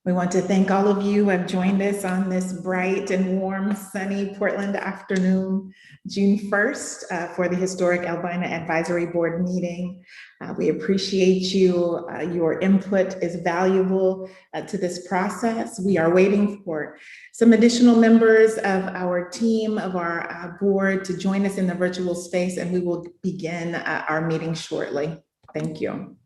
We want to thank all of you who have joined us on this bright and warm, sunny Portland afternoon, June 1st, for the Historic Albina Advisory Board meeting. We appreciate you. Your input is valuable to this process. We are waiting for some additional members of our team, of our board, to join us in the virtual space, and we will begin our meeting shortly. Thank you.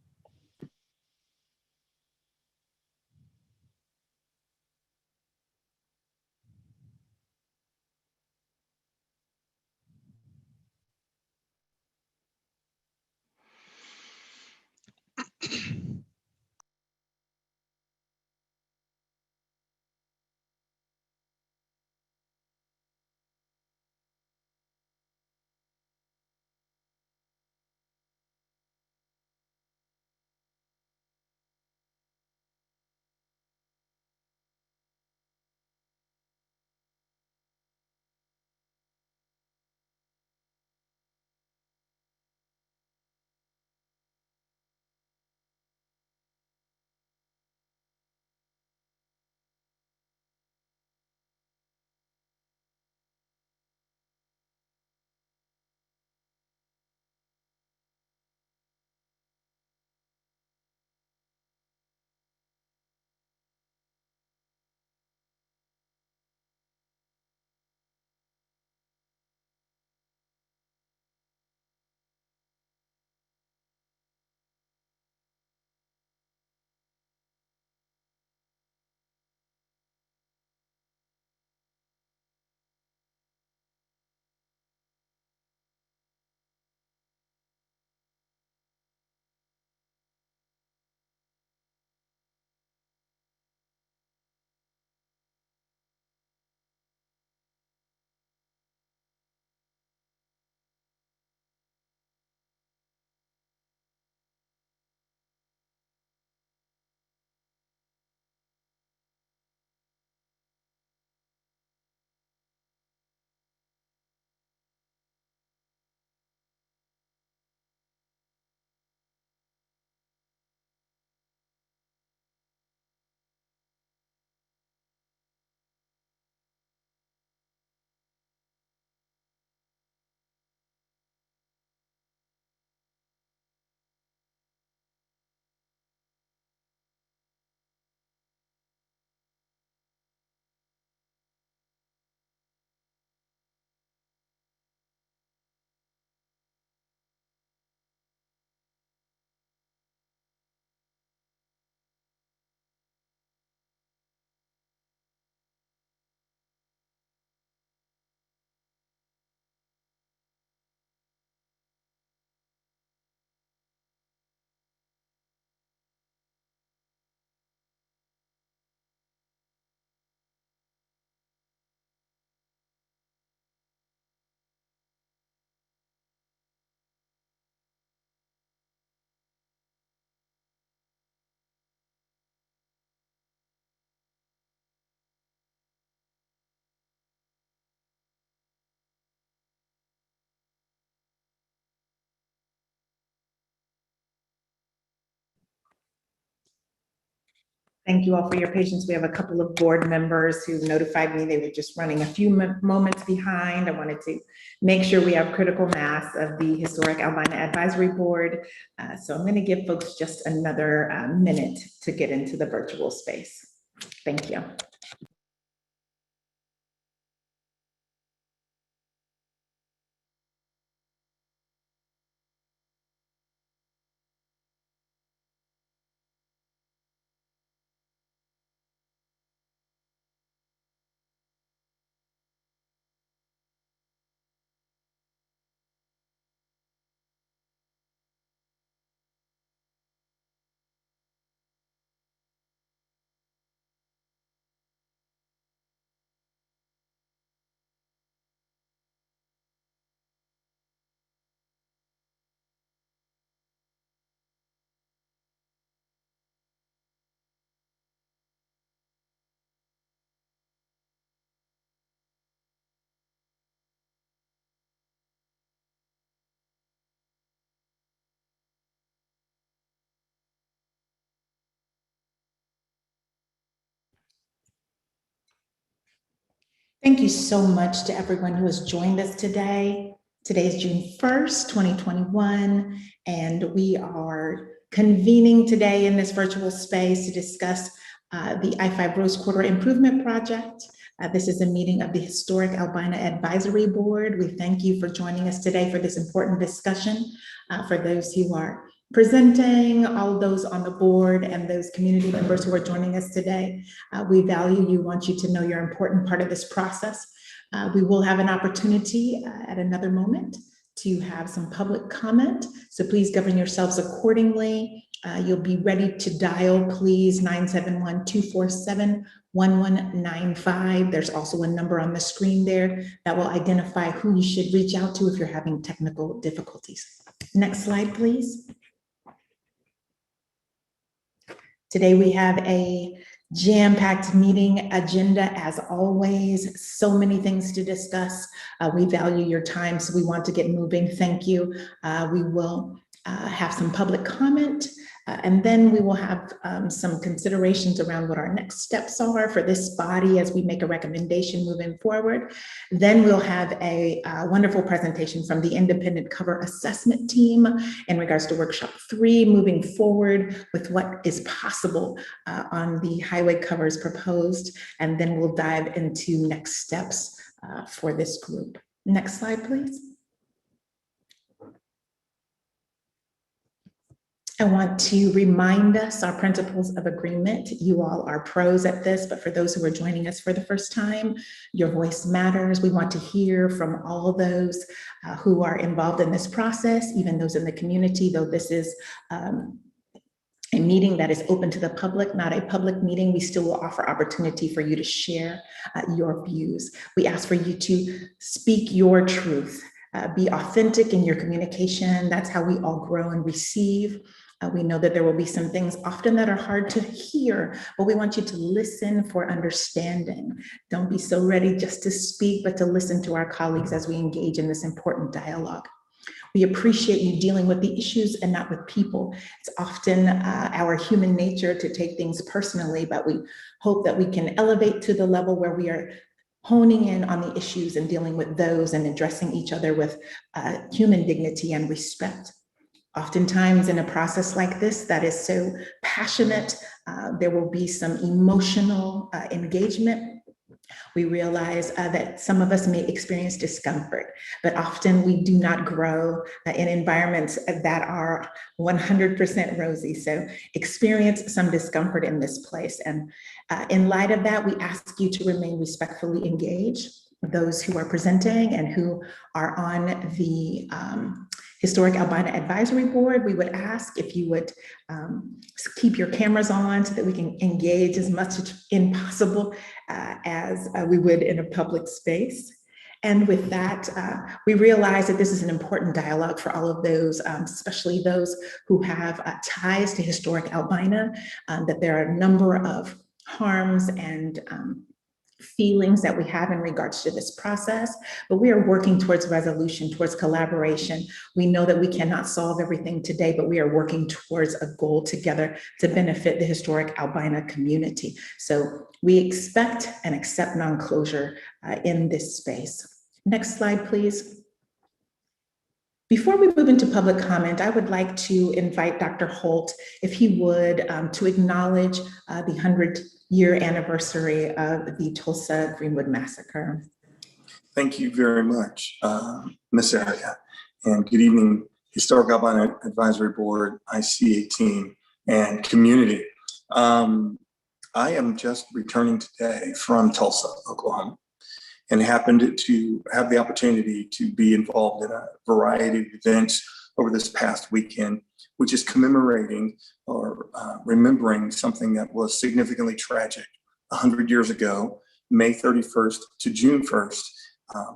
Thank you all for your patience. We have a couple of board members who notified me they were just running a few moments behind. I wanted to make sure we have critical mass of the Historic Albina Advisory Board. So I'm going to give folks just another minute to get into the virtual space. Thank you. Thank you so much to everyone who has joined us today. Today is June 1st, 2021, and we are convening today in this virtual space to discuss the I-5 Rose Quarter Improvement Project. This is a meeting of the Historic Albina Advisory Board. We thank you for joining us today for this important discussion. For those who are presenting, all those on the board, and those community members who are joining us today, we value you, want you to know you're an important part of this process. We will have an opportunity at another moment to have some public comment, so please govern yourselves accordingly. You'll be ready to dial, please, 971-247-1195. There's also a number on the screen there that will identify who you should reach out to if you're having technical difficulties. Next slide, please. Today we have a jam-packed meeting agenda as always, so many things to discuss. We value your time, so we want to get moving. Thank you. We will have some public comment, and then we will have some considerations around what our next steps are for this body as we make a recommendation moving forward. Then we'll have a wonderful presentation from the independent cover assessment team in regards to workshop 3, moving forward with what is possible on the highway covers proposed. And then we'll dive into next steps for this group. Next slide, please. I want to remind us our principles of agreement. You all are pros at this, but for those who are joining us for the first time, your voice matters. We want to hear from all those who are involved in this process, even those in the community, though this is a meeting that is open to the public, not a public meeting. We still will offer opportunity for you to share your views. We ask for you to speak your truth, be authentic in your communication. That's how we all grow and receive. We know that there will be some things often that are hard to hear, but we want you to listen for understanding. Don't be so ready just to speak, but to listen to our colleagues as we engage in this important dialogue. We appreciate you dealing with the issues and not with people. It's often our human nature to take things personally, but we hope that we can elevate to the level where we are honing in on the issues and dealing with those and addressing each other with human dignity and respect. Oftentimes in a process like this that is so passionate, there will be some emotional engagement. We realize that some of us may experience discomfort, but often we do not grow in environments that are 100% rosy. So experience some discomfort in this place. And in light of that, we ask you to remain respectfully engaged. Those who are presenting and who are on the Historic Albina Advisory Board, we would ask if you would keep your cameras on so that we can engage as much as possible as we would in a public space. And with that, we realize that this is an important dialogue for all of those, especially those who have ties to Historic Albina, that there are a number of harms and feelings that we have in regards to this process, but we are working towards resolution, towards collaboration. We know that we cannot solve everything today, but we are working towards a goal together to benefit the Historic Albina community. So we expect and accept non-closure in this space. Next slide, please. Before we move into public comment, I would like to invite Dr. Holt, if he would, to acknowledge the 100-year anniversary of the Tulsa Greenwood Massacre. Thank you very much, Massacre, and good evening, Historic Albina Advisory Board, ICA team, and community. I am just returning today from Tulsa, Oklahoma, and happened to have the opportunity to be involved in a variety of events over this past weekend, which is commemorating or remembering something that was significantly tragic 100 years ago, May 31st to June 1st.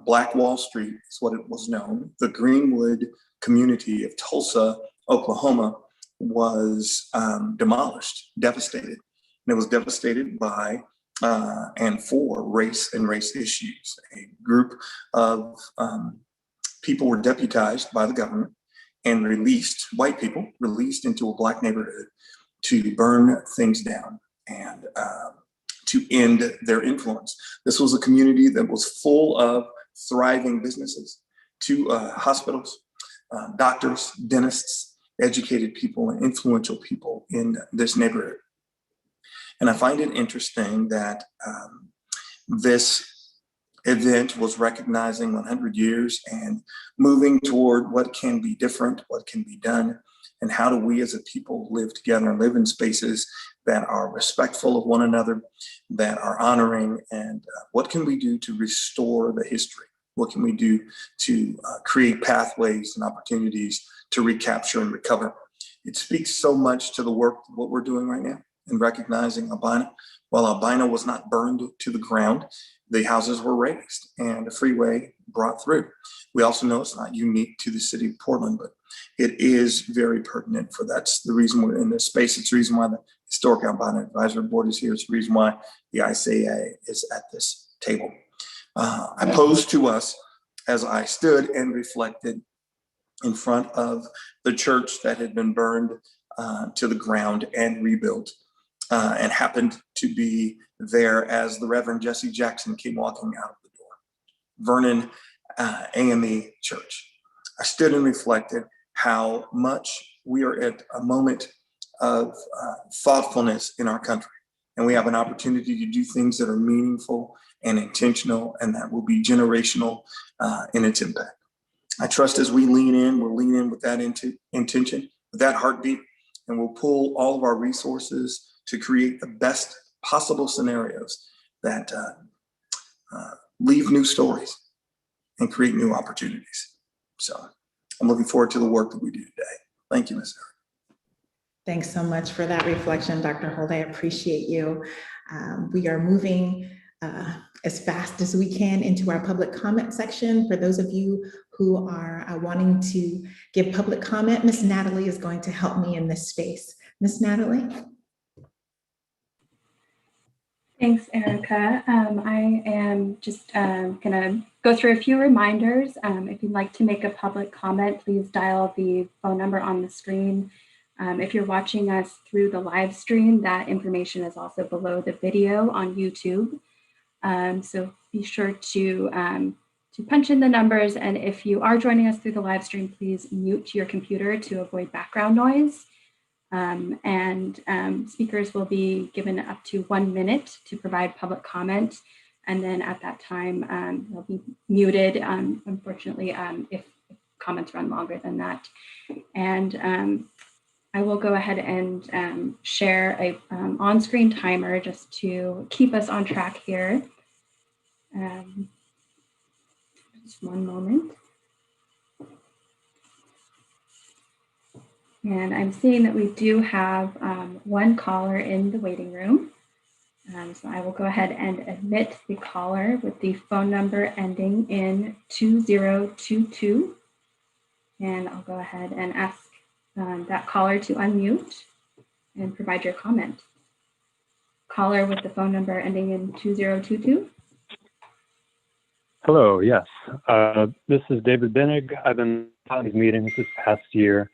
Black Wall Street is what it was known. The Greenwood community of Tulsa, Oklahoma was demolished, devastated. And it was devastated by and for race and race issues. A group of people were deputized by the government and released, white people released into a Black neighborhood to burn things down and to end their influence. This was a community that was full of thriving businesses, to hospitals, doctors, dentists, educated people, and influential people in this neighborhood. And I find it interesting that this event was recognizing 100 years and moving toward what can be different, what can be done, and how do we as a people live together and live in spaces that are respectful of one another, that are honoring, and what can we do to restore the history? What can we do to create pathways and opportunities to recapture and recover? It speaks so much to the work, what we're doing right now in recognizing Albina. While Albina was not burned to the ground, the houses were razed and a freeway brought through. We also know it's not unique to the city of Portland, but it is very pertinent for that's the reason we're in this space. It's the reason why the Historic Albina Advisory Board is here. It's the reason why the ICA is at this table. I posed to us as I stood and reflected in front of the church that had been burned to the ground and rebuilt, and happened to be there as the Reverend Jesse Jackson came walking out of the door. Vernon AME Church. I stood and reflected how much we are at a moment of thoughtfulness in our country. And we have an opportunity to do things that are meaningful and intentional, and that will be generational in its impact. I trust as we lean in, we'll lean in with that intention, with that heartbeat, and we'll pull all of our resources to create the best possible scenarios that leave new stories and create new opportunities. So I'm looking forward to the work that we do today. Thank you, Ms. Eric. Thanks so much for that reflection, Dr. Holt. I appreciate you. We are moving as fast as we can into our public comment section. For those of you who are wanting to give public comment, Ms. Natalie is going to help me in this space. Ms. Natalie? Thanks, Erica. I am just going to go through a few reminders. If you'd like to make a public comment, please dial the phone number on the screen. If you're watching us through the live stream, that information is also below the video on YouTube. So be sure to punch in the numbers. And if you are joining us through the live stream, please mute your computer to avoid background noise. Speakers will be given up to 1 minute to provide public comment. And then at that time, they'll be muted, unfortunately, if comments run longer than that. And I will go ahead and share a on-screen timer just to keep us on track here. Just one moment. And I'm seeing that we do have one caller in the waiting room. So I will go ahead and admit the caller with the phone number ending in 2022. And I'll go ahead and ask that caller to unmute and provide your comment. Caller with the phone number ending in 2022. Hello, yes. This is David Binnig. I've been on these meetings this past year,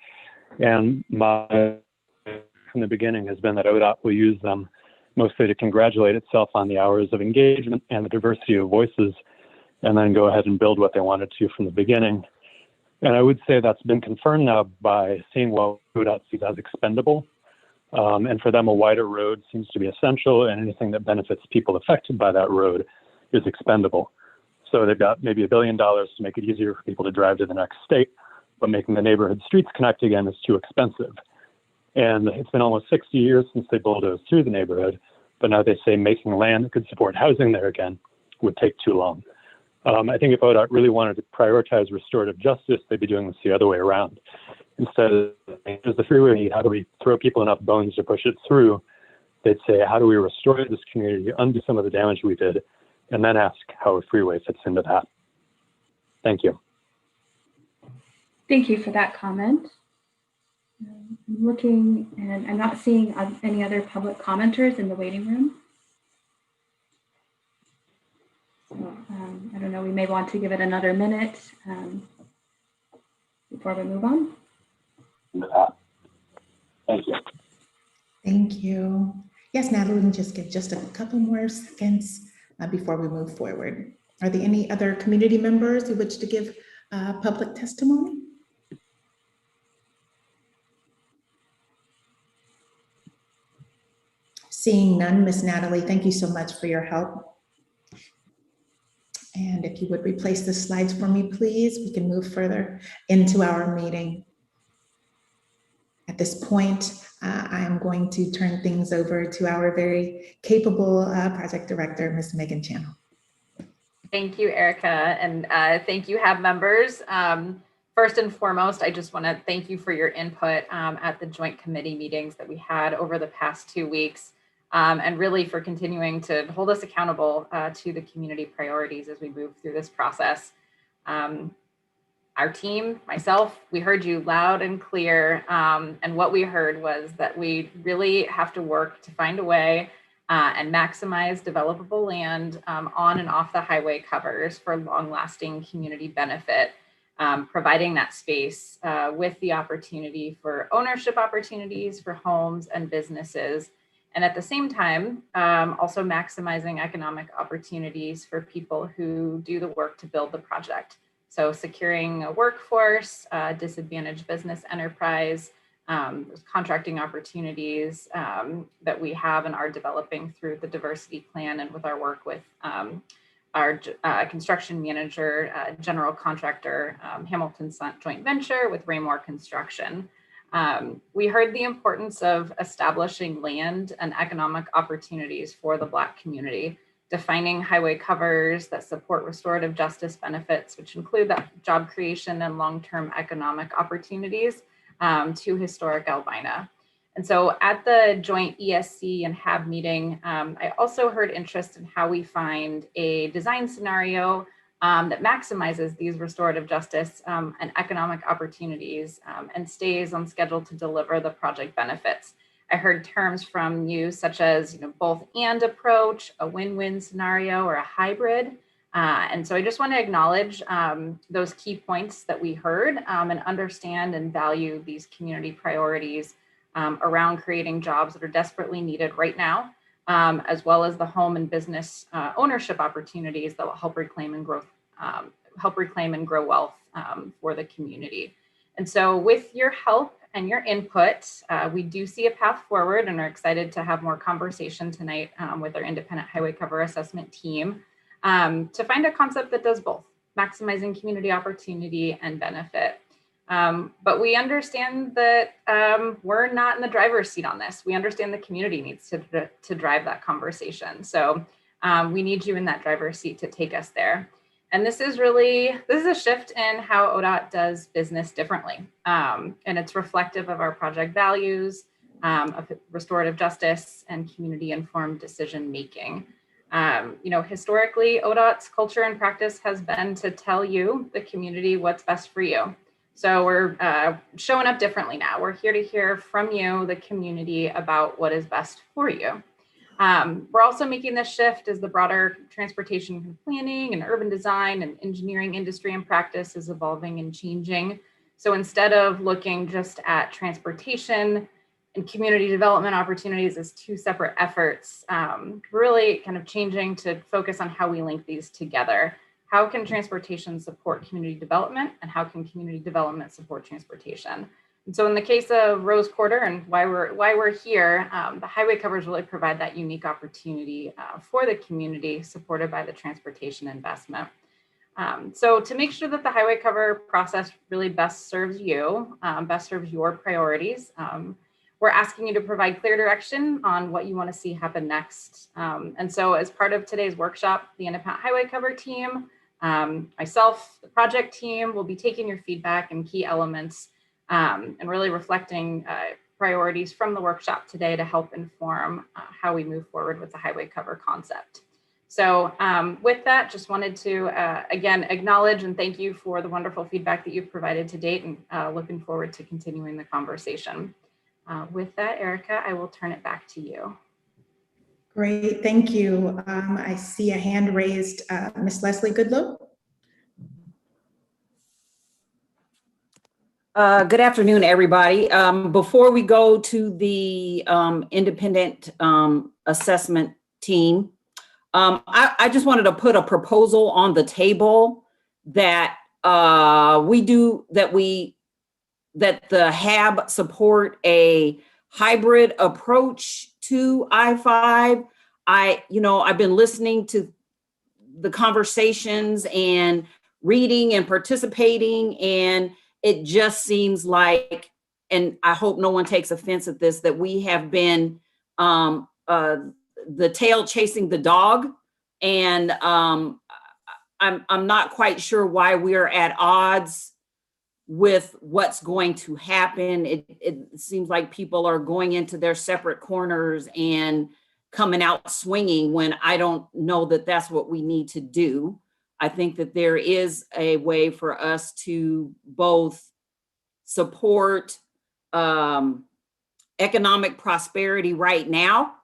and my from the beginning has been that ODOT will use them mostly to congratulate itself on the hours of engagement and the diversity of voices, and then go ahead and build what they wanted to from the beginning. And I would say that's been confirmed now by seeing what ODOT sees as expendable. And for them, a wider road seems to be essential, and anything that benefits people affected by that road is expendable. So they've got maybe $1 billion to make it easier for people to drive to the next state, but making the neighborhood streets connect again is too expensive. And it's been almost 60 years since they bulldozed through the neighborhood, but now they say making land that could support housing there again would take too long. I think if ODOT really wanted to prioritize restorative justice, they'd be doing this the other way around. Instead of, does the freeway need, how do we throw people enough bones to push it through? They'd say, how do we restore this community, undo some of the damage we did, and then ask how a freeway fits into that. Thank you. Thank you for that comment. I'm looking, and I'm not seeing any other public commenters in the waiting room. So, I don't know, we may want to give it another minute before we move on. Thank you. Thank you. Yes, Natalie, we can just give just a couple more seconds before we move forward. Are there any other community members who wish to give public testimony? Seeing none, Miss Natalie, thank you so much for your help. And if you would replace the slides for me, please, we can move further into our meeting. At this point, I am going to turn things over to our very capable project director, Ms. Megan Channel. Thank you, Erica, and thank you, HAAB members. First and foremost, I just want to thank you for your input at the joint committee meetings that we had over the past 2 weeks, and really for continuing to hold us accountable to the community priorities as we move through this process. Our team, myself, we heard you loud and clear, and what we heard was that we really have to work to find a way and maximize developable land on and off the highway covers for long-lasting community benefit, providing that space with the opportunity for ownership opportunities for homes and businesses, and at the same time, also maximizing economic opportunities for people who do the work to build the project. So securing a workforce, disadvantaged business enterprise, contracting opportunities that we have and are developing through the diversity plan and with our work with our construction manager, general contractor, Hamilton joint venture with Raymore Construction. We heard the importance of establishing land and economic opportunities for the Black community, defining highway covers that support restorative justice benefits, which include that job creation and long-term economic opportunities to historic Albina. And so at the joint ESC and HAAB meeting, I also heard interest in how we find a design scenario that maximizes these restorative justice and economic opportunities and stays on schedule to deliver the project benefits. I heard terms from you such as both and approach, a win-win scenario, or a hybrid. And so I just want to acknowledge those key points that we heard and understand and value these community priorities around creating jobs that are desperately needed right now, as well as the home and business ownership opportunities that will help reclaim and grow wealth for the community. And so with your help and your input, we do see a path forward and are excited to have more conversation tonight with our independent highway cover assessment team to find a concept that does both, maximizing community opportunity and benefit. But we understand that we're not in the driver's seat on this. We understand the community needs to drive that conversation. So we need you in that driver's seat to take us there. And this is a shift in how ODOT does business differently. And it's reflective of our project values, of restorative justice and community-informed decision-making. Historically, ODOT's culture and practice has been to tell you, the community, what's best for you. So we're showing up differently now. We're here to hear from you, the community, about what is best for you. We're also making this shift as the broader transportation planning and urban design and engineering industry and practice is evolving and changing. So instead of looking just at transportation and community development opportunities as two separate efforts, really kind of changing to focus on how we link these together. How can transportation support community development, and how can community development support transportation? And so in the case of Rose Quarter and why we're here, the highway covers really provide that unique opportunity for the community supported by the transportation investment. So to make sure that the highway cover process really best serves you, best serves your priorities, we're asking you to provide clear direction on what you want to see happen next. And so as part of today's workshop, the independent highway cover team, myself, the project team, will be taking your feedback and key elements and really reflecting priorities from the workshop today to help inform how we move forward with the highway cover concept. So with that, just wanted to, again, acknowledge and thank you for the wonderful feedback that you've provided to date, and looking forward to continuing the conversation. With that, Erica, I will turn it back to you. Great, thank you. I see a hand raised, Miss Leslie Goodlow. Good afternoon, everybody. Before we go to the independent assessment team, I just wanted to put a proposal on the table that that the HAAB support a hybrid approach to I-5. I've been listening to the conversations and reading and participating, and it just seems like, and I hope no one takes offense at this, that we have been the tail chasing the dog. And I'm not quite sure why we're at odds with what's going to happen. It seems like people are going into their separate corners and coming out swinging when I don't know that that's what we need to do. I think that there is a way for us to both support economic prosperity right now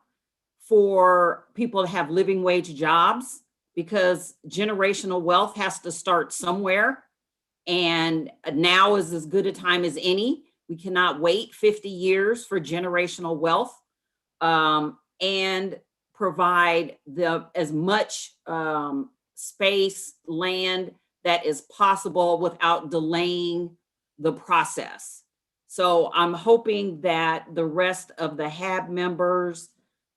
for people to have living wage jobs, because generational wealth has to start somewhere. And now is as good a time as any. We cannot wait 50 years for generational wealth, and provide as much space, land that is possible without delaying the process. So I'm hoping that the rest of the HAAB members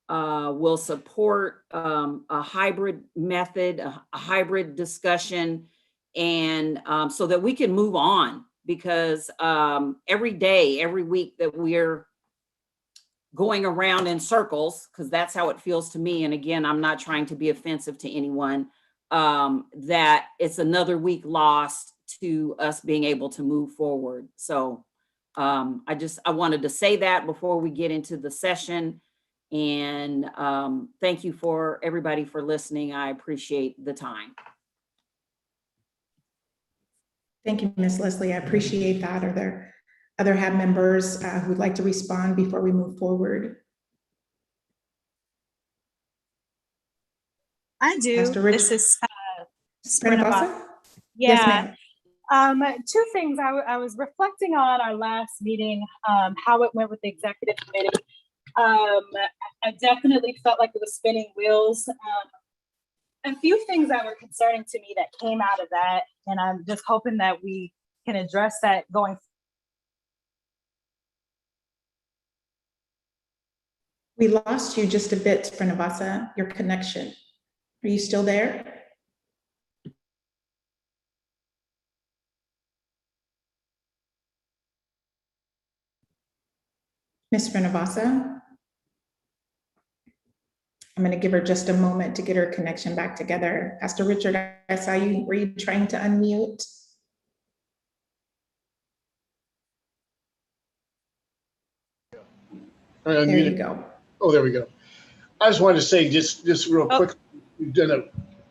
will support a hybrid method, a hybrid discussion, and so that we can move on, because every day, every week that we're going around in circles, because that's how it feels to me. And again, I'm not trying to be offensive to anyone, that it's another week lost to us being able to move forward. So I wanted to say that before we get into the session. And thank you for everybody for listening. I appreciate the time. Thank you, Ms. Leslie. I appreciate that. Are there other HAAB members who'd like to respond before we move forward? I do. Pastor Rich? This is Srinivasa? Yeah. Yes, ma'am. Two things. I was reflecting on our last meeting, how it went with the executive committee. I definitely felt like it was spinning wheels. A few things that were concerning to me that came out of that, and I'm just hoping that we can address that going forward. We lost you just a bit, Srinivasa, your connection. Are you still there? Ms. Srinivasa? I'm going to give her just a moment to get her connection back together. Pastor Richard, I saw you. Were you trying to unmute? There you go. Oh, there we go. I just wanted to say just real quick, we've done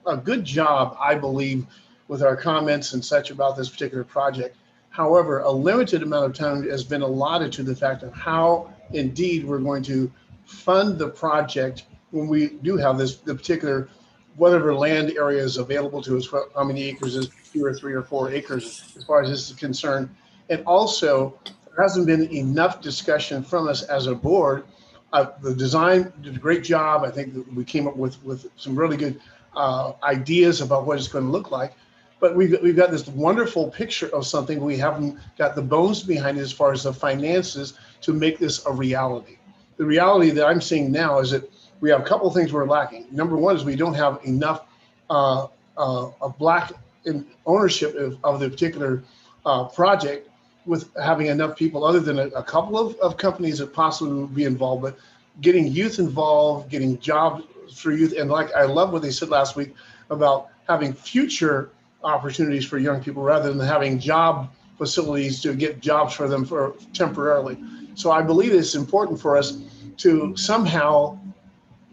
a good job, I believe, with our comments and such about this particular project. However, a limited amount of time has been allotted to the fact of how indeed we're going to fund the project when we do have the particular, whatever land area is available to us, how many acres is 2 or 3 or 4 acres as far as this is concerned. And also, there hasn't been enough discussion from us as a board. The design did a great job. I think that we came up with some really good ideas about what it's going to look like. But we've got this wonderful picture of something. We haven't got the bones behind it as far as the finances to make this a reality. The reality that I'm seeing now is that we have a couple of things we're lacking. Number one is we don't have enough Black in ownership of the particular project, with having enough people other than a couple of companies that possibly would be involved, but getting youth involved, getting jobs for youth. And like, I love what they said last week about having future opportunities for young people rather than having job facilities to get jobs for them for temporarily. So I believe it's important for us to somehow,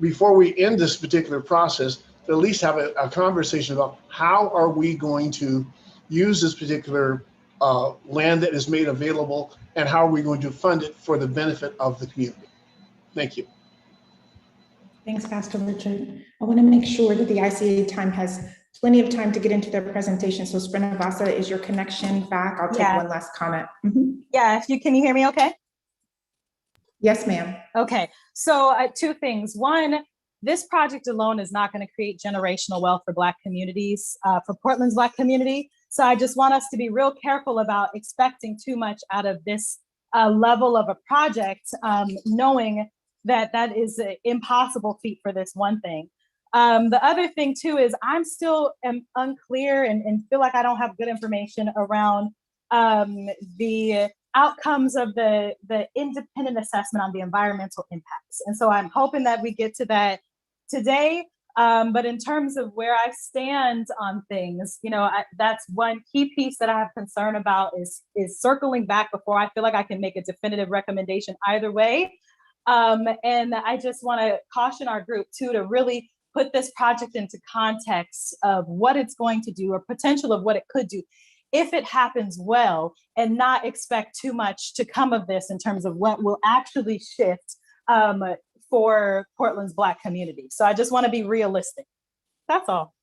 before we end this particular process, to at least have a conversation about how are we going to use this particular land that is made available, and how are we going to fund it for the benefit of the community. Thank you. Thanks, Pastor Richard. I want to make sure that the ICA time has plenty of time to get into their presentation. So Srinivasa, is your connection back? I'll take Yeah. one last comment. Mhm. Yeah, can you hear me okay? Yes, ma'am. Okay, so 2 things. One, this project alone is not going to create generational wealth for Black communities, for Portland's Black community. So I just want us to be real careful about expecting too much out of this level of a project, knowing that that is an impossible feat for this one thing. The other thing too is I'm still unclear and feel like I don't have good information around the outcomes of the independent assessment on the environmental impacts. And so I'm hoping that we get to that today. But in terms of where I stand on things, you know, that's one key piece that I have concern about is circling back before I feel like I can make a definitive recommendation either way. And I just want to caution our group too, to really put this project into context of what it's going to do or potential of what it could do if it happens well, and not expect too much to come of this in terms of what will actually shift for Portland's Black community. So I just want to be realistic. That's all.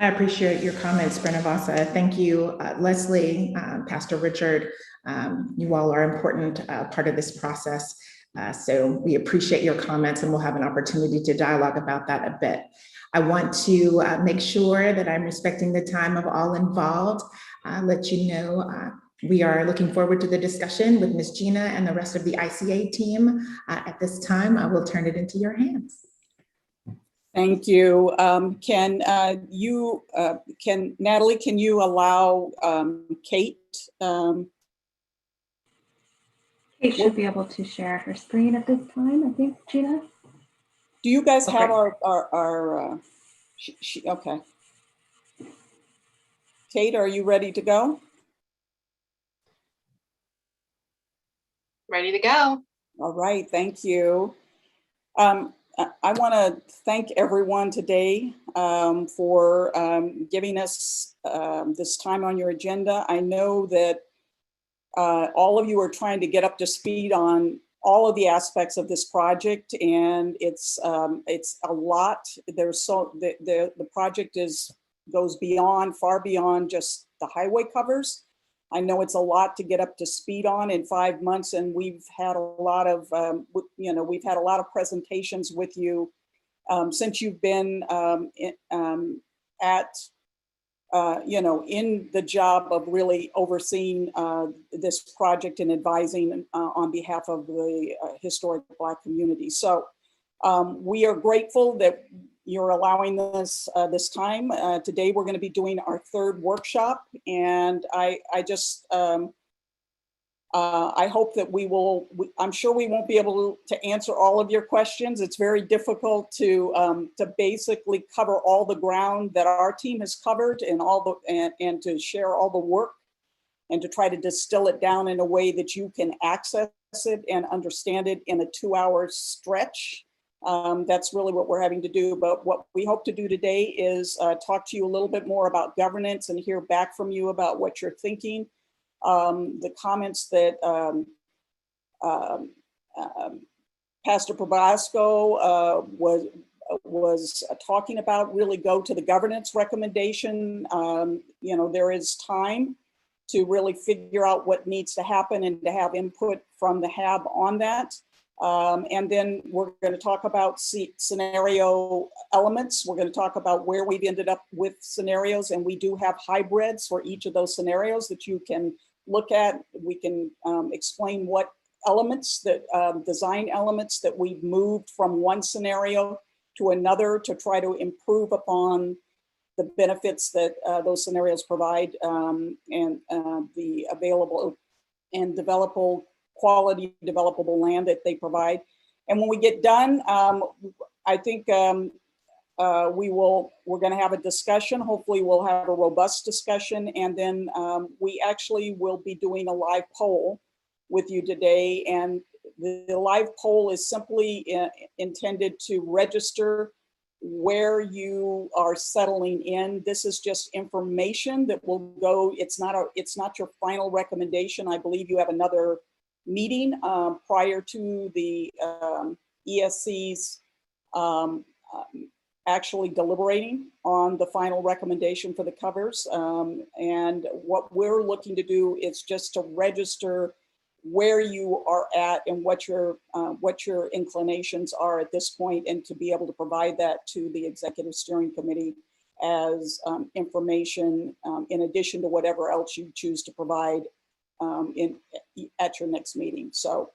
I appreciate your comments, Srinivasa. Thank you, Leslie, Pastor Richard. You all are an important part of this process. So we appreciate your comments, and we'll have an opportunity to dialogue about that a bit. I want to make sure that I'm respecting the time of all involved. Let you know we are looking forward to the discussion with Ms. Gina and the rest of the ICA team. At this time, I will turn it into your hands. Thank you. Natalie, can you allow Kate? Kate should be able to share her screen at this time, I think, Gina. Do you guys have Okay. okay. Kate, are you ready to go? Ready to go. All right, thank you. I want to thank everyone today for giving us this time on your agenda. I know that all of you are trying to get up to speed on all of the aspects of this project, and it's a lot. There's the project goes beyond, far beyond just the highway covers. I know it's a lot to get up to speed on in 5 months, and we've had a lot of we've had a lot of presentations with you since you've been in the job of really overseeing this project and advising on behalf of the historic Black community. So we are grateful that you're allowing us this time. Today we're going to be doing our 3rd workshop, and I hope that I'm sure we won't be able to answer all of your questions. It's very difficult to basically cover all the ground that our team has covered and to share all the work and to try to distill it down in a way that you can access it and understand it in a 2-hour stretch. That's really what we're having to do. But what we hope to do today is talk to you a little bit more about governance and hear back from you about what you're thinking. The comments that Pastor Probasco was talking about really go to the governance recommendation. There is time to really figure out what needs to happen and to have input from the HAAB on that. And then we're going to talk about scenario elements. We're going to talk about where we've ended up with scenarios, and we do have hybrids for each of those scenarios that you can look at. We can explain what elements design elements that we've moved from one scenario to another to try to improve upon the benefits that those scenarios provide and the available and developable quality developable land that they provide. And when we get done, I think we're going to have a discussion. Hopefully we'll have a robust discussion. And then we actually will be doing a live poll with you today. And the live poll is simply intended to register where you are settling in. This is just information that will go, it's not your final recommendation. I believe you have another meeting prior to the ESC's actually deliberating on the final recommendation for the covers. And what we're looking to do is just to register where you are at and what your inclinations are at this point, and to be able to provide that to the Executive Steering Committee as information in addition to whatever else you choose to provide at your next meeting. So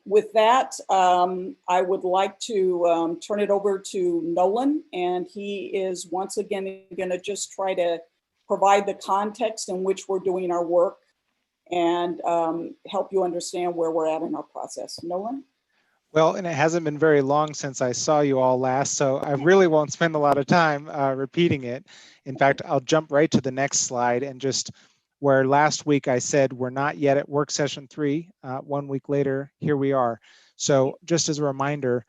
with that, I would like to turn it over to Nolan, and he is once again going to just try to provide the context in which we're doing our work and help you understand where we're at in our process. Nolan? Well, and it hasn't been very long since I saw you all last, so I really won't spend a lot of time repeating it. In fact, I'll jump right to the next slide, and just where last week I said we're not yet at work session 3, 1 week later, here we are. So just as a reminder,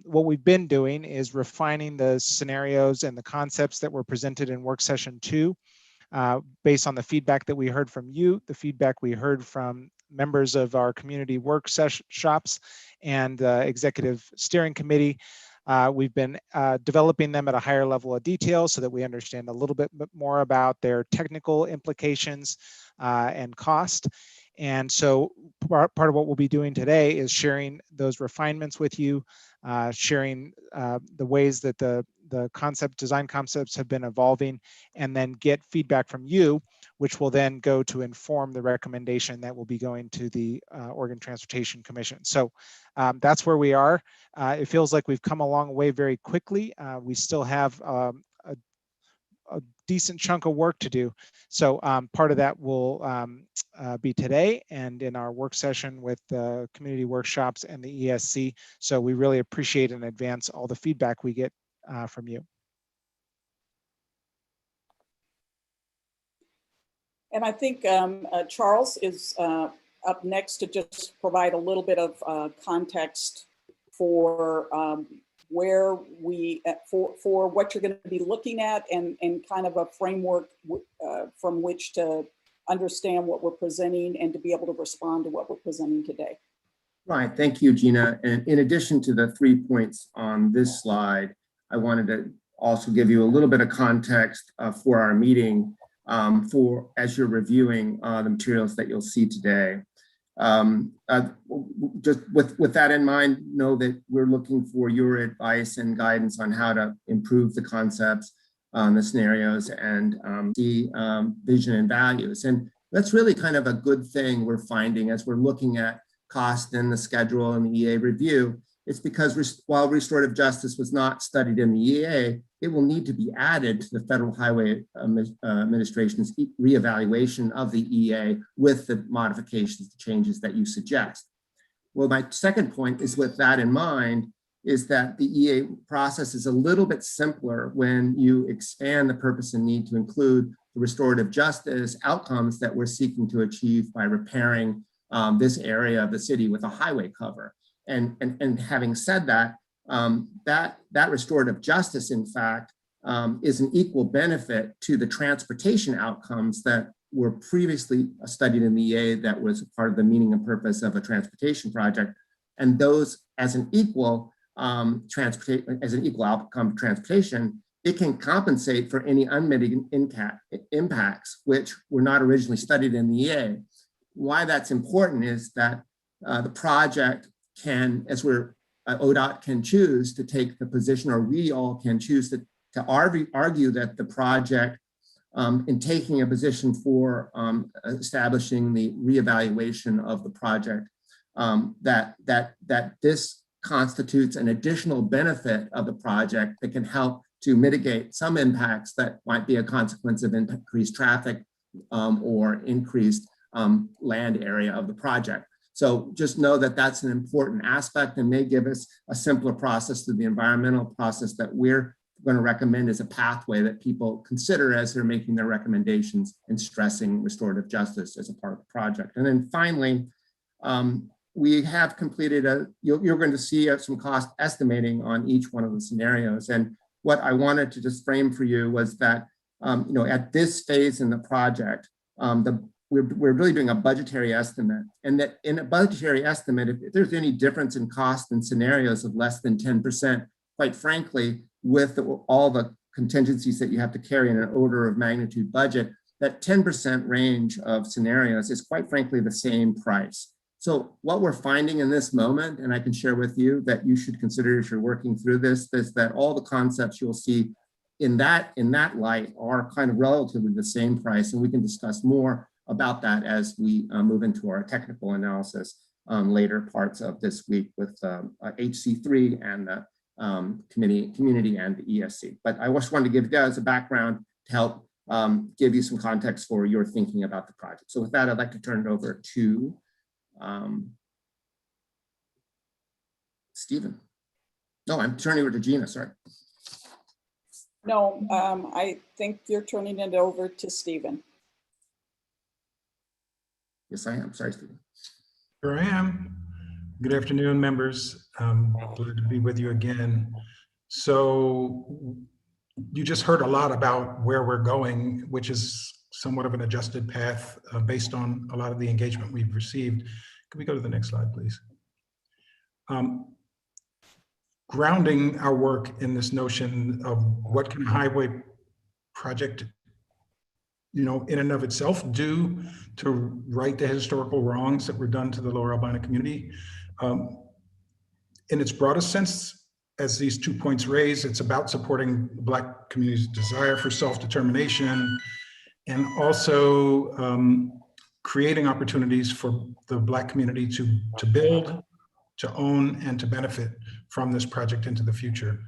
what we've been doing is refining the scenarios and the concepts that were presented in work session 2, based on the feedback that we heard from you, the feedback we heard from members of our community work shops and executive steering committee. We've been developing them at a higher level of detail so that we understand a little bit more about their technical implications and cost. And so part of what we'll be doing today is sharing those refinements with you, sharing the ways that the design concepts have been evolving, and then get feedback from you, which will then go to inform the recommendation that will be going to the Oregon Transportation Commission. So that's where we are. It feels like we've come a long way very quickly. We still have a decent chunk of work to do. So part of that will be today and in our work session with the community workshops and the ESC. So we really appreciate in advance all the feedback we get from you. And I think Charles is up next to just provide a little bit of context for where for what you're going to be looking at, and kind of a framework from which to understand what we're presenting and to be able to respond to what we're presenting today. Right, thank you, Gina. And in addition to the 3 points on this slide, I wanted to also give you a little bit of context for our meeting as you're reviewing the materials that you'll see today. Just with that in mind, know that we're looking for your advice and guidance on how to improve the concepts, the scenarios, and the vision and values. And that's really kind of a good thing we're finding as we're looking at cost in the schedule and the EA review. It's because while restorative justice was not studied in the EA, it will need to be added to the Federal Highway Administration's reevaluation of the EA with the modifications, the changes that you suggest. Well, my second point is, with that in mind, is that the EA process is a little bit simpler when you expand the purpose and need to include the restorative justice outcomes that we're seeking to achieve by repairing this area of the city with a highway cover. And having said that, that restorative justice, in fact, is an equal benefit to the transportation outcomes that were previously studied in the EA that was part of the meaning and purpose of a transportation project. And those, as an equal outcome of transportation, it can compensate for any unmitigated impacts which were not originally studied in the EA. Why that's important is that the project can, as ODOT can choose to take the position, or we all can choose to argue that the project, in taking a position for establishing the reevaluation of the project, that this constitutes an additional benefit of the project that can help to mitigate some impacts that might be a consequence of increased traffic or increased land area of the project. So just know that that's an important aspect and may give us a simpler process through the environmental process that we're going to recommend as a pathway that people consider as they're making their recommendations and stressing restorative justice as a part of the project. And then finally, we have completed you're going to see some cost estimating on each one of the scenarios. And what I wanted to just frame for you was that, at this phase in the project, we're really doing a budgetary estimate, and that in a budgetary estimate, if there's any difference in cost in scenarios of less than 10%, quite frankly, with all the contingencies that you have to carry in an order of magnitude budget, that 10% range of scenarios is quite frankly the same price. So what we're finding in this moment, and I can share with you that you should consider as you're working through this, is that all the concepts you'll see in that light are kind of relatively the same price. And we can discuss more about that as we move into our technical analysis later parts of this week with HC3 and the community and the ESC. But I just wanted to give that as a background to help give you some context for your thinking about the project. So with that, I'd like to turn it over to Stephen. No, I'm turning over to Gina, sorry. No, I think you're turning it over to Stephen. Yes, I am. Sorry, Stephen. Here I am. Good afternoon, members. Glad to be with you again. So you just heard a lot about where we're going, which is somewhat of an adjusted path based on a lot of the engagement we've received. Can we go to the next slide, please? Grounding our work in this notion of what can a highway project, in and of itself do to right the historical wrongs that were done to the Lower Albina community. In its broadest sense, as these 2 points raise, it's about supporting the Black community's desire for self-determination and also creating opportunities for the Black community to build, to own, and to benefit from this project into the future.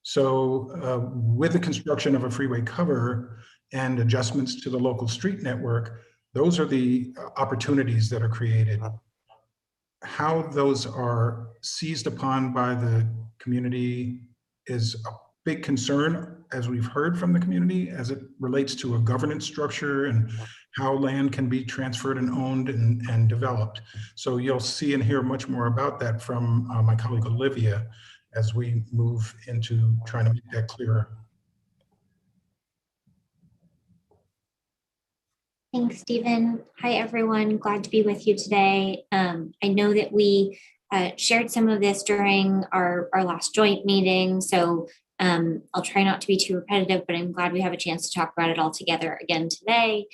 So with the construction of a freeway cover and adjustments to the local street network, those are the opportunities that are created. How those are seized upon by the community is a big concern, as we've heard from the community, as it relates to a governance structure and how land can be transferred and owned and developed. So you'll see and hear much more about that from my colleague Olivia as we move into trying to make that clearer. Thanks, Stephen. Hi, everyone. Glad to be with you today. I know that we shared some of this during our last joint meeting, so I'll try not to be too repetitive, but I'm glad we have a chance to talk about it all together again today.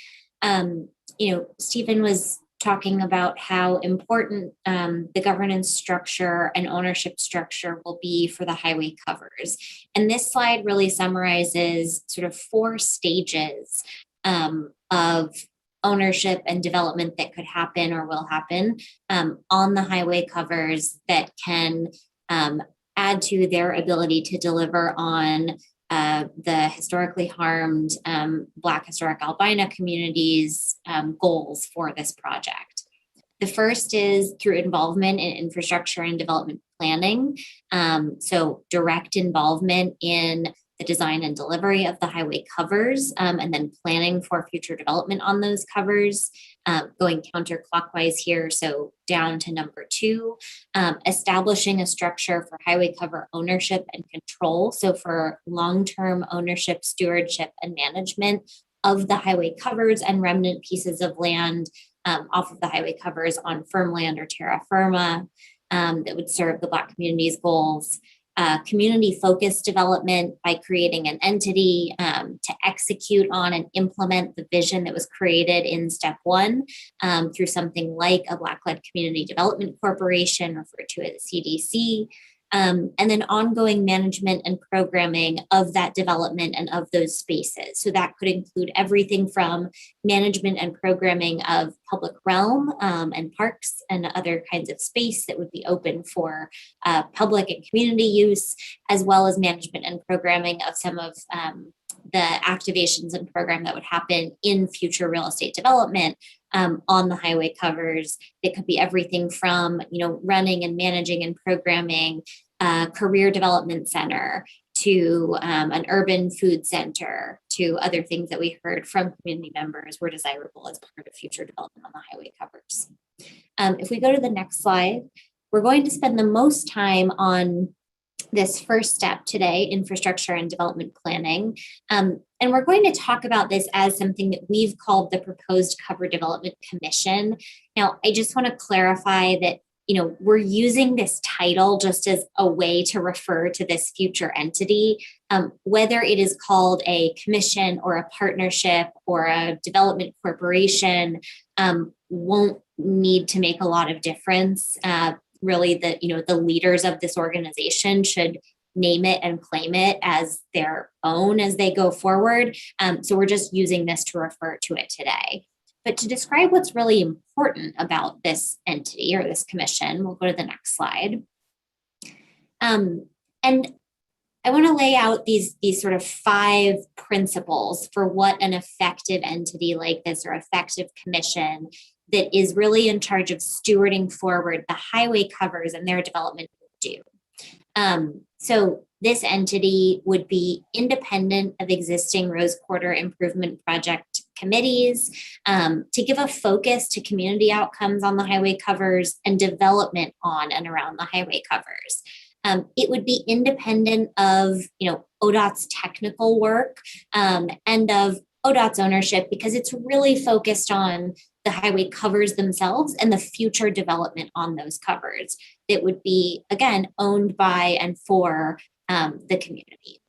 Stephen was talking about how important the governance structure and ownership structure will be for the highway covers. And this slide really summarizes sort of 4 stages of ownership and development that could happen or will happen on the highway covers that can add to their ability to deliver on the historically harmed Black historic Albina communities goals for this project. The first is through involvement in infrastructure and development planning. So direct involvement in the design and delivery of the highway covers, and then planning for future development on those covers, going counterclockwise here, so down to number 2, establishing a structure for highway cover ownership and control, so for long-term ownership, stewardship, and management of the highway covers and remnant pieces of land off of the highway covers on firm land or terra firma that would serve the Black community's goals. Community-focused development by creating an entity to execute on and implement the vision that was created in step 1 through something like a Black-led community development corporation, referred to as CDC, and then ongoing management and programming of that development and of those spaces. So that could include everything from management and programming of public realm and parks and other kinds of space that would be open for public and community use, as well as management and programming of some of the activations and program that would happen in future real estate development on the highway covers. It could be everything from, running and managing and programming a career development center to an urban food center to other things that we heard from community members were desirable as part of future development on the highway covers. If we go to the next slide, we're going to spend the most time on this first step today, infrastructure and development planning. And we're going to talk about this as something that we've called the Proposed Cover Development Commission. Now, I just want to clarify that we're using this title just as a way to refer to this future entity. Whether it is called a commission or a partnership or a development corporation won't need to make a lot of difference. Really, the leaders of this organization should name it and claim it as their own as they go forward. So we're just using this to refer to it today. But to describe what's really important about this entity or this commission, we'll go to the next slide. And I want to lay out these sort of 5 principles for what an effective entity like this or effective commission that is really in charge of stewarding forward the highway covers and their development do. So this entity would be independent of existing Rose Quarter Improvement Project committees to give a focus to community outcomes on the highway covers and development on and around the highway covers. It would be independent of, ODOT's technical work and of ODOT's ownership, because it's really focused on the highway covers themselves and the future development on those covers that would be, again, owned by and for the community.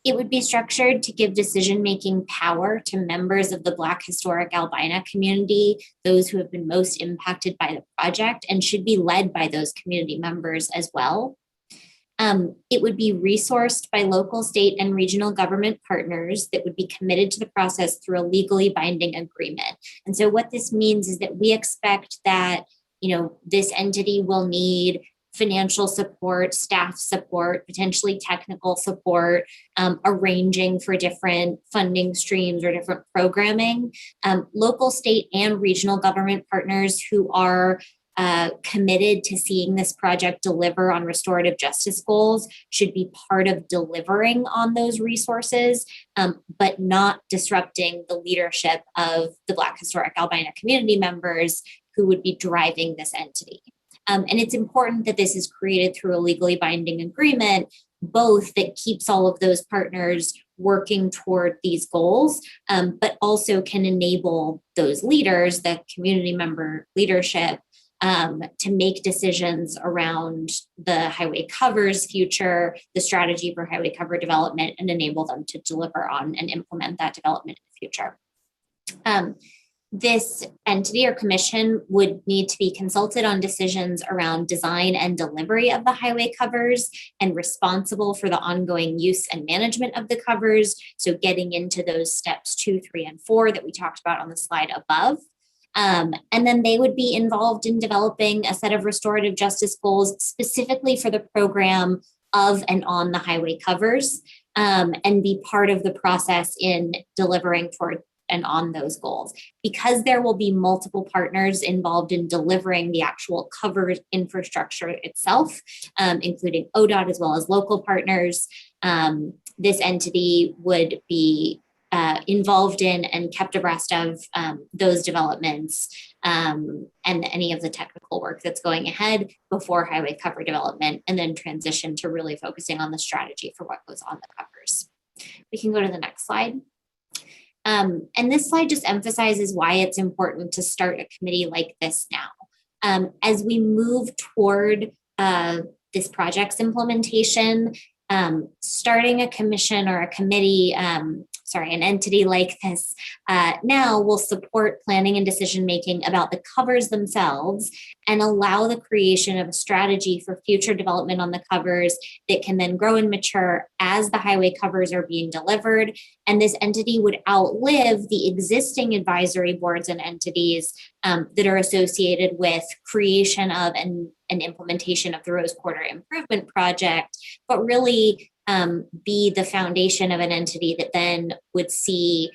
It would be structured to give decision-making power to members of the Black Historic Albina community, those who have been most impacted by the project, and should be led by those community members as well. It would be resourced by local, state, and regional government partners that would be committed to the process through a legally binding agreement. And so what this means is that we expect that, this entity will need financial support, staff support, potentially technical support, arranging for different funding streams or different programming. Local, state, and regional government partners who are committed to seeing this project deliver on restorative justice goals should be part of delivering on those resources, but not disrupting the leadership of the Black Historic Albina community members who would be driving this entity. And it's important that this is created through a legally binding agreement, both that keeps all of those partners working toward these goals, but also can enable those leaders, the community member leadership, to make decisions around the highway covers future, the strategy for highway cover development, and enable them to deliver on and implement that development in the future. This entity or commission would need to be consulted on decisions around design and delivery of the highway covers and responsible for the ongoing use and management of the covers. So getting into those steps 2, 3, and 4 that we talked about on the slide above. And then they would be involved in developing a set of restorative justice goals specifically for the program of and on the highway covers, and be part of the process in delivering toward and on those goals. Because there will be multiple partners involved in delivering the actual cover infrastructure itself, including ODOT as well as local partners, this entity would be involved in and kept abreast of those developments and any of the technical work that's going ahead before highway cover development, and then transition to really focusing on the strategy for what goes on the covers. We can go to the next slide. And this slide just emphasizes why it's important to start a committee like this now. As we move toward this project's implementation, starting a commission or a committee, an entity like this now will support planning and decision-making about the covers themselves and allow the creation of a strategy for future development on the covers that can then grow and mature as the highway covers are being delivered. And this entity would outlive the existing advisory boards and entities that are associated with creation of and implementation of the Rose Quarter Improvement Project, but really be the foundation of an entity that then would see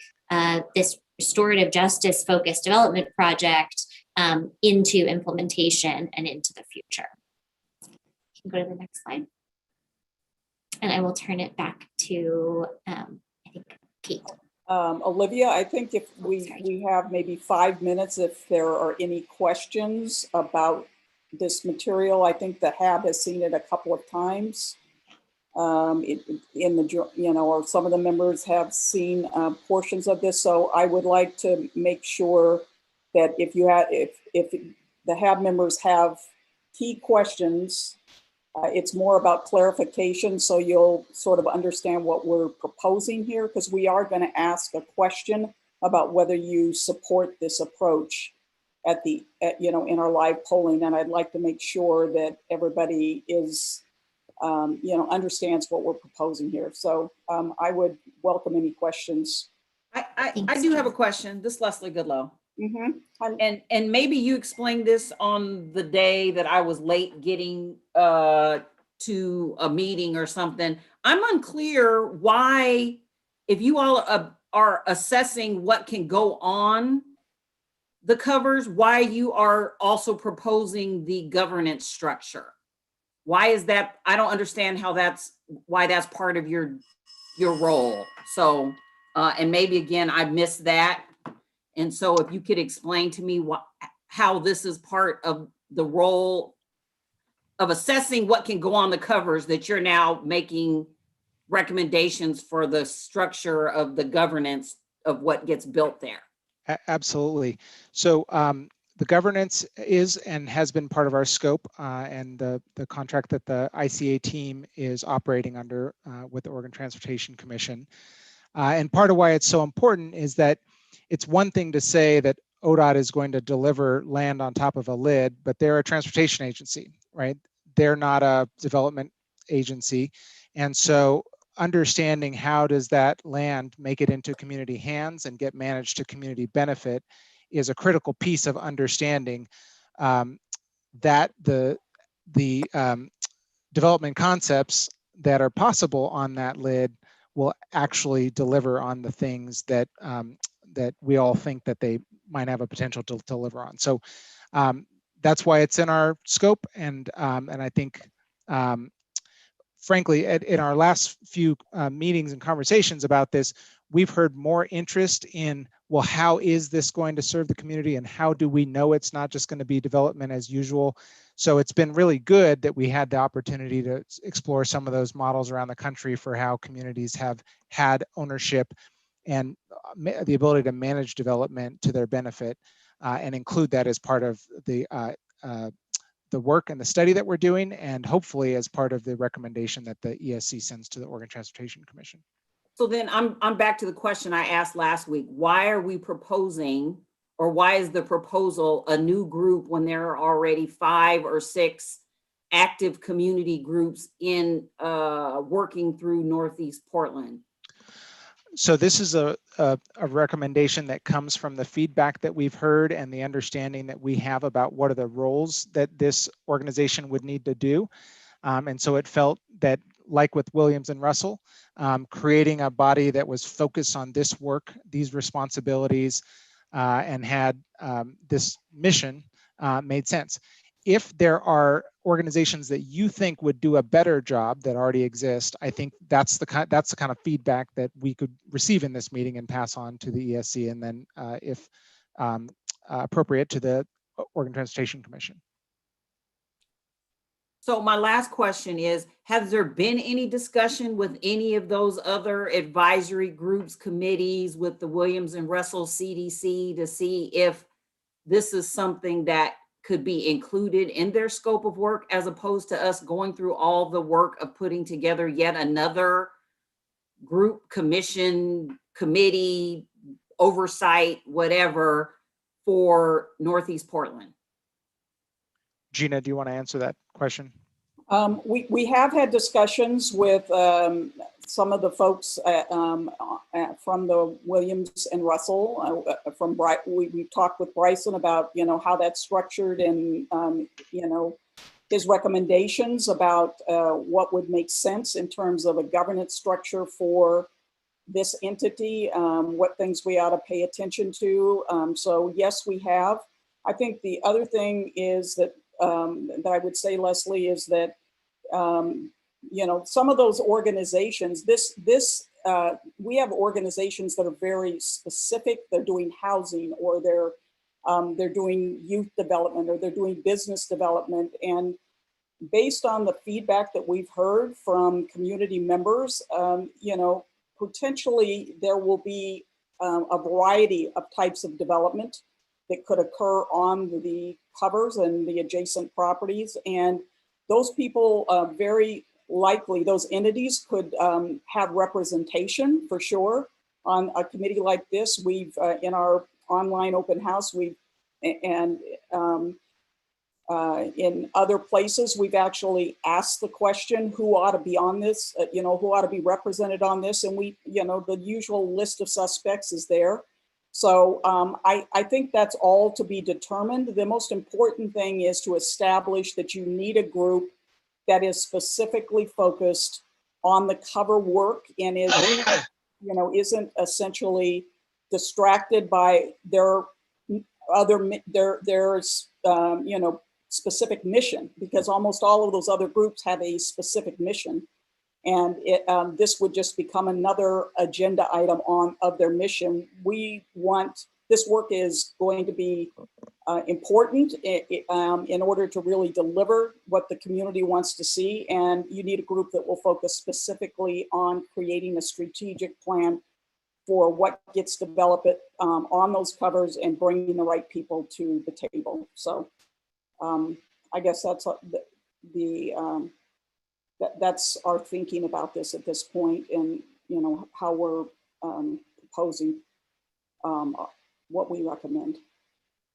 this restorative justice focused development project into implementation and into the future. You can go to the next slide. And I will turn it back to, I think, Kate. Olivia, I think if we have maybe 5 minutes, if there are any questions about this material. I think the HAAB has seen it a couple of times. Or some of the members have seen portions of this. So I would like to make sure that if the HAAB members have key questions. It's more about clarification, so you'll sort of understand what we're proposing here, because we are going to ask a question about whether you support this approach in our live polling. And I'd like to make sure that everybody is, understands what we're proposing here. So I would welcome any questions. I do have a question. This is Leslie Goodlow. Mm-hmm. And maybe you explained this on the day that I was late getting to a meeting or something. I'm unclear why, if you all are assessing what can go on the covers, why you are also proposing the governance structure. Why is that? I don't understand why that's part of your role. So, and maybe again, I missed that. And so if you could explain to me how this is part of the role of assessing what can go on the covers, that you're now making recommendations for the structure of the governance of what gets built there. Absolutely. So the governance is and has been part of our scope and the contract that the ICA team is operating under with the Oregon Transportation Commission. And part of why it's so important is that it's one thing to say that ODOT is going to deliver land on top of a lid, but they're a transportation agency, right? They're not a development agency. And so understanding how does that land make it into community hands and get managed to community benefit is a critical piece of understanding that the development concepts that are possible on that lid will actually deliver on the things that that we all think that they might have a potential to deliver on. So that's why it's in our scope, and I think frankly, in our last few meetings and conversations about this, we've heard more interest in, well, how is this going to serve the community, and how do we know it's not just going to be development as usual? So it's been really good that we had the opportunity to explore some of those models around the country for how communities have had ownership and the ability to manage development to their benefit, and include that as part of the work and the study that we're doing, and hopefully as part of the recommendation that the ESC sends to the Oregon Transportation Commission. So then I'm back to the question I asked last week. Why are we proposing, or why is the proposal a new group when there are already 5 or 6 active community groups in working through Northeast Portland? So this is a recommendation that comes from the feedback that we've heard and the understanding that we have about what are the roles that this organization would need to do. And so it felt that, like with Williams and Russell, creating a body that was focused on this work, these responsibilities, and had this mission made sense. If there are organizations that you think would do a better job that already exist, I think that's the kind of feedback that we could receive in this meeting and pass on to the ESC, and then if appropriate, to the Oregon Transportation Commission. So my last question is, has there been any discussion with any of those other advisory groups, committees, with the Williams and Russell CDC to see if this is something that could be included in their scope of work, as opposed to us going through all the work of putting together yet another group, commission, committee, oversight, whatever, for Northeast Portland? Gina, do you want to answer that question? We have had discussions with some of the folks from the Williams and Russell. We've talked with Bryson about how that's structured, and his recommendations about what would make sense in terms of a governance structure for this entity, what things we ought to pay attention to. So yes, we have. I think the other thing is that that I would say, Leslie, is that some of those organizations, we have organizations that are very specific. They're doing housing, or they're doing youth development, or they're doing business development. And based on the feedback that we've heard from community members, potentially there will be a variety of types of development that could occur on the covers and the adjacent properties. And those people very likely, those entities could have representation for sure on a committee like this. We've, in our online open house, in other places, we've actually asked the question, who ought to be on this, who ought to be represented on this? And we, the usual list of suspects is there. So I think that's all to be determined. The most important thing is to establish that you need a group that is specifically focused on the cover work and is, isn't essentially distracted by their specific mission, because almost all of those other groups have a specific mission. And this would just become another agenda item of their mission. This work is going to be important in order to really deliver what the community wants to see. And you need a group that will focus specifically on creating a strategic plan for what gets developed on those covers and bringing the right people to the table. So I guess that's that's our thinking about this at this point, and how we're proposing what we recommend.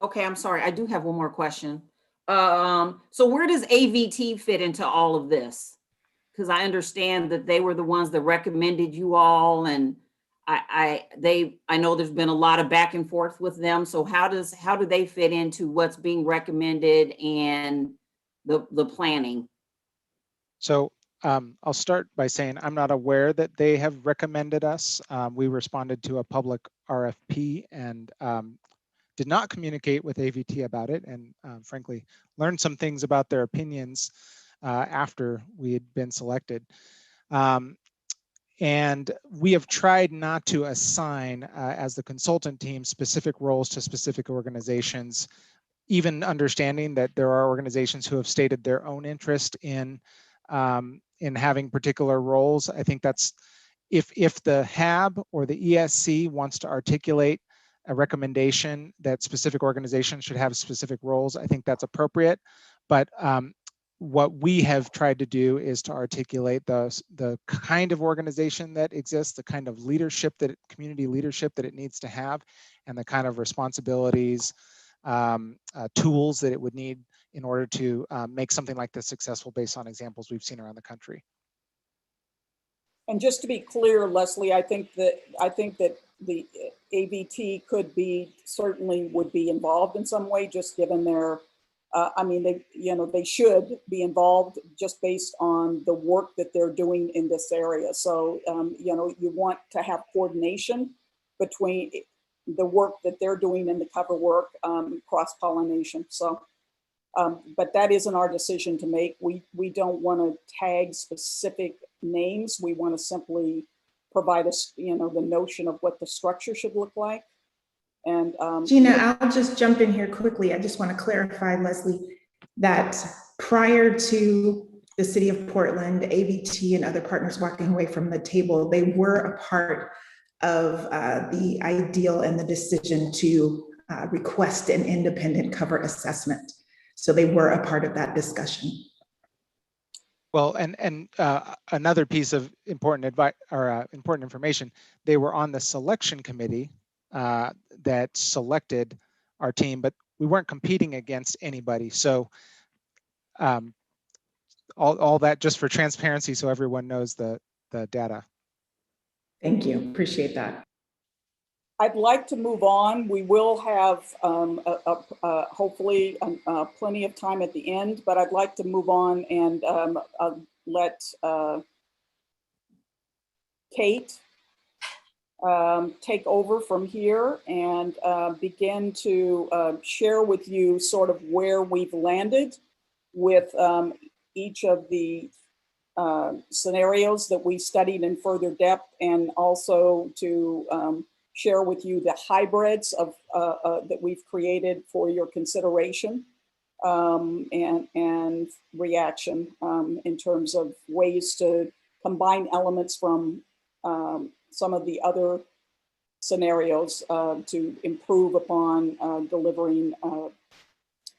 Okay, I'm sorry, I do have one more question. So where does AVT fit into all of this? Because I understand that they were the ones that recommended you all, and I know there's been a lot of back and forth with them. So how do they fit into what's being recommended and the planning? So I'll start by saying I'm not aware that they have recommended us. We responded to a public RFP and did not communicate with AVT about it, and frankly, learned some things about their opinions after we had been selected. And we have tried not to assign, as the consultant team, specific roles to specific organizations, even understanding that there are organizations who have stated their own interest in having particular roles. I think that's, if the HAAB or the ESC wants to articulate a recommendation that specific organizations should have specific roles, I think that's appropriate. But what we have tried to do is to articulate the kind of organization that exists, the kind of leadership, community leadership that it needs to have, and the kind of responsibilities, tools that it would need in order to make something like this successful based on examples we've seen around the country. And just to be clear, Leslie, I think that the AVT certainly would be involved in some way, just given their, they should be involved just based on the work that they're doing in this area. So, you want to have coordination between the work that they're doing in the cover work, cross-pollination. So, but that isn't our decision to make. We don't want to tag specific names. We want to simply provide us, the notion of what the structure should look like. And Gina, I'll just jump in here quickly. I just want to clarify, Leslie, that prior to the city of Portland, AVT and other partners walking away from the table, they were a part of the ideal and the decision to request an independent cover assessment. So they were a part of that discussion. Well, and another piece of important advice or important information, they were on the selection committee that selected our team, but we weren't competing against anybody. So all that just for transparency, so everyone knows the data. Thank you, appreciate that. I'd like to move on. We will have hopefully plenty of time at the end, but I'd like to move on and let Kate take over from here and begin to share with you sort of where we've landed with each of the scenarios that we studied in further depth, and also to share with you the hybrids of that we've created for your consideration and reaction in terms of ways to combine elements from some of the other scenarios to improve upon delivering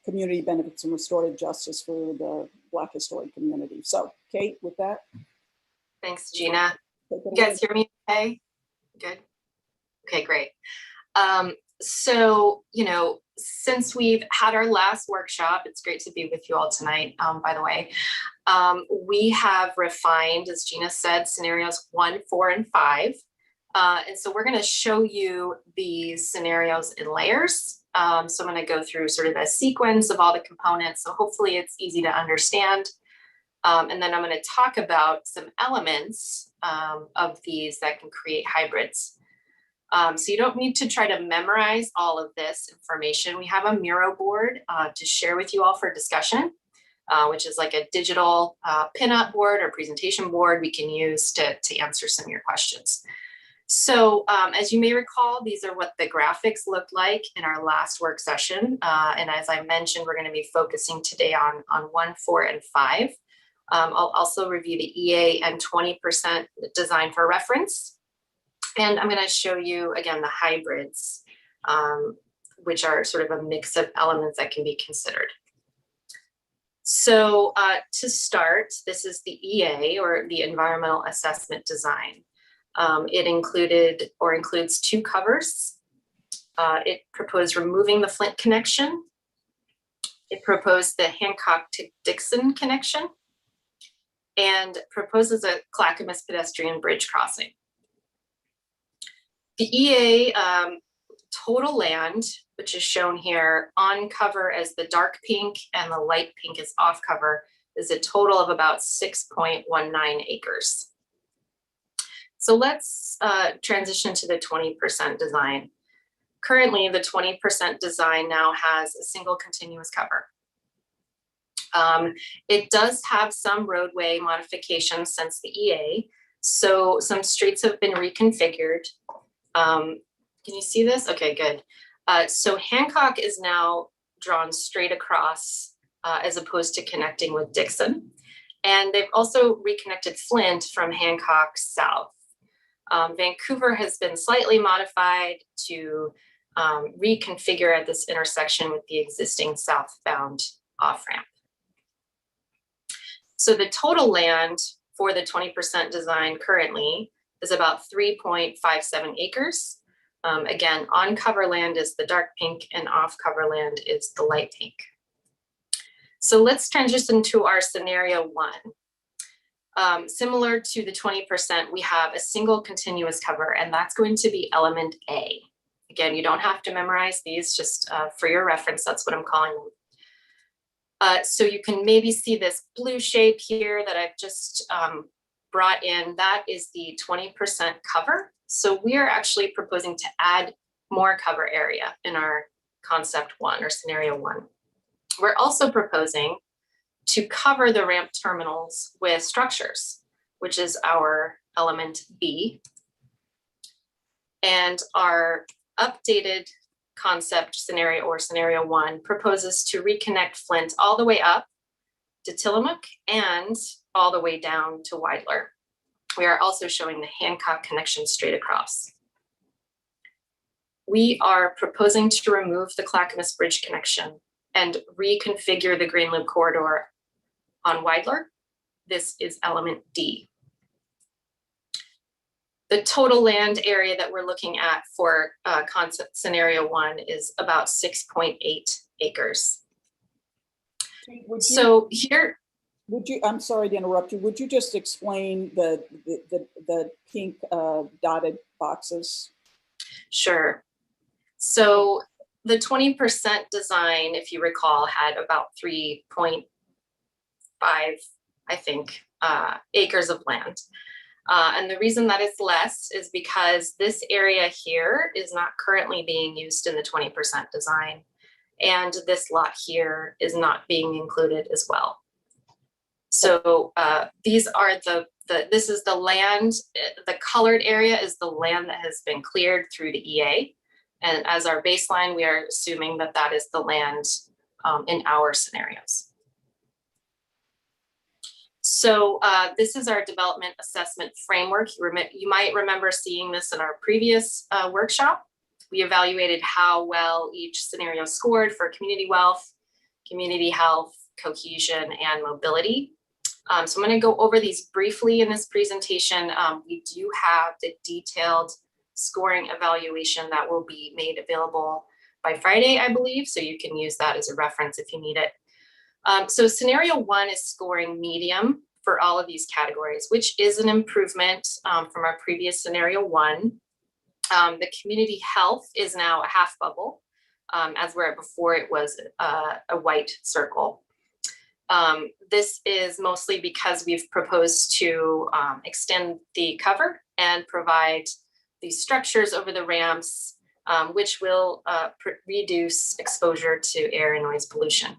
community benefits and restorative justice for the Black historic community. So, Kate, with that. Thanks, Gina. Take it You guys away. hear me okay? Good. Okay, great. So, you know, since we've had our last workshop, it's great to be with you all tonight, by the way. We have refined, as Gina said, scenarios 1, 4, and 5. And so we're going to show you these scenarios in layers. So I'm going to go through sort of a sequence of all the components. So hopefully it's easy to understand. And then I'm going to talk about some elements of these that can create hybrids. So you don't need to try to memorize all of this information. We have a Mural Board to share with you all for discussion, which is like a digital pinup board or presentation board we can use to answer some of your questions. So as you may recall, these are what the graphics looked like in our last work session. And as I mentioned, we're going to be focusing today on 1, 4, and 5. I'll also review the EA and 20% design for reference. And I'm going to show you, again, the hybrids, which are sort of a mix of elements that can be considered. So to start, this is the EA, or the Environmental Assessment Design. It included or includes 2 covers. It proposed removing the Flint connection. It proposed the Hancock to Dixon connection, and proposes a Clackamas pedestrian bridge crossing. The EA total land, which is shown here on cover as the dark pink and the light pink is off cover, is a total of about 6.19 acres. So let's transition to the 20% design. Currently, the 20% design now has a single continuous cover. It does have some roadway modifications since the EA. So some streets have been reconfigured. Can you see this? Okay, good. So Hancock is now drawn straight across as opposed to connecting with Dixon. And they've also reconnected Flint from Hancock south. Vancouver has been slightly modified to reconfigure at this intersection with the existing southbound off-ramp. So the total land for the 20% design currently is about 3.57 acres. Again, on cover land is the dark pink and off cover land is the light pink. So let's transition to our scenario 1. Similar to the 20%, we have a single continuous cover, and that's going to be element A. Again, you don't have to memorize these, just for your reference, that's what I'm calling them. So you can maybe see this blue shape here that I've just brought in. That is the 20% cover. So we are actually proposing to add more cover area in our concept 1 or scenario 1. We're also proposing to cover the ramp terminals with structures, which is our element B. And our updated concept scenario, or scenario 1, proposes to reconnect Flint all the way up to Tillamook and all the way down to Weidler. We are also showing the Hancock connection straight across. We are proposing to remove the Clackamas Bridge connection and reconfigure the Green Loop corridor on Weidler. This is element D. The total land area that we're looking at for concept scenario 1 is about 6.8 acres. So here, would you, I'm sorry to interrupt you, would you just explain the pink dotted boxes? Sure. So the 20% design, if you recall, had about 3.5, I think, acres of land. And the reason that it's less is because this area here is not currently being used in the 20% design. And this lot here is not being included as well. So these are this is the land, the colored area is the land that has been cleared through the EA. And as our baseline, we are assuming that that is the land in our scenarios. So this is our development assessment framework. You might remember seeing this in our previous workshop. We evaluated how well each scenario scored for community wealth, community health, cohesion, and mobility. So I'm going to go over these briefly in this presentation. We do have the detailed scoring evaluation that will be made available by Friday, I believe. So you can use that as a reference if you need it. So scenario 1 is scoring medium for all of these categories, which is an improvement from our previous scenario 1. The community health is now a half bubble, as where before it was a white circle. This is mostly because we've proposed to extend the cover and provide these structures over the ramps, which will reduce exposure to air and noise pollution.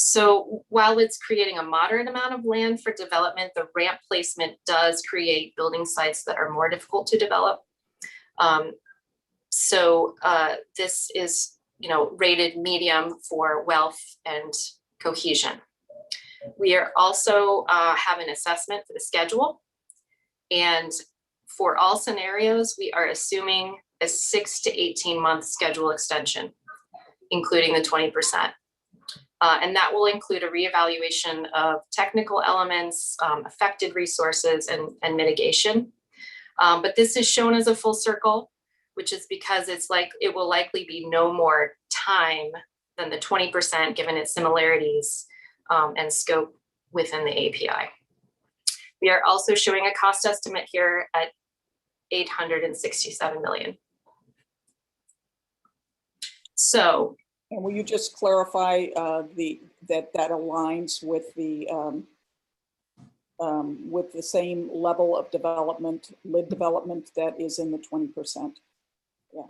So while it's creating a moderate amount of land for development, the ramp placement does create building sites that are more difficult to develop. This is, rated medium for wealth and cohesion. We are also have an assessment for the schedule. And for all scenarios, we are assuming a 6 to 18 month schedule extension, including the 20%. And that will include a reevaluation of technical elements, affected resources, and mitigation. But this is shown as a full circle, which is because it will likely be no more time than the 20% given its similarities and scope within the API. We are also showing a cost estimate here at $867 million. So, and will you just clarify that aligns with the same level of development, lid development that is in the 20%? Yeah.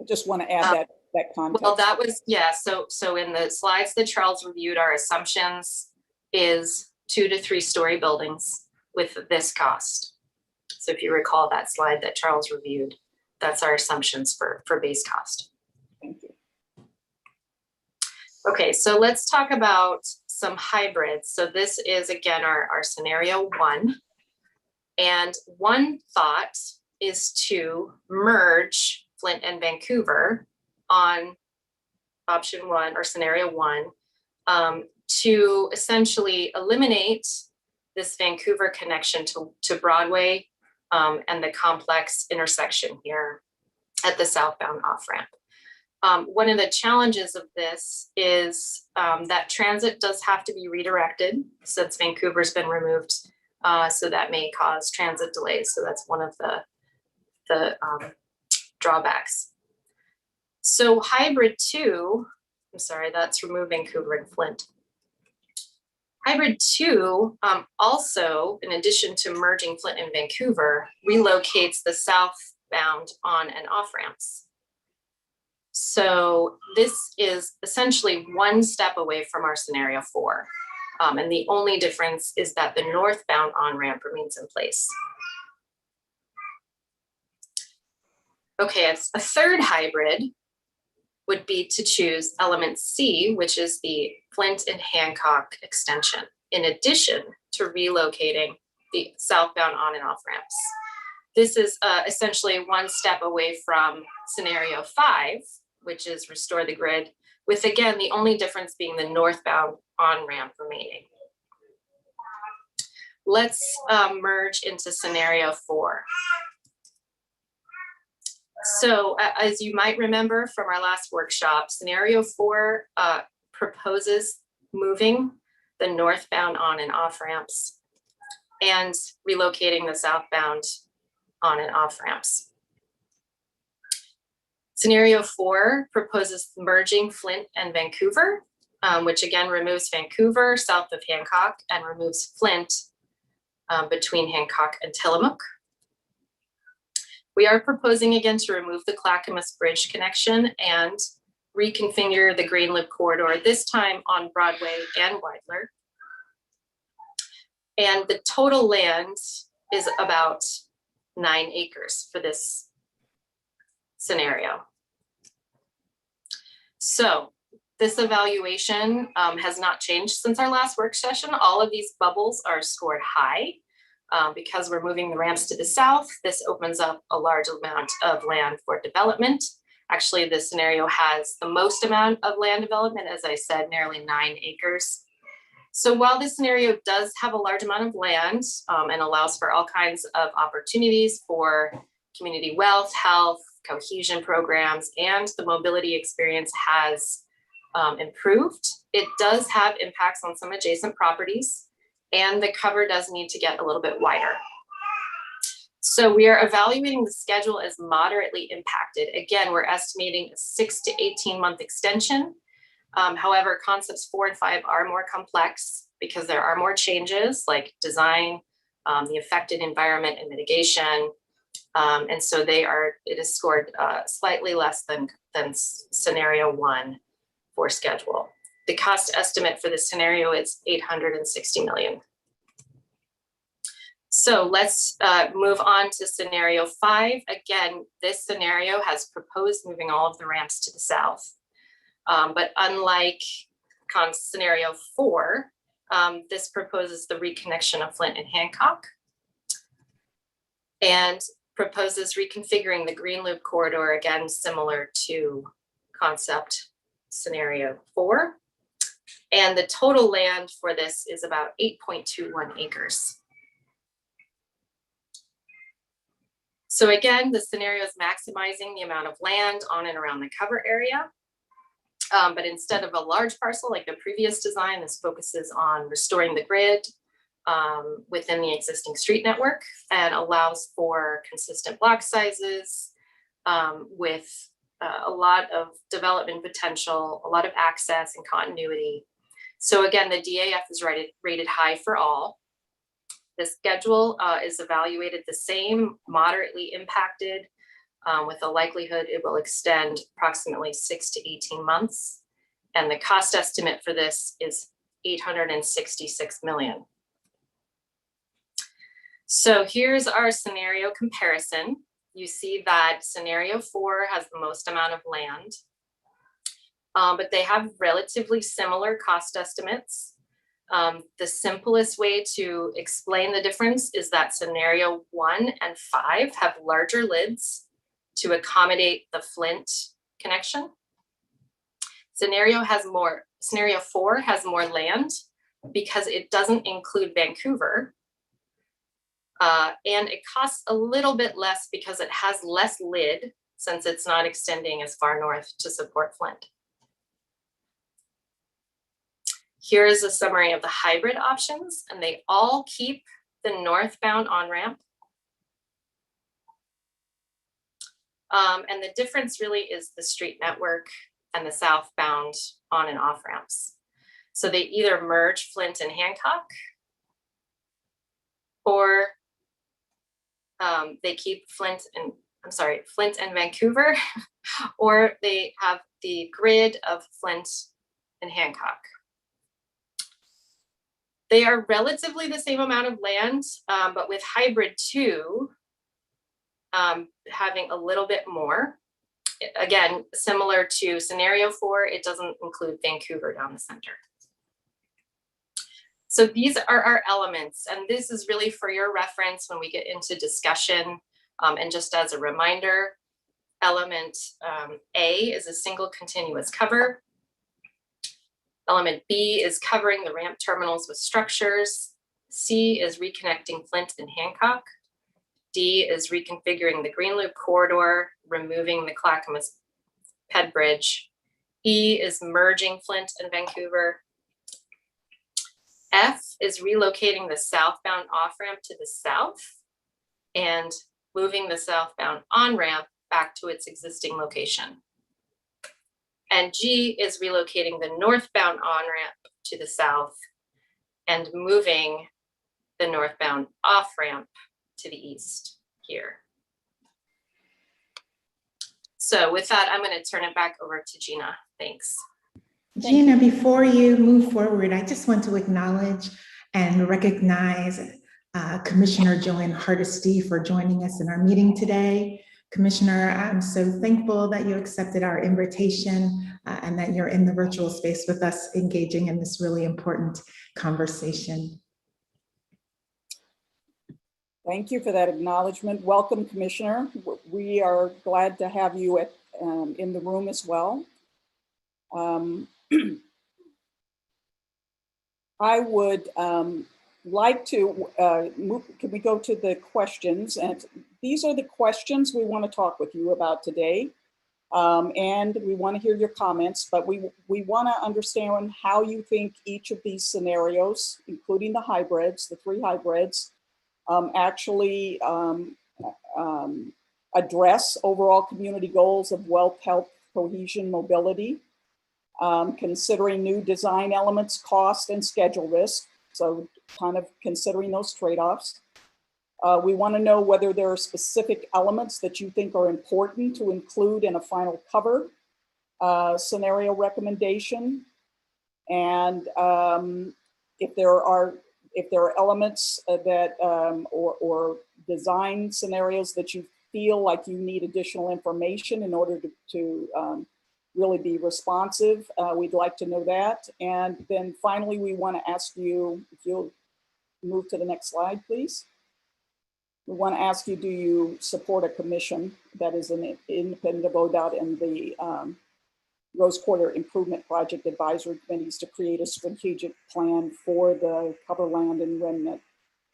I just want to add that context. Well, that was, yeah. So in the slides that Charles reviewed, our assumptions is 2 to 3 story buildings with this cost. So if you recall that slide that Charles reviewed, that's our assumptions for base cost. Thank you. Okay, so let's talk about some hybrids. So this is again our scenario 1. And one thought is to merge Flint and Vancouver on option 1 or scenario 1 to essentially eliminate this Vancouver connection to Broadway and the complex intersection here at the southbound off-ramp. One of the challenges of this is that transit does have to be redirected since Vancouver's been removed. So that may cause transit delays. So that's one of the drawbacks. So hybrid 2, I'm sorry, that's remove Vancouver and Flint. Hybrid 2 also, in addition to merging Flint and Vancouver, relocates the southbound on and off ramps. So this is essentially one step away from our scenario 4. And the only difference is that the northbound on-ramp remains in place. Okay, a third hybrid would be to choose element C, which is the Flint and Hancock extension, in addition to relocating the southbound on and off ramps. This is essentially one step away from scenario 5, which is restore the grid, with again, the only difference being the northbound on-ramp remaining. Let's merge into scenario 4. So as you might remember from our last workshop, scenario 4 proposes moving the northbound on and off ramps and relocating the southbound on and off ramps. Scenario 4 proposes merging Flint and Vancouver, which again removes Vancouver south of Hancock and removes Flint between Hancock and Tillamook. We are proposing again to remove the Clackamas Bridge connection and reconfigure the Greenwood corridor, this time on Broadway and Weidler. And the total land is about 9 acres for this scenario. So This evaluation has not changed since our last work session. All of these bubbles are scored high. Because we're moving the ramps to the south, this opens up a large amount of land for development. Actually, this scenario has the most amount of land development, as I said, nearly 9 acres. So while this scenario does have a large amount of land and allows for all kinds of opportunities for community wealth, health, cohesion programs, and the mobility experience has improved, it does have impacts on some adjacent properties, and the cover does need to get a little bit wider. So we are evaluating the schedule as moderately impacted. Again, we're estimating a 6 to 18 month extension. However, concepts 4 and 5 are more complex because there are more changes like design, the affected environment and mitigation. And so it is scored slightly less than scenario 1 for schedule. The cost estimate for this scenario is $860 million. So let's move on to scenario 5. Again, this scenario has proposed moving all of the ramps to the south. But unlike scenario 4, this proposes the reconnection of Flint and Hancock and proposes reconfiguring the Green Loop corridor, again, similar to concept scenario 4. And the total land for this is about 8.21 acres. So again, the scenario is maximizing the amount of land on and around the cover area. But instead of a large parcel like the previous design, this focuses on restoring the grid within the existing street network and allows for consistent block sizes with a lot of development potential, a lot of access and continuity. So again, the DAF is rated high for all. The schedule is evaluated the same, moderately impacted, with a likelihood it will extend approximately 6 to 18 months. And the cost estimate for this is $866 million. So here's our scenario comparison. You see that scenario 4 has the most amount of land, but they have relatively similar cost estimates. The simplest way to explain the difference is that scenario 1 and 5 have larger lids to accommodate the Flint connection. Scenario 4 has more land because it doesn't include Vancouver. And it costs a little bit less because it has less lid since it's not extending as far north to support Flint. Here is a summary of the hybrid options, and they all keep the northbound on-ramp. And the difference really is the street network and the southbound on and off ramps. So they either merge Flint and Hancock, or they keep Flint and Vancouver, or they have the grid of Flint and Hancock. They are relatively the same amount of land, but with hybrid 2, having a little bit more. Again, similar to scenario 4, it doesn't include Vancouver down the center. So these are our elements, and this is really for your reference when we get into discussion. And just as a reminder, element A is a single continuous cover. Element B is covering the ramp terminals with structures. C is reconnecting Flint and Hancock. D is reconfiguring the Green Loop corridor, removing the Clackamas Ped Bridge. E is merging Flint and Vancouver. F is relocating the southbound off-ramp to the south and moving the southbound on-ramp back to its existing location. And G is relocating the northbound on-ramp to the south and moving the northbound off-ramp to the east here. So with that, I'm going to turn it back over to Gina. Thanks. Gina, before you move forward, I just want to acknowledge and recognize Commissioner Joanne Hardesty for joining us in our meeting today. Commissioner, I'm so thankful that you accepted our invitation and that you're in the virtual space with us, engaging in this really important conversation. Thank you for that acknowledgement. Welcome, Commissioner. We are glad to have you in the room as well. I would like to can we go to the questions? And these are the questions we want to talk with you about today. And we want to hear your comments, but we want to understand how you think each of these scenarios, including the hybrids, the 3 hybrids, actually address overall community goals of wealth, health, cohesion, mobility, considering new design elements, cost, and schedule risk. So kind of considering those trade-offs. We want to know whether there are specific elements that you think are important to include in a final cover scenario recommendation. And if there are elements that or design scenarios that you feel like you need additional information in order to really be responsive, we'd like to know that. And then finally, we want to ask you, if you'll move to the next slide, please. We want to ask you, do you support a commission that is an independent of ODOT and the Rose Quarter Improvement Project Advisory Committees to create a strategic plan for the cover land and remnant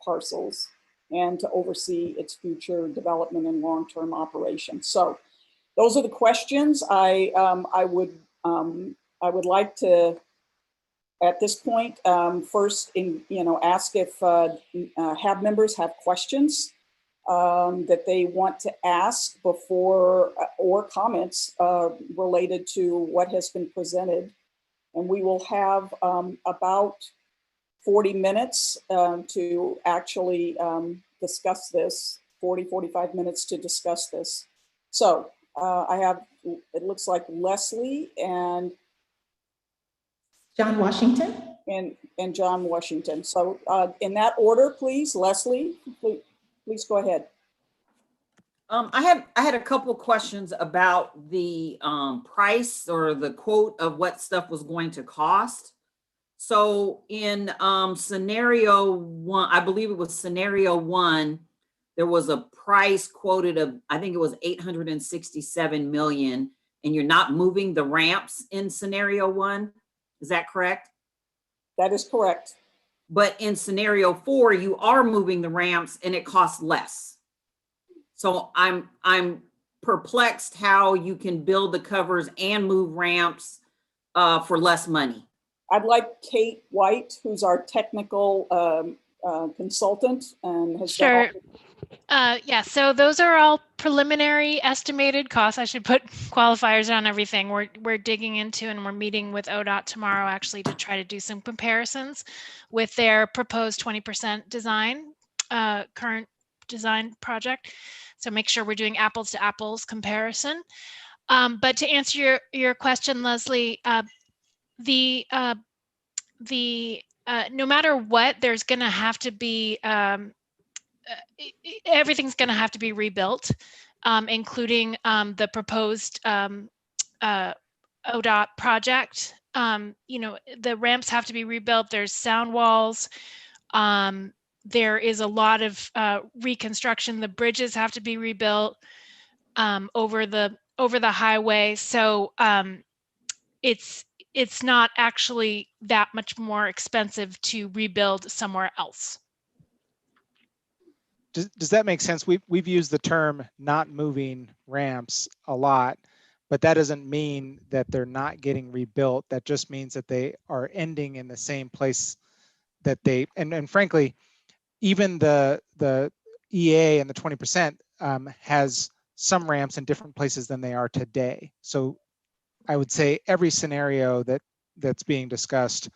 parcels and to oversee its future development and long-term operation? So those are the questions. I would like to, at this point, first ask if HAAB members have questions that they want to ask before or comments related to what has been presented. And we will have about 40 minutes to actually discuss this, 45 minutes to discuss this. So I have, it looks like Leslie and John Washington. And John Washington. So in that order, please, Leslie, please go ahead. I had a couple questions about the price or the quote of what stuff was going to cost. So in scenario 1, I believe it was scenario 1, there was a price quoted of, I think it was 867 million, and you're not moving the ramps in scenario 1. Is that correct? That is correct. But in scenario 4, you are moving the ramps and it costs less. So I'm perplexed how you can build the covers and move ramps for less money. I'd like Kate White, who's our technical consultant and has Sure. Yeah, so those are all preliminary estimated costs. I should put qualifiers on everything we're digging into, and we're meeting with ODOT tomorrow actually to try to do some comparisons with their proposed 20% design, current design project. So make sure we're doing apples to apples comparison. But to answer your question, Leslie, no matter what, there's going to have to be everything's going to have to be rebuilt, including the proposed ODOT project. The ramps have to be rebuilt. There's sound walls. There is a lot of reconstruction. The bridges have to be rebuilt over the highway. So it's not actually that much more expensive to rebuild somewhere else. Does that make sense? We've used the term not moving ramps a lot, but that doesn't mean that they're not getting rebuilt. That just means that they are ending in the same place that they, and frankly, even the EA and the 20% has some ramps in different places than they are today. So I would say every scenario that's being discussed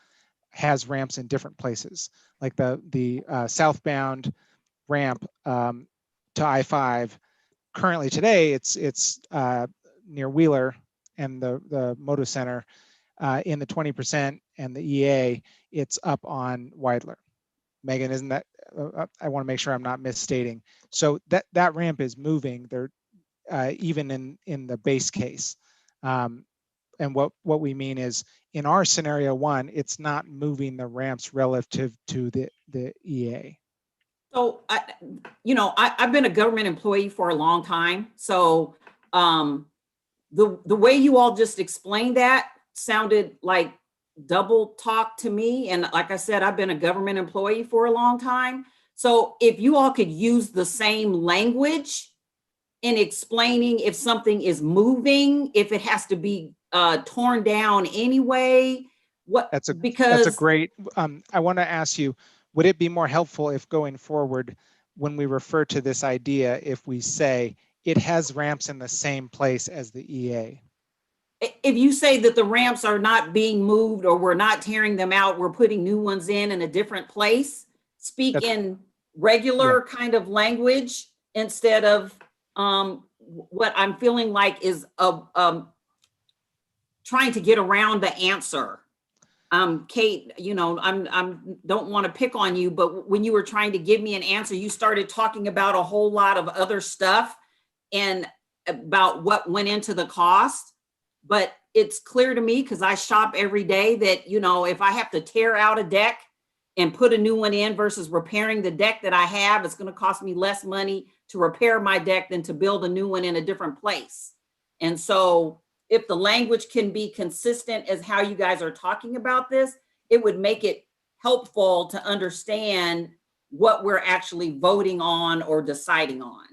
has ramps in different places, like the southbound ramp to I-5. Currently today, it's near Wheeler and the Moto Center. In the 20% and the EA, it's up on Weidler. Megan, isn't that? I want to make sure I'm not misstating. So that ramp is moving. even in the base case. And what we mean is, in our scenario 1, it's not moving the ramps relative to the EA. So, I've been a government employee for a long time. So the way you all just explained that sounded like double talk to me. And like I said, I've been a government employee for a long time. So if you all could use the same language in explaining if something is moving, if it has to be torn down anyway, That's a great, I want to ask you, would it be more helpful if going forward, when we refer to this idea, if we say it has ramps in the same place as the EA? If you say that the ramps are not being moved or we're not tearing them out, we're putting new ones in a different place, speak in regular kind of language instead of what I'm feeling like is trying to get around the answer. Kate, I'm don't want to pick on you, but when you were trying to give me an answer, you started talking about a whole lot of other stuff and about what went into the cost. But it's clear to me, because I shop every day, that, if I have to tear out a deck and put a new one in versus repairing the deck that I have, it's going to cost me less money to repair my deck than to build a new one in a different place. And so if the language can be consistent as how you guys are talking about this, it would make it helpful to understand what we're actually voting on or deciding on.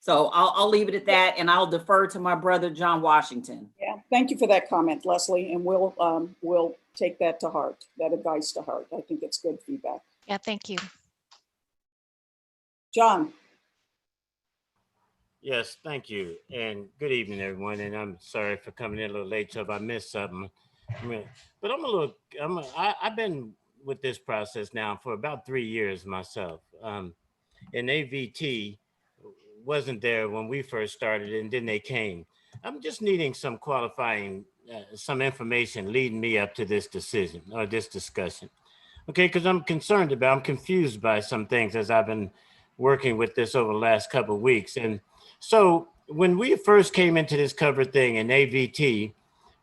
So I'll leave it at that, and I'll defer to my brother, John Washington. Yeah, thank you for that comment, Leslie, and we'll take that to heart, that advice to heart. I think it's good feedback. Yeah, thank you. John. Yes, thank you, and good evening, everyone. And I'm sorry for coming in a little late, so if I missed something. But I've been with this process now for about 3 years myself. And AVT wasn't there when we first started, and then they came. I'm just needing some qualifying, some information leading me up to this decision or this discussion. Okay, because I'm confused by some things as I've been working with this over the last couple of weeks. And so when we first came into this cover thing and AVT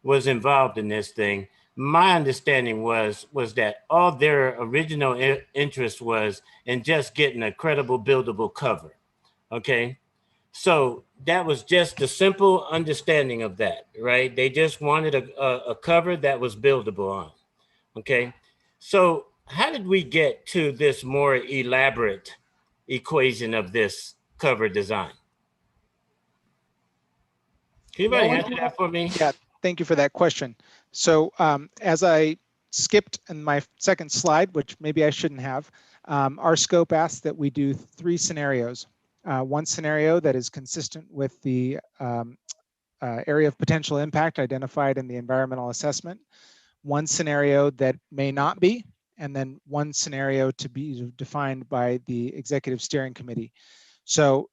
was involved in this thing, my understanding was that all their original interest was in just getting a credible buildable cover. Okay, so that was just the simple understanding of that, right? They just wanted a cover that was buildable on. Okay, so how did we get to this more elaborate equation of this cover design? Can anybody answer that for me? Yeah, thank you for that question. So as I skipped in my second slide, which maybe I shouldn't have, our scope asks that we do 3 scenarios. One scenario that is consistent with the area of potential impact identified in the environmental assessment, one scenario that may not be, and then one scenario to be defined by the executive steering committee. So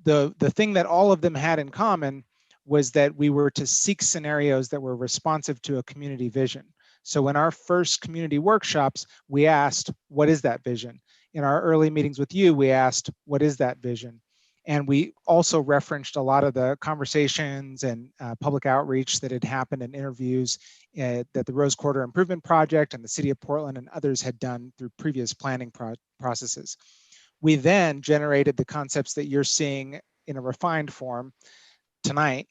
the thing that all of them had in common was that we were to seek scenarios that were responsive to a community vision. So in our first community workshops, we asked, what is that vision? In our early meetings with you, we asked, what is that vision? And we also referenced a lot of the conversations and public outreach that had happened in interviews that the Rose Quarter Improvement Project and the City of Portland and others had done through previous planning processes. We then generated the concepts that you're seeing in a refined form tonight.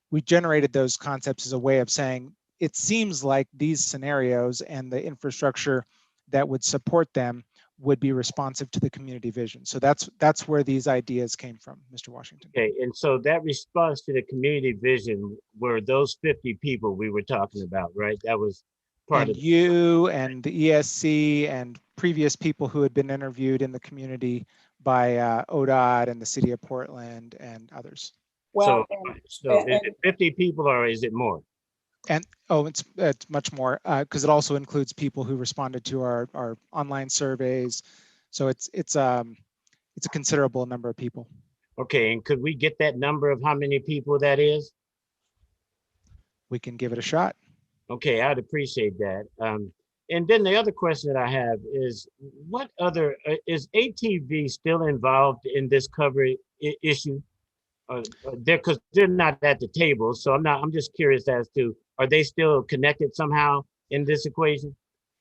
We generated those concepts as a way of saying, it seems like these scenarios and the infrastructure that would support them would be responsive to the community vision. So that's where these ideas came from, Mr. Washington. Okay, and so that response to the community vision were those 50 people we were talking about, right? That was part of you and the ESC and previous people who had been interviewed in the community by ODOT and the City of Portland and others. Well, so is it 50 people or is it more? And it's much more because it also includes people who responded to our online surveys. So it's a considerable number of people. Okay, and could we get that number of how many people that is? We can give it a shot. Okay, I'd appreciate that. And then the other question that I have is, is ATV still involved in this cover issue? because they're not at the table. So I'm just curious as to, are they still connected somehow in this equation?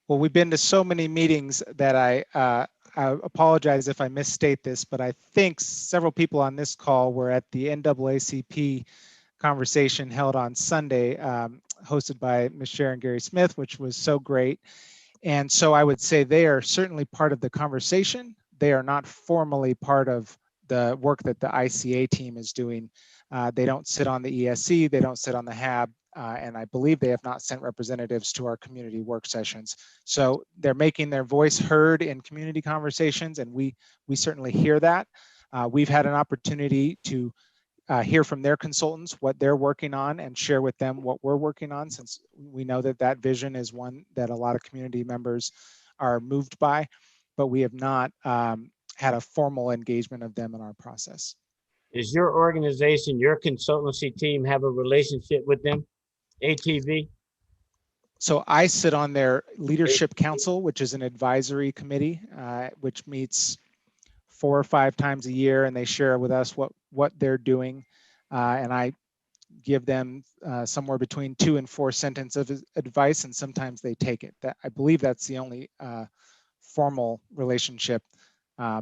Well, we've been to so many meetings that I apologize if I misstate this, but I think several people on this call were at the NAACP conversation held on Sunday, hosted by Ms. Sharon Gary Smith, which was so great. And so I would say they are certainly part of the conversation. They are not formally part of the work that the ICA team is doing. They don't sit on the ESC, they don't sit on the HAAB, and I believe they have not sent representatives to our community work sessions. So they're making their voice heard in community conversations, and we certainly hear that. We've had an opportunity to hear from their consultants what they're working on and share with them what we're working on, since we know that that vision is one that a lot of community members are moved by, but we have not had a formal engagement of them in our process. Is your organization, your consultancy team, have a relationship with them, ATV? So I sit on their leadership council, which is an advisory committee, which meets 4 or 5 times a year, and they share with us what they're doing. And I give them somewhere between 2 and 4 sentences of advice, and sometimes they take it. I believe that's the only formal relationship.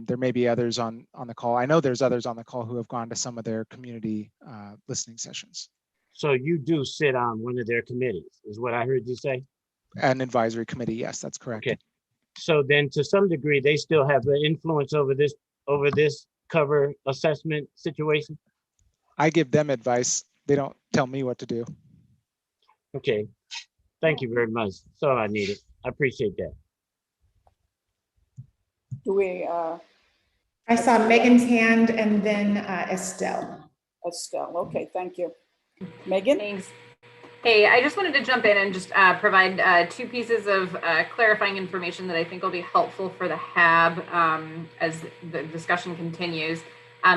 There may be others on the call. I know there's others on the call who have gone to some of their community listening sessions. So you do sit on one of their committees, is what I heard you say? An advisory committee, yes, that's correct. Okay. So then to some degree, they still have an influence over this cover assessment situation? I give them advice. They don't tell me what to do. Okay. Thank you very much. That's all I needed. I appreciate that. Do we? I saw Megan's hand and then Estelle. Estelle, okay, thank you. Megan? Thanks. Hey, I just wanted to jump in and just provide 2 pieces of clarifying information that I think will be helpful for the HAAB as the discussion continues.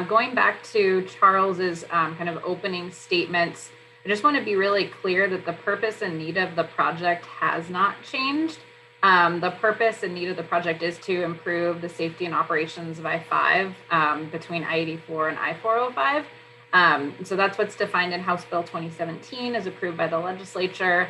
Going back to Charles's kind of opening statements, I just want to be really clear that the purpose and need of the project has not changed. The purpose and need of the project is to improve the safety and operations of I-5 between I-84 and I-405. So that's what's defined in House Bill 2017, as approved by the legislature,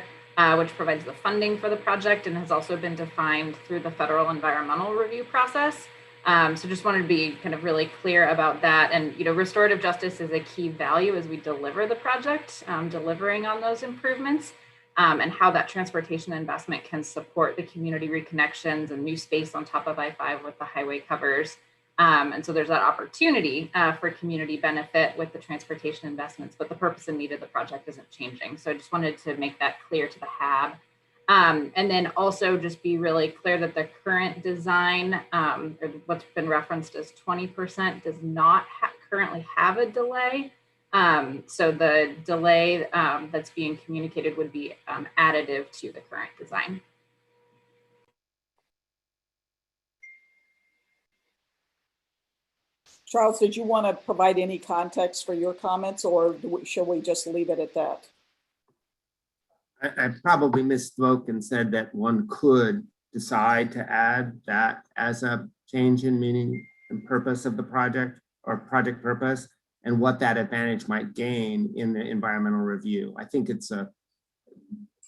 which provides the funding for the project and has also been defined through the federal environmental review process. So just wanted to be kind of really clear about that. And, restorative justice is a key value as we deliver the project, delivering on those improvements, and how that transportation investment can support the community reconnections and new space on top of I-5 with the highway covers. And so there's that opportunity for community benefit with the transportation investments, but the purpose and need of the project isn't changing. So I just wanted to make that clear to the HAAB. And then also just be really clear that the current design, or what's been referenced as 20%, does not currently have a delay. So the delay that's being communicated would be additive to the current design. Charles, did you want to provide any context for your comments, or shall we just leave it at that? I probably misspoke and said that one could decide to add that as a change in meaning and purpose of the project or project purpose, and what that advantage might gain in the environmental review. I think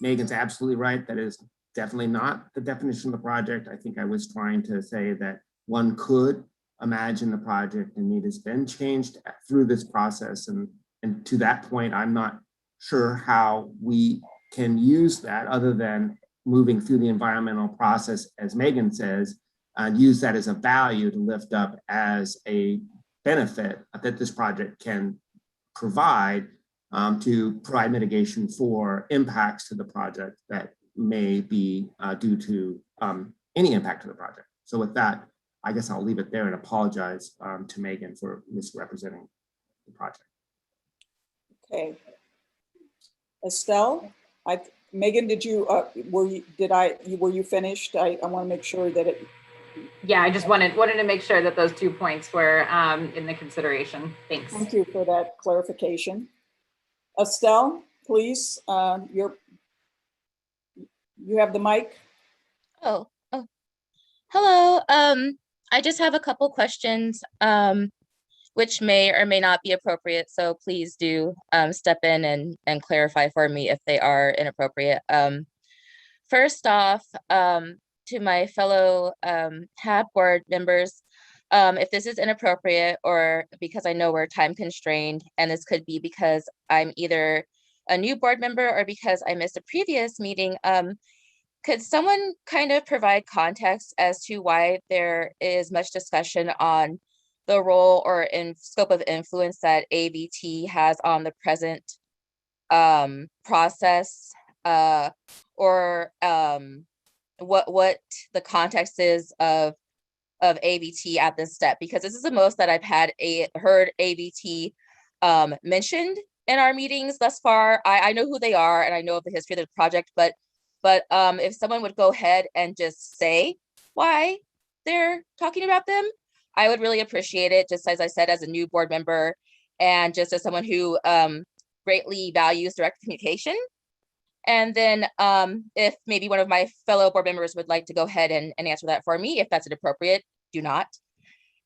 Megan's absolutely right. That is definitely not the definition of the project. I think I was trying to say that one could imagine the project and need has been changed through this process. And to that point, I'm not sure how we can use that other than moving through the environmental process, as Megan says, and use that as a value to lift up as a benefit that this project can provide to provide mitigation for impacts to the project that may be due to any impact to the project. So with that, I guess I'll leave it there and apologize to Megan for misrepresenting the project. Okay. Estelle, Megan, did you were you finished? I want to make sure that it. Yeah, I just wanted to make sure that those 2 points were in the consideration. Thanks. Thank you for that clarification. Estelle, please, you have the mic. Oh, hello. I just have a couple questions. which may or may not be appropriate. So please do step in and clarify for me if they are inappropriate. First off, to my fellow HAAB board members, if this is inappropriate or because I know we're time constrained, and this could be because I'm either a new board member or because I missed a previous meeting, could someone kind of provide context as to why there is much discussion on the role or in scope of influence that ABT has on the present process, or what the context is of ABT at this step? Because this is the most that I've heard ABT mentioned in our meetings thus far. I know who they are and I know of the history of the project, but if someone would go ahead and just say why they're talking about them, I would really appreciate it, just as I said, as a new board member and just as someone who greatly values direct communication. And then if maybe one of my fellow board members would like to go ahead and answer that for me, if that's inappropriate, do not.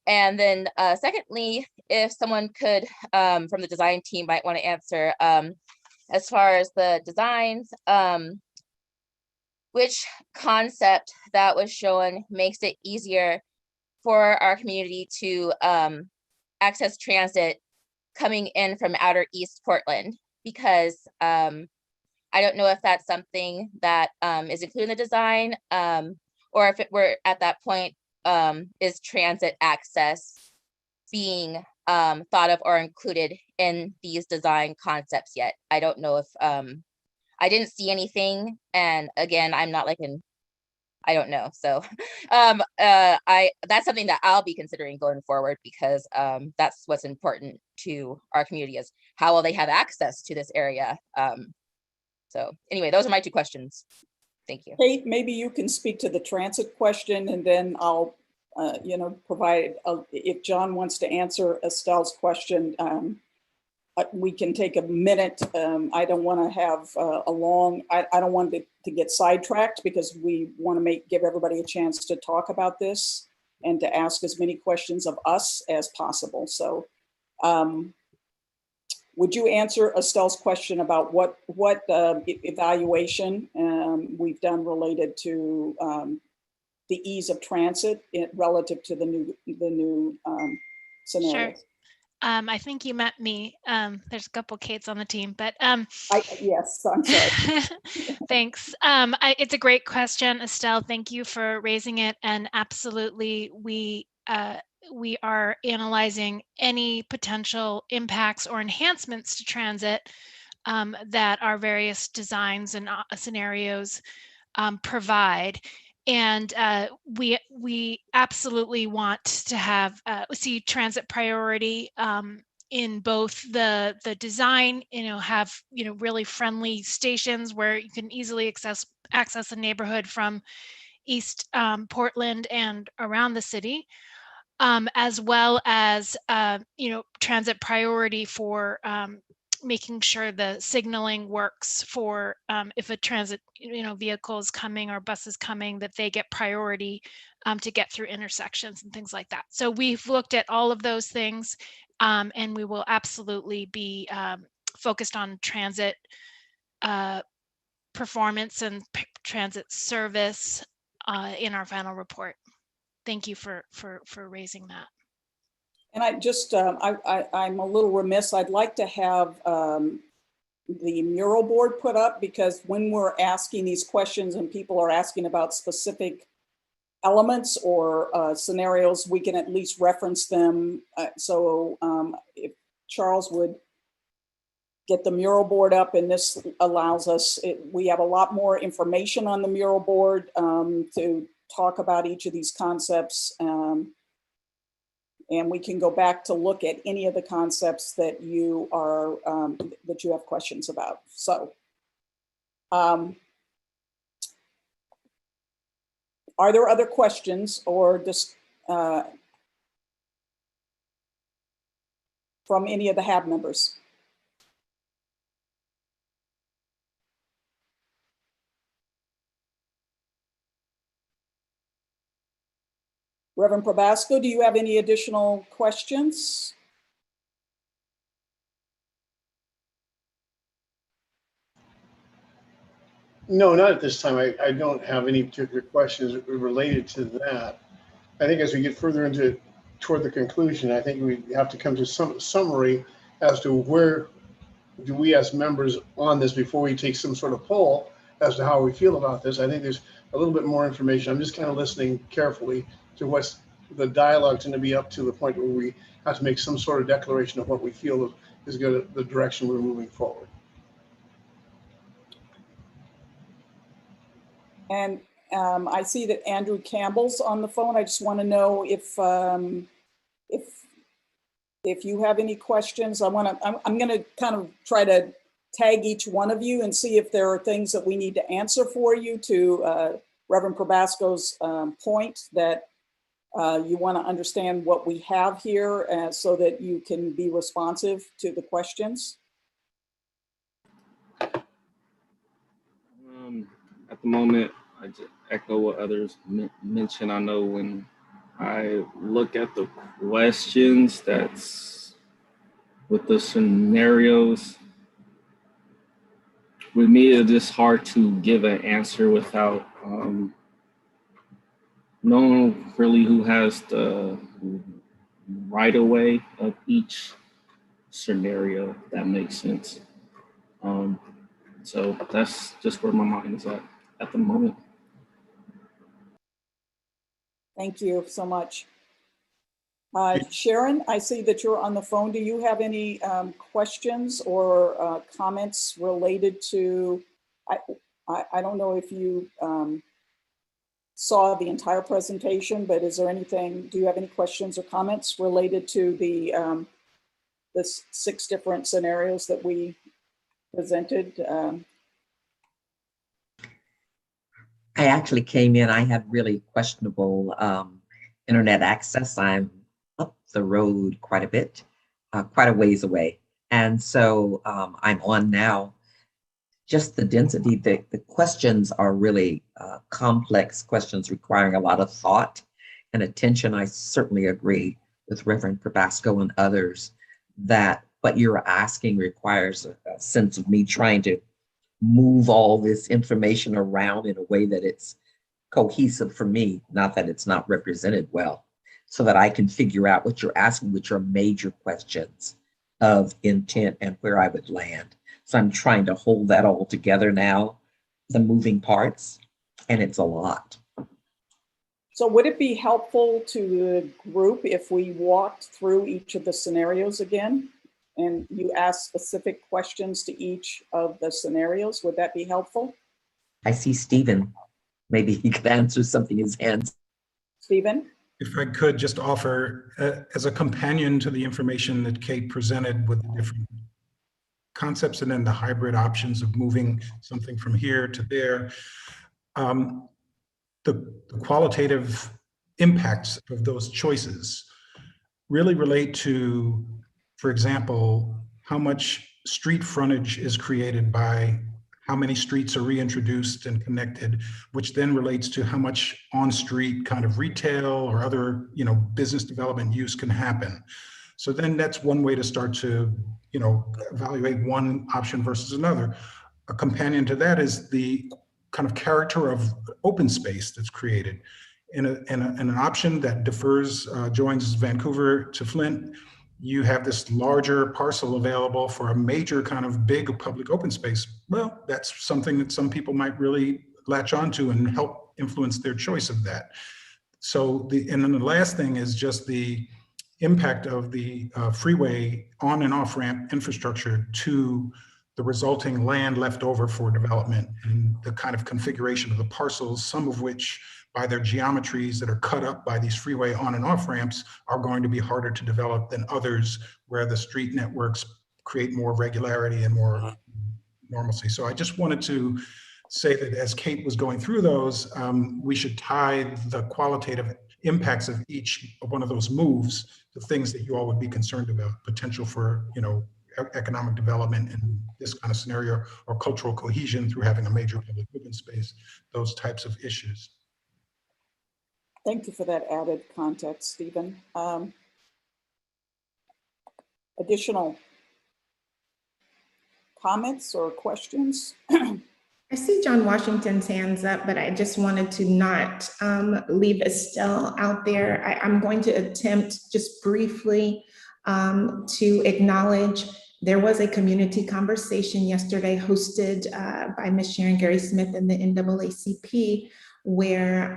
And then secondly, if someone could, from the design team, might want to answer as far as the designs, which concept that was shown makes it easier for our community to access transit coming in from outer East Portland? Because I don't know if that's something that is included in the design, or if it were at that point, is transit access being thought of or included in these design concepts yet? I don't know if I didn't see anything, and again, I'm not like I don't know. So that's something that I'll be considering going forward, because that's what's important to our community, is how will they have access to this area? So anyway, those are my two questions. Thank you. Kate, maybe you can speak to the transit question, and then I'll, provide, if John wants to answer Estelle's question, we can take a minute. I don't want to have a long, I don't want it to get sidetracked, because we want to give everybody a chance to talk about this and to ask as many questions of us as possible. So would you answer Estelle's question about what evaluation we've done related to the ease of transit relative to the new scenario? Sure. I think you met me. There's a couple Kates on the team, but yes, I'm sorry. Thanks. It's a great question, Estelle. Thank you for raising it. And absolutely, we are analyzing any potential impacts or enhancements to transit that our various designs and scenarios provide. And we absolutely want to have see transit priority in both the design, have really friendly stations where you can easily access the neighborhood from East Portland and around the city, as well as transit priority for making sure the signaling works for if a transit vehicle is coming or bus is coming, that they get priority to get through intersections and things like that. So we've looked at all of those things, and we will absolutely be focused on transit performance and transit service in our final report. Thank you for raising that. And I just, I'm a little remiss. I'd like to have the mural board put up, because when we're asking these questions and people are asking about specific elements or scenarios, we can at least reference them. So if Charles would get the mural board up, and this allows us, we have a lot more information on the mural board to talk about each of these concepts. And we can go back to look at any of the concepts that you are that you have questions about. So, are there other questions or just from any of the HAAB members? Reverend Probasco, do you have any additional questions? No, not at this time. I don't have any particular questions related to that. I think as we get further into toward the conclusion, I think we have to come to some summary as to where do we as members on this before we take some sort of poll as to how we feel about this. I think there's a little bit more information. I'm just kind of listening carefully to what's the dialogue's going to be up to the point where we have to make some sort of declaration of what we feel is good, the direction we're moving forward. And I see that Andrew Campbell's on the phone. I just want to know if you have any questions. I'm going to kind of try to tag each one of you and see if there are things that we need to answer for you to Reverend Probasco's point that you want to understand what we have here so that you can be responsive to the questions. At the moment, I just echo what others mentioned. I know when I look at the questions that's with the scenarios, with me, it's just hard to give an answer without knowing really who has the right of way of each scenario, if that makes sense. So that's just where my mind is at the moment. Thank you so much. Sharon, I see that you're on the phone. Do you have any questions or comments related to, I don't know if you saw the entire presentation, but is there anything, do you have any questions or comments related to the 6 different scenarios that we presented? I actually came in, I have really questionable internet access. I'm up the road quite a bit, quite a ways away. And so I'm on now. Just the density, the questions are really complex questions requiring a lot of thought and attention. I certainly agree with Reverend Probasco and others that what you're asking requires a sense of me trying to move all this information around in a way that it's cohesive for me, not that it's not represented well, so that I can figure out what you're asking, which are major questions of intent and where I would land. So I'm trying to hold that all together now, the moving parts, and it's a lot. So would it be helpful to the group if we walked through each of the scenarios again and you ask specific questions to each of the scenarios? Would that be helpful? I see Stephen. Maybe he could answer something in his hands. Stephen? If I could just offer, as a companion to the information that Kate presented with the different concepts and then the hybrid options of moving something from here to there, the qualitative impacts of those choices really relate to, for example, how much street frontage is created by how many streets are reintroduced and connected, which then relates to how much on-street kind of retail or other, business development use can happen. So then that's one way to start to, evaluate one option versus another. A companion to that is the kind of character of open space that's created. In an option that joins Vancouver to Flint, you have this larger parcel available for a major kind of big public open space. Well, that's something that some people might really latch onto and help influence their choice of that. So and then the last thing is just the impact of the freeway on and off ramp infrastructure to the resulting land left over for development and the kind of configuration of the parcels, some of which by their geometries that are cut up by these freeway on and off ramps are going to be harder to develop than others where the street networks create more regularity and more normalcy. So I just wanted to say that as Kate was going through those, we should tie the qualitative impacts of each one of those moves to things that you all would be concerned about, potential for, economic development in this kind of scenario, or cultural cohesion through having a major public open space, those types of issues. Thank you for that added context, Stephen. Additional comments or questions? I see John Washington's hands up, but I just wanted to not leave Estelle out there. I'm going to attempt just briefly to acknowledge there was a community conversation yesterday hosted by Ms. Sharon Gary Smith and the NAACP, where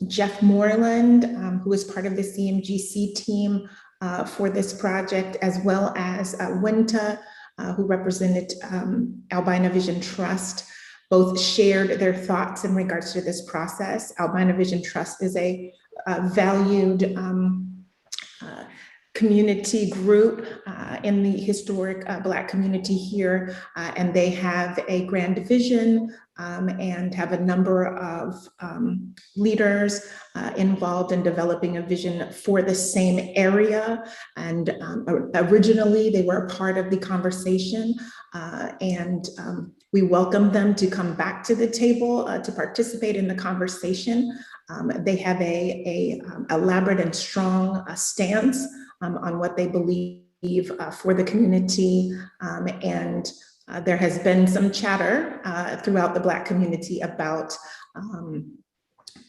Jeff Moreland, who is part of the CMGC team for this project, as well as Winta, who represented Albina Vision Trust, both shared their thoughts in regards to this process. Albina Vision Trust is a valued community group in the historic Black community here, and they have a grand vision and have a number of leaders involved in developing a vision for the same area. And originally they were a part of the conversation, and we welcome them to come back to the table to participate in the conversation. They have a elaborate and strong stance on what they believe for the community, and there has been some chatter throughout the Black community about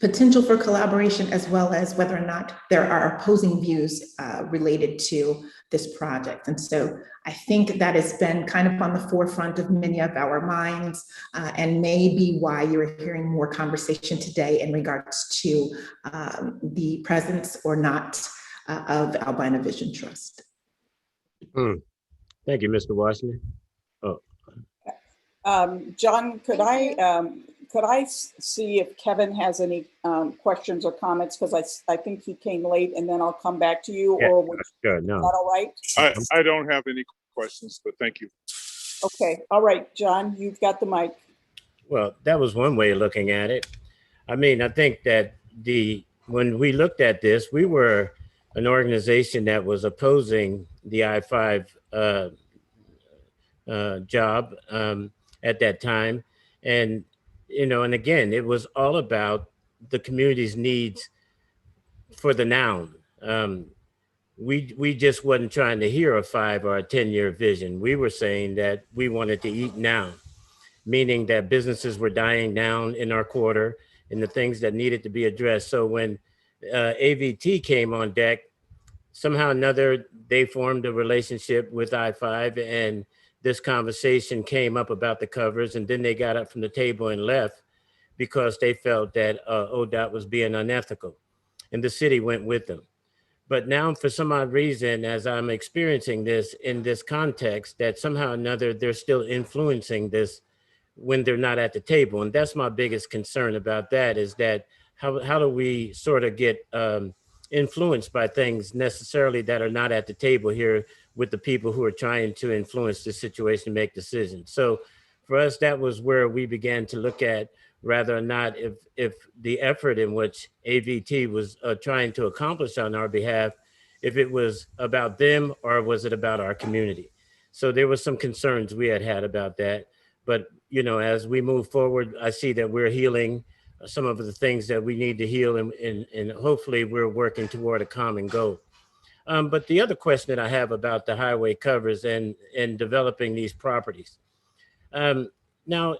potential for collaboration, as well as whether or not there are opposing views related to this project. And so I think that has been kind of on the forefront of many of our minds, and may be why you're hearing more conversation today in regards to the presence or not of Albina Vision Trust. Thank you, Mr. Washington. Oh. John, could I see if Kevin has any questions or comments? Because I think he came late, and then I'll come back to you. Yeah, or sure, no. Is that all right? I don't have any questions, but thank you. Okay, all right, John, you've got the mic. Well, that was one way of looking at it. I mean, I think that when we looked at this, we were an organization that was opposing the I-5 job at that time. And, you know, and again, it was all about the community's needs for the now. We just wasn't trying to hear a 5 or a 10-year vision. We were saying that we wanted to eat now, meaning that businesses were dying down in our quarter and the things that needed to be addressed. So when AVT came on deck, somehow or another, they formed a relationship with I-5, and this conversation came up about the covers, and then they got up from the table and left because they felt that ODOT was being unethical, and the city went with them. But now, for some odd reason, as I'm experiencing this in this context, that somehow or another, they're still influencing this when they're not at the table. And that's my biggest concern about that, is that how do we sort of get influenced by things necessarily that are not at the table here with the people who are trying to influence the situation and make decisions. So for us, that was where we began to look at whether or not if the effort in which AVT was trying to accomplish on our behalf, if it was about them or was it about our community. So there were some concerns we had about that. But, you know, as we move forward, I see that we're healing some of the things that we need to heal, and hopefully we're working toward a common goal. But the other question that I have about the highway covers and developing these properties. Now,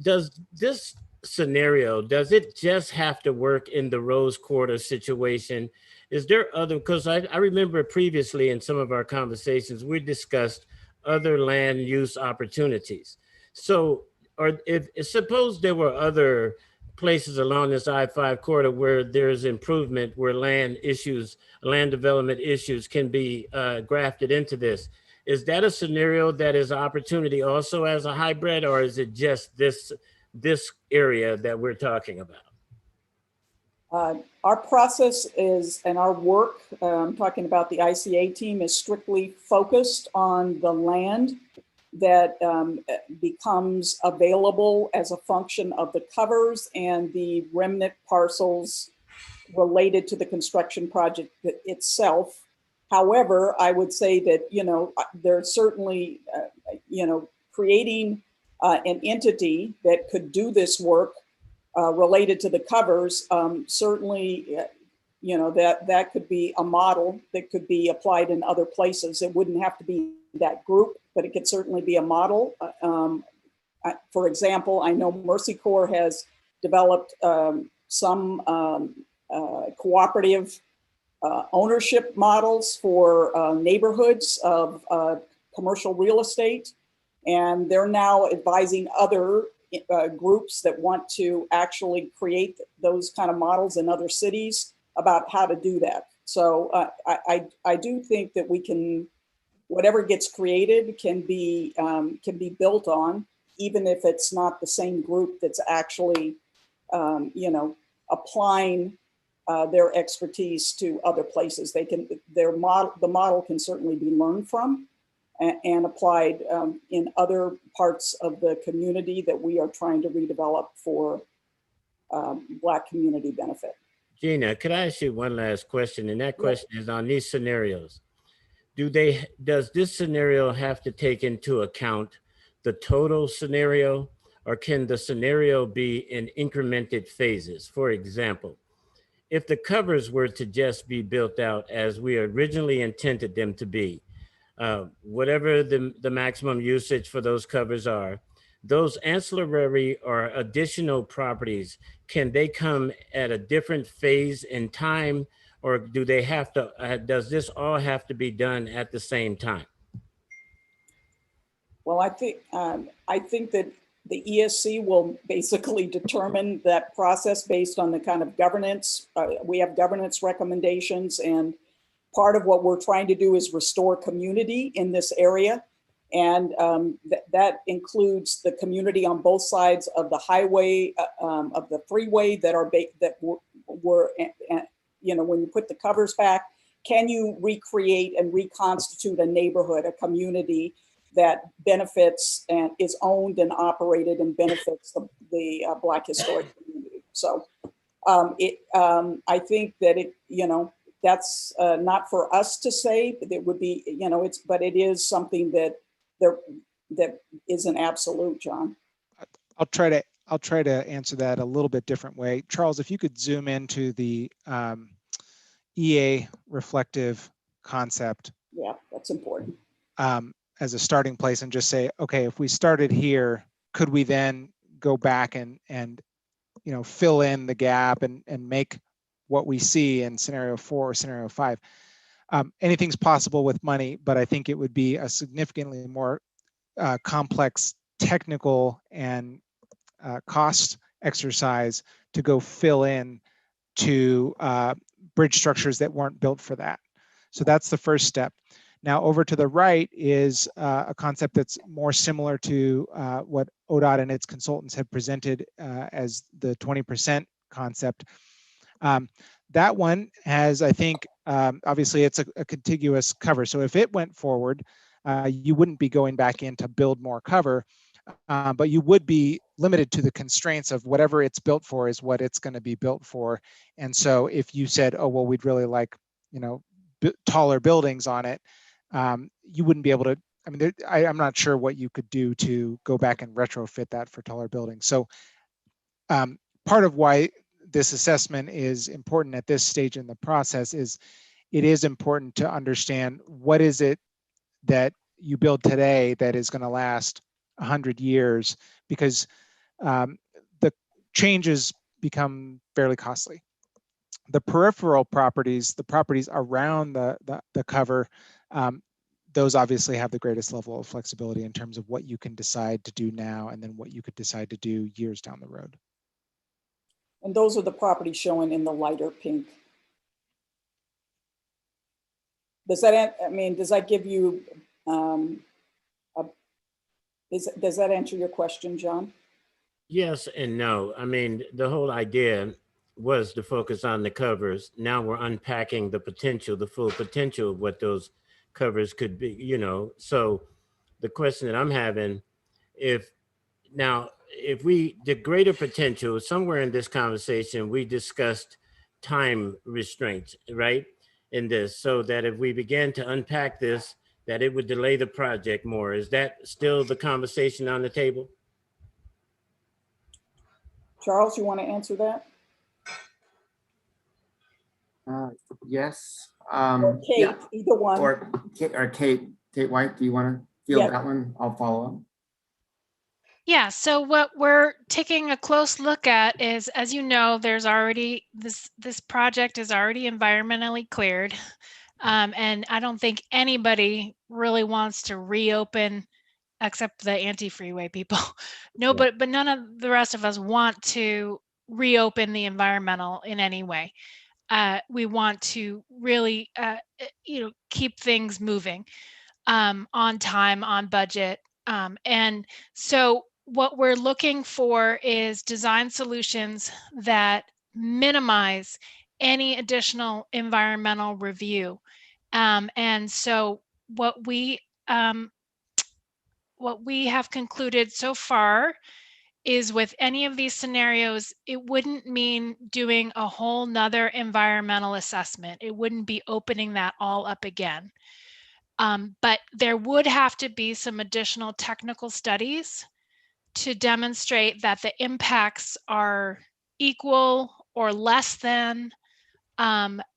does this scenario, does it just have to work in the Rose Quarter situation? Is there other, because I remember previously in some of our conversations, we discussed other land use opportunities. So, or if suppose there were other places along this I-5 corridor where there's improvement, where land development issues can be grafted into this. Is that a scenario that is opportunity also as a hybrid, or is it just this area that we're talking about? Our process is, and our work, I'm talking about the ICA team, is strictly focused on the land that becomes available as a function of the covers and the remnant parcels related to the construction project itself. However, I would say that, you know, there's certainly, you know, creating an entity that could do this work related to the covers, certainly, you know, that could be a model that could be applied in other places. It wouldn't have to be that group, but it could certainly be a model. For example, I know Mercy Corps has developed some cooperative ownership models for neighborhoods of commercial real estate. And they're now advising other groups that want to actually create those kind of models in other cities about how to do that. So I do think that we can, whatever gets created can be built on, even if it's not the same group that's actually, applying their expertise to other places. They can, the model can certainly be learned from and applied in other parts of the community that we are trying to redevelop for Black community benefit. Gina, could I ask you one last question? And that question is on these scenarios. Does this scenario have to take into account the total scenario, or can the scenario be in incremented phases? For example, if the covers were to just be built out as we originally intended them to be, whatever the maximum usage for those covers are, those ancillary or additional properties, can they come at a different phase in time, or do they have to, does this all have to be done at the same time? Well, I think that the ESC will basically determine that process based on the kind of governance. We have governance recommendations, and part of what we're trying to do is restore community in this area. And that includes the community on both sides of the highway, of the freeway that were, when you put the covers back, can you recreate and reconstitute a neighborhood, a community that benefits and is owned and operated and benefits the Black historic community? So I think that that's not for us to say, but it would be, but it is something that isn't absolute, John. I'll try to answer that a little bit different way. Charles, if you could zoom into the EA reflective concept. Yeah, that's important. As a starting place, and just say, okay, if we started here, could we then go back and fill in the gap and make what we see in scenario 4 or scenario 5? Anything's possible with money, but I think it would be a significantly more complex technical and cost exercise to go fill in to bridge structures that weren't built for that. So that's the first step. Now over to the right is a concept that's more similar to what ODOT and its consultants have presented as the 20% concept. That one has, I think, obviously it's a contiguous cover. So if it went forward, you wouldn't be going back in to build more cover, but you would be limited to the constraints of whatever it's built for is what it's going to be built for. And so if you said, oh, well, we'd really like, taller buildings on it, you wouldn't be able to, I'm not sure what you could do to go back and retrofit that for taller buildings. So part of why this assessment is important at this stage in the process is it is important to understand what is it that you build today that is going to last 100 years, because the changes become fairly costly. The peripheral properties, the properties around the cover, those obviously have the greatest level of flexibility in terms of what you can decide to do now and then what you could decide to do years down the road. And those are the properties shown in the lighter pink. Does that give you, does that answer your question, John? Yes and no. The whole idea was to focus on the covers. Now we're unpacking the potential, the full potential of what those covers could be, So the question that I'm having, if the greater potential, somewhere in this conversation, we discussed time restraints, right? In this, so that if we began to unpack this, that it would delay the project more. Is that still the conversation on the table? Charles, you want to answer that? Yes. Or Kate, yeah. Either one. Or Kate White, do you want to field that one? I'll follow up. Yeah, so what we're taking a close look at is, as you know, there's already this project is already environmentally cleared. And I don't think anybody really wants to reopen, except the anti-freeway people. No, Yeah. but none of the rest of us want to reopen the environmental in any way. We want to really, keep things moving on time, on budget. And so what we're looking for is design solutions that minimize any additional environmental review. And so um, what we have concluded so far is with any of these scenarios, it wouldn't mean doing a whole nother environmental assessment. It wouldn't be opening that all up again. But there would have to be some additional technical studies to demonstrate that the impacts are equal or less than,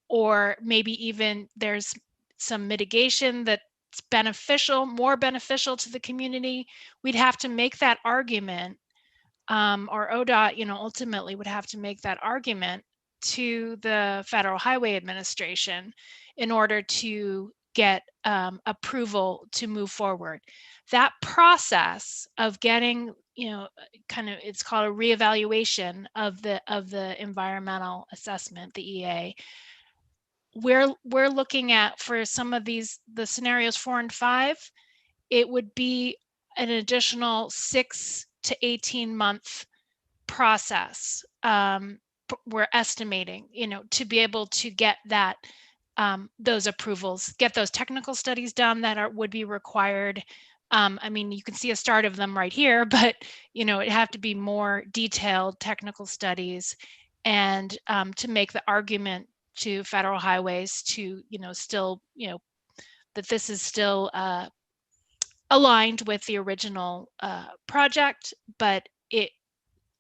or maybe even there's some mitigation that's beneficial, more beneficial to the community. We'd have to make that argument, or ODOT, ultimately would have to make that argument to the Federal Highway Administration in order to get approval to move forward. That process of getting, it's called a reevaluation of the environmental assessment, the EA. We're looking at, for some of the scenarios 4 and 5, it would be an additional 6 to 18 month process. We're estimating, to be able to get that, those approvals, get those technical studies done that would be required. I mean, you can see a start of them right here, but it have to be more detailed technical studies, and to make the argument to Federal Highways to, still, that this is still aligned with the original project, but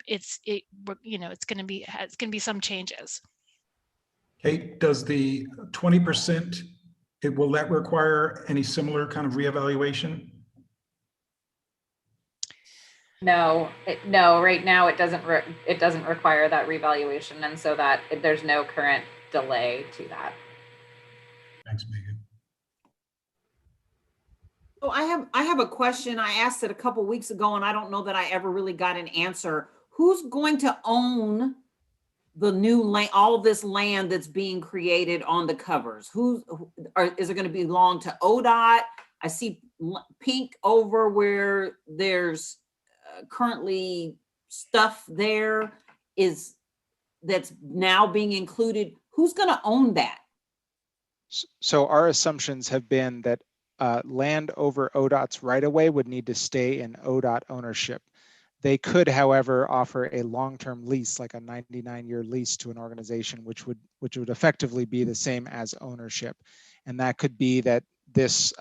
it's going to be some changes. Okay, does the 20%, will that require any similar kind of reevaluation? No, right now it doesn't require that revaluation, and so that there's no current delay to that. Thanks, Megan. So I have a question. I asked it a couple weeks ago, and I don't know that I ever really got an answer. Who's going to own the new land, all of this land that's being created on the covers? Is it going to belong to ODOT? I see pink over where there's currently stuff there that's now being included. Who's going to own that? So our assumptions have been that land over ODOT's right-of-way would need to stay in ODOT ownership. They could, however, offer a long-term lease, like a 99-year lease to an organization, which would effectively be the same as ownership. And that could be that this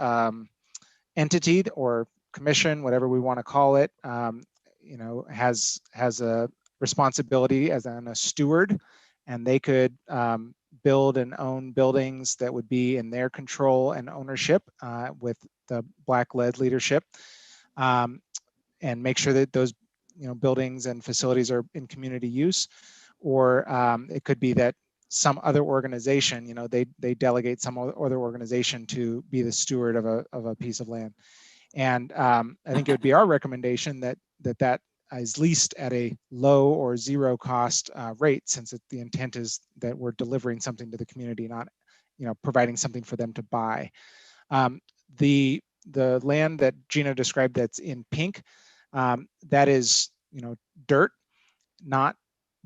entity or commission, whatever we want to call it, has a responsibility as a steward, and they could build and own buildings that would be in their control and ownership with the Black-led leadership, and make sure that those buildings and facilities are in community use. Or it could be that some other organization, they delegate some other organization to be the steward of a piece of land. And I think it would be our recommendation that is leased at a low or zero cost rate, since the intent is that we're delivering something to the community, not providing something for them to buy. The land that Gina described that's in pink, that is dirt, not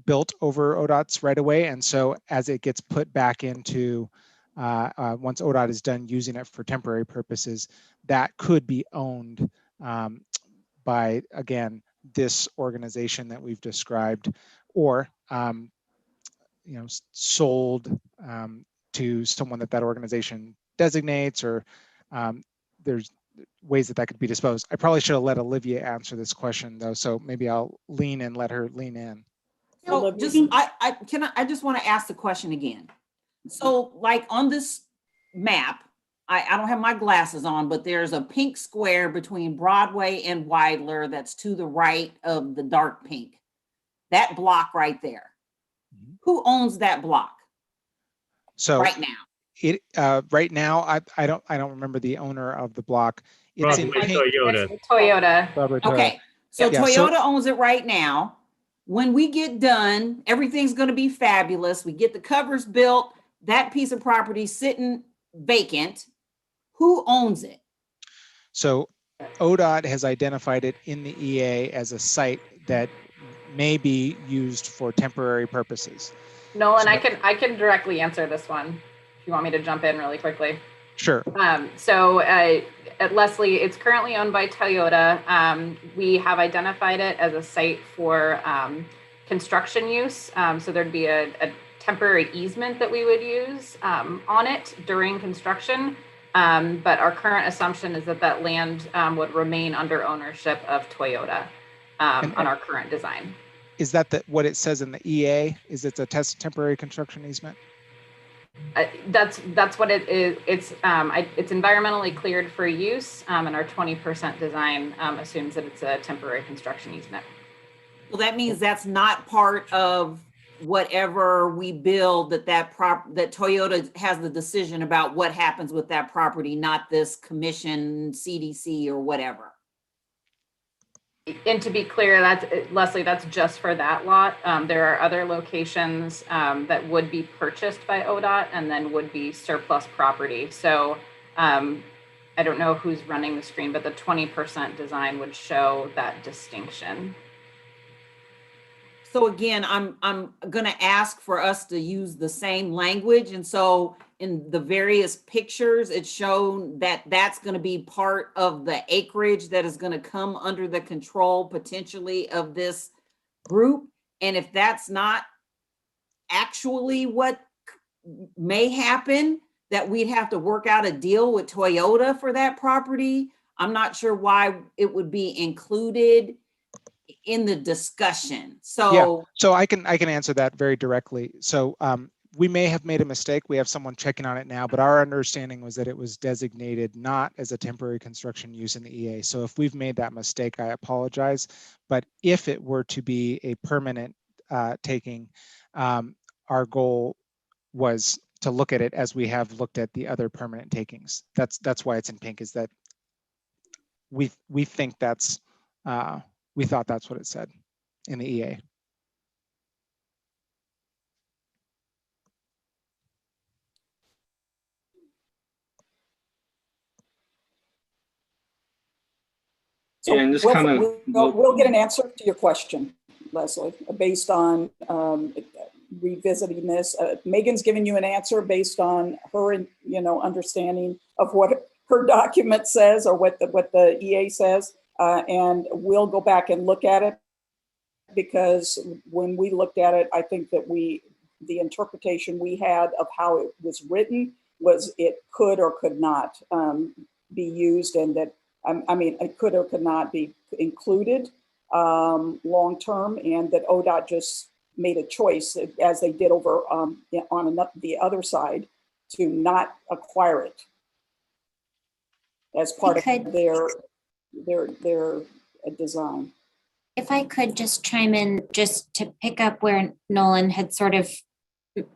built over ODOT's right away. And so as it gets put back into, once ODOT is done using it for temporary purposes, that could be owned by, again, this organization that we've described, or sold to someone that organization designates, or there's ways that could be disposed. I probably should have let Olivia answer this question though, so maybe I'll lean in, let her lean in. So I just want to ask the question again. So like on this map, I don't have my glasses on, but there's a pink square between Broadway and Weidler that's to the right of the dark pink. That block right there. Who owns that block So right now? right now, I don't remember the owner of the block. It's in Broadway pink. Toyota. Toyota. Okay, so Yeah, Toyota owns it right now. When we get done, everything's going to be fabulous. We get the covers built, that piece of property sitting vacant. Who owns it? So ODOT has identified it in the EA as a site that may be used for temporary purposes. Nolan, I can directly answer this one if you want me to jump in really quickly. Sure. So at Leslie, it's currently owned by Toyota. We have identified it as a site for construction use. So there'd be a temporary easement that we would use on it during construction. But our current assumption is that that land would remain under ownership of Toyota on our current design. Is that what it says in the EA? Is it a temporary construction easement? That's what it is. It's environmentally cleared for use, and our 20% design assumes that it's a temporary construction easement. Well, that means that's not part of whatever we build, that Toyota has the decision about what happens with that property, not this commission, CDC, or whatever. And to be clear, Leslie, that's just for that lot. There are other locations that would be purchased by ODOT and then would be surplus property. So I don't know who's running the screen, but the 20% design would show that distinction. So again, I'm going to ask for us to use the same language. And so in the various pictures, it's shown that that's going to be part of the acreage that is going to come under the control potentially of this group. And if that's not actually what may happen, that we'd have to work out a deal with Toyota for that property. I'm not sure why it would be included in the discussion. So I can answer that very directly. So we may have made a mistake. We have someone checking on it now, but our understanding was that it was designated not as a temporary construction use in the EA. So if we've made that mistake, I apologize. But if it were to be a permanent taking, our goal was to look at it as we have looked at the other permanent takings. That's why it's in pink, is that we think that's we thought that's what it said in the EA. So and just kind of we'll get an answer to your question, Leslie, based on revisiting this. Megan's giving you an answer based on her, understanding of what her document says or what the EA says, and we'll go back and look at it, because when we looked at it, I think that the interpretation we had of how it was written was it could or could not be used, and that it could or could not be included long-term, and that ODOT just made a choice, as they did over on the other side, to not acquire it as part of their design. If I could just chime in, just to pick up where Nolan had sort of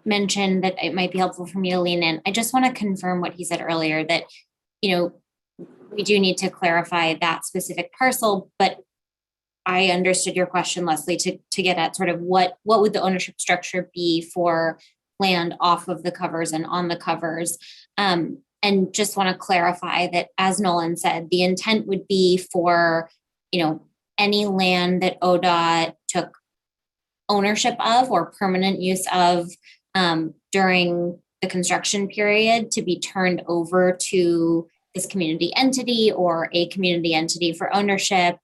mentioned that it might be helpful for me to lean in. I just want to confirm what he said earlier, that, we do need to clarify that specific parcel, but I understood your question, Leslie, to get at sort of what would the ownership structure be for land off of the covers and on the covers. And just want to clarify that, as Nolan said, the intent would be for, any land that ODOT took ownership of or permanent use of during the construction period to be turned over to this community entity or a community entity for ownership,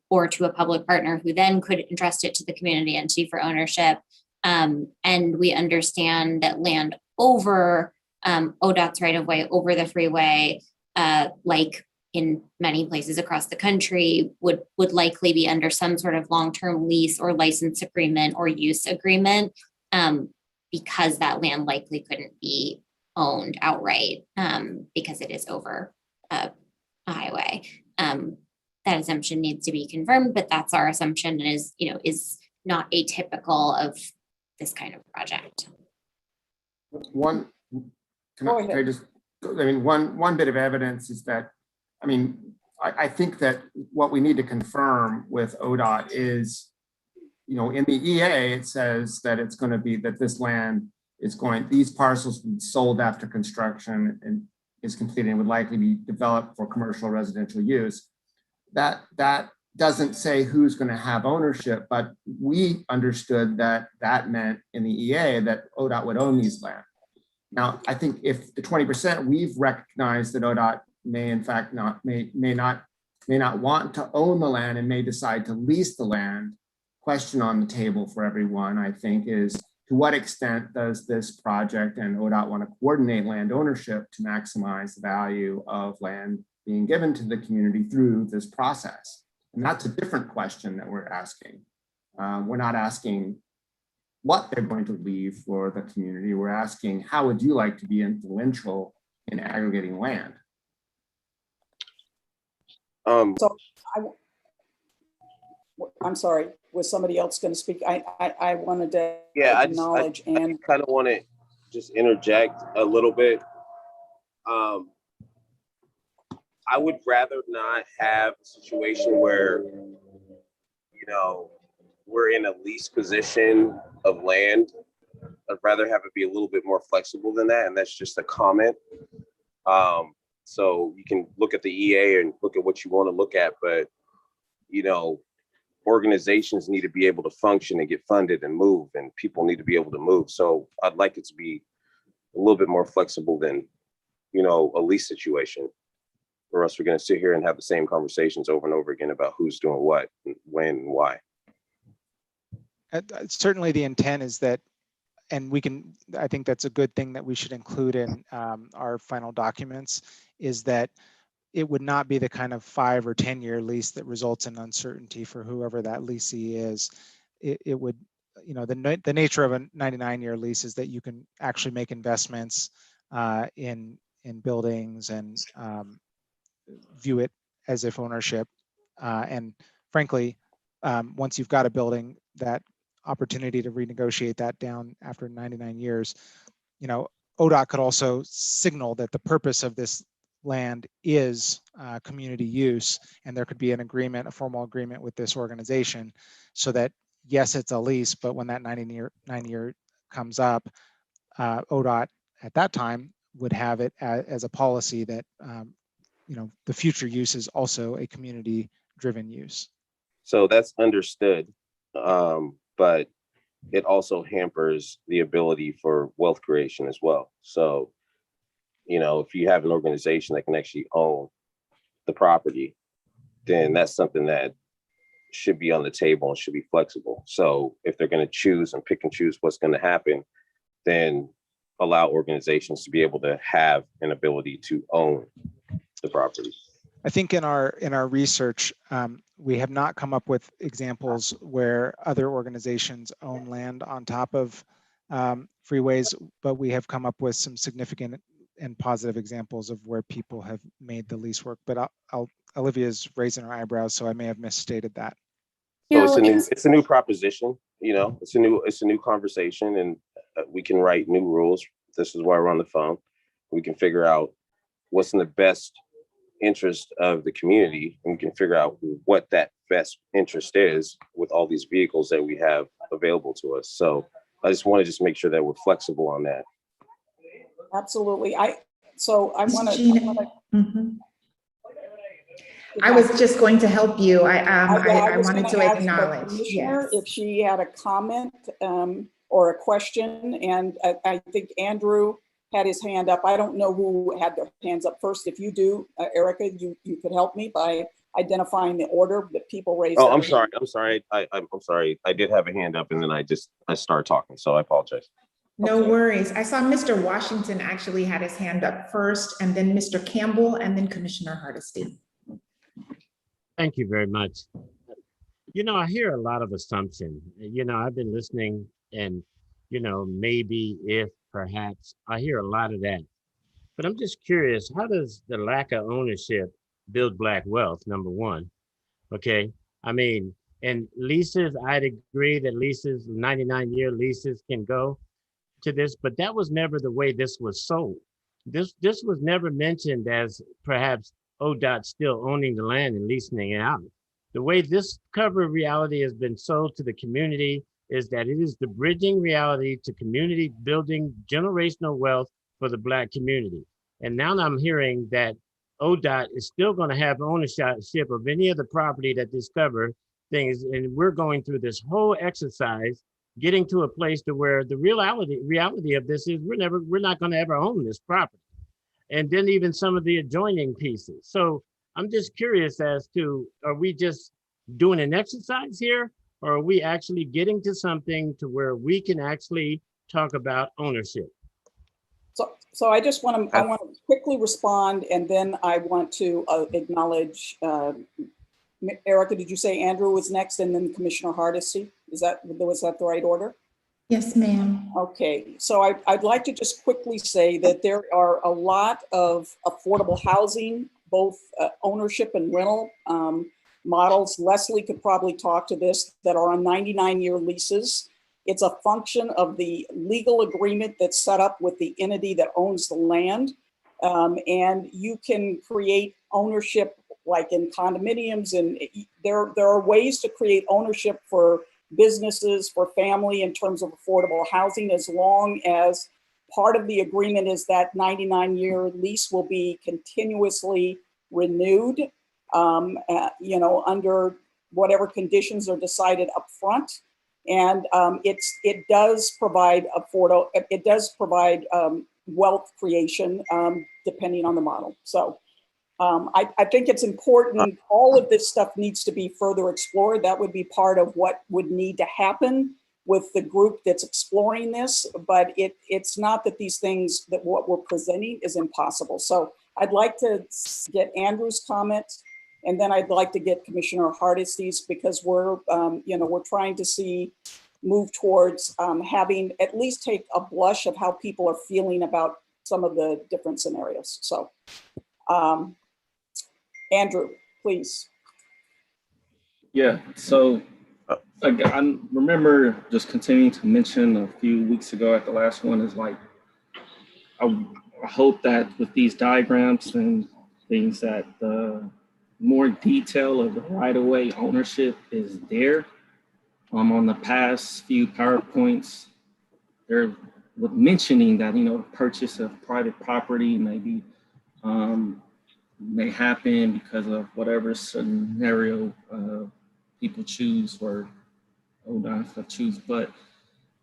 or to a public partner who then could entrust it to the community entity for ownership. And we understand that land over ODOT's right of way over the freeway, like in many places across the country, would likely be under some sort of long-term lease or license agreement or use agreement, because that land likely couldn't be owned outright because it is over a highway. That assumption needs to be confirmed, but that's our assumption and is not atypical of this kind of project. One bit of evidence is that, I think that what we need to confirm with ODOT is, in the EA, it says that it's going to be that this land is these parcels will be sold after construction and is completed and would likely be developed for commercial or residential use. That doesn't say who's going to have ownership, but we understood that meant in the EA that ODOT would own these land. Now, I think if the 20%, we've recognized that ODOT may in fact may not want to own the land and may decide to lease the land. Question on the table for everyone, I think, is to what extent does this project and ODOT want to coordinate land ownership to maximize the value of land being given to the community through this process? And that's a different question that we're asking. We're not asking what they're going to leave for the community. We're asking, how would you like to be influential in aggregating land? I'm sorry, was somebody else going to speak? I wanted to acknowledge I kind of want to just interject a little bit. I would rather not have a situation where, we're in a lease position of land. I'd rather have it be a little bit more flexible than that. And that's just a comment. So you can look at the EA and look at what you want to look at, but, organizations need to be able to function and get funded and move, and people need to be able to move. So I'd like it to be a little bit more flexible than, a lease situation, or else we're going to sit here and have the same conversations over and over again about who's doing what, and when, and why. Certainly the intent is that, and I think that's a good thing that we should include in our final documents, is that it would not be the kind of 5 or 10 year lease that results in uncertainty for whoever that leasee is. It would, the nature of a 99-year lease is that you can actually make investments in buildings and view it as if ownership. And frankly, once you've got a building, that opportunity to renegotiate that down after 99 years, ODOT could also signal that the purpose of this land is community use, and there could be an agreement, a formal agreement with this organization, so that yes, it's a lease, but when that 90-year comes up, ODOT at that time would have it as a policy that the future use is also a community-driven use. So that's understood, but it also hampers the ability for wealth creation as well. So, if you have an organization that can actually own the property, then that's something that should be on the table and should be flexible. So if they're going to choose and pick and choose what's going to happen, then allow organizations to be able to have an ability to own the property. I think in our research, we have not come up with examples where other organizations own land on top of freeways, but we have come up with some significant and positive examples of where people have made the lease work. But Olivia's raising her eyebrows, so I may have misstated that. So it's a new proposition. It's a new conversation, and we can write new rules. This is why we're on the phone. We can figure out what's in the best interest of the community, and we can figure out what that best interest is with all these vehicles that we have available to us. So I just want to make sure that we're flexible on that. Absolutely. I want to. I was just going to help you. I wanted to acknowledge. Yes. If she had a comment or a question, and I think Andrew had his hand up. I don't know who had their hands up first. If you do, Erica, you could help me by identifying the order that people raised. Oh, I'm sorry. I'm sorry. I did have a hand up, and then I started talking, so I apologize. No worries. I saw Mr. Washington actually had his hand up first, and then Mr. Campbell, and then Commissioner Hardesty. Thank you very much. I hear a lot of assumption. I've been listening, and maybe if perhaps. I hear a lot of that. But I'm just curious, how does the lack of ownership build Black wealth, number one? Okay. I mean, and leases, I'd agree that leases, 99-year leases can go to this, but that was never the way this was sold. This was never mentioned as perhaps ODOT still owning the land and leasing it out. The way this cover reality has been sold to the community is that it is the bridging reality to community building generational wealth for the Black community. And now I'm hearing that ODOT is still going to have ownership of any of the property that this cover things, and we're going through this whole exercise, getting to a place to where the reality of this is we're not going to ever own this property, and then even some of the adjoining pieces. So I'm just curious as to, are we just doing an exercise here, or are we actually getting to something to where we can actually talk about ownership? So I just want to quickly respond, and then I want to acknowledge, Erica, did you say Andrew was next and then Commissioner Hardesty? Was that the right order? Yes, ma'am. Okay, so I'd like to just quickly say that there are a lot of affordable housing, both ownership and rental models. Leslie could probably talk to this, that are on 99-year leases. It's a function of the legal agreement that's set up with the entity that owns the land. And you can create ownership like in condominiums, and there are ways to create ownership for businesses, for family in terms of affordable housing, as long as part of the agreement is that 99-year lease will be continuously renewed, under whatever conditions are decided up front. And it does provide wealth creation depending on the model. So I think it's important. All of this stuff needs to be further explored. That would be part of what would need to happen with the group that's exploring this. But it's not that these things, that what we're presenting is impossible. So I'd like to get Andrew's comments, and then I'd like to get Commissioner Hardesty's, because we're trying to move towards having at least take a blush of how people are feeling about some of the different scenarios. So Andrew, please. Yeah, so I remember just continuing to mention a few weeks ago at the last one is like, I hope that with these diagrams and things that the more detail of the right-of-way ownership is there. On the past few PowerPoints, they're with mentioning that, purchase of private property maybe may happen because of whatever scenario people choose or ODOT choose, but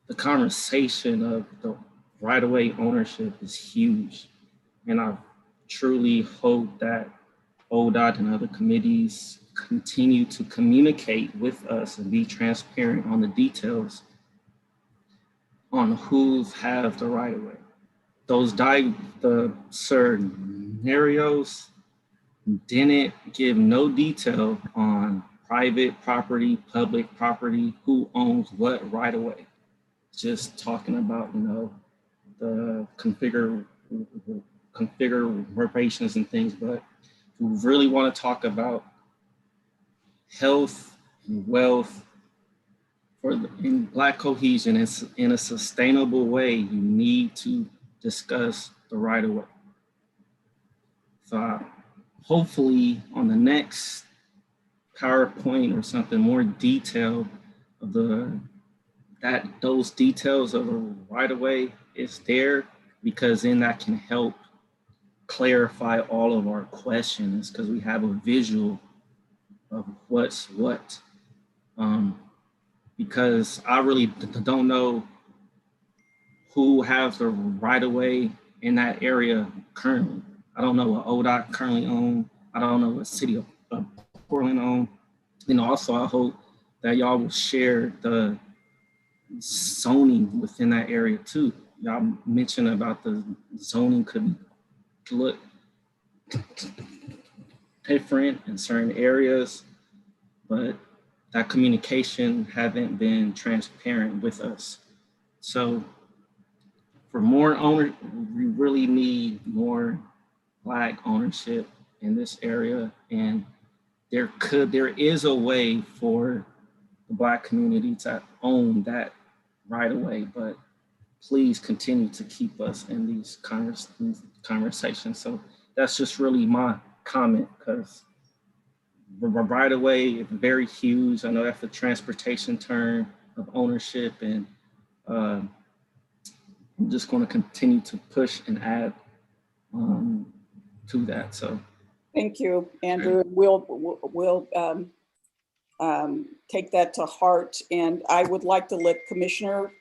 the conversation of the right-of-way ownership is huge. And I truly hope that ODOT and other committees continue to communicate with us and be transparent on the details on who's have the right-of-way. The scenarios didn't give no detail on private property, public property, who owns what right-of-way. Just talking about, the configurations and things, but we really want to talk about health and wealth in Black cohesion in a sustainable way. You need to discuss the right-of-way. So hopefully on the next PowerPoint or something more detailed of those details of a right-of-way is there, because then that can help clarify all of our questions, because we have a visual of what's what. Because I really don't know who has the right-of-way in that area currently. I don't know what ODOT currently owns. I don't know what City of Portland owns. Also I hope that y'all will share the zoning within that area too. Y'all mentioned about the zoning could look different in certain areas, but that communication haven't been transparent with us. So for more owner, we really need more Black ownership in this area, and there is a way for the Black community to own that right away, but please continue to keep us in these conversations. So that's just really my comment, because right away it's very huge. I know that's the transportation term of ownership, and I'm just going to continue to push and add to that. So thank you, Andrew. We'll take that to heart, and I would like to let Commissioner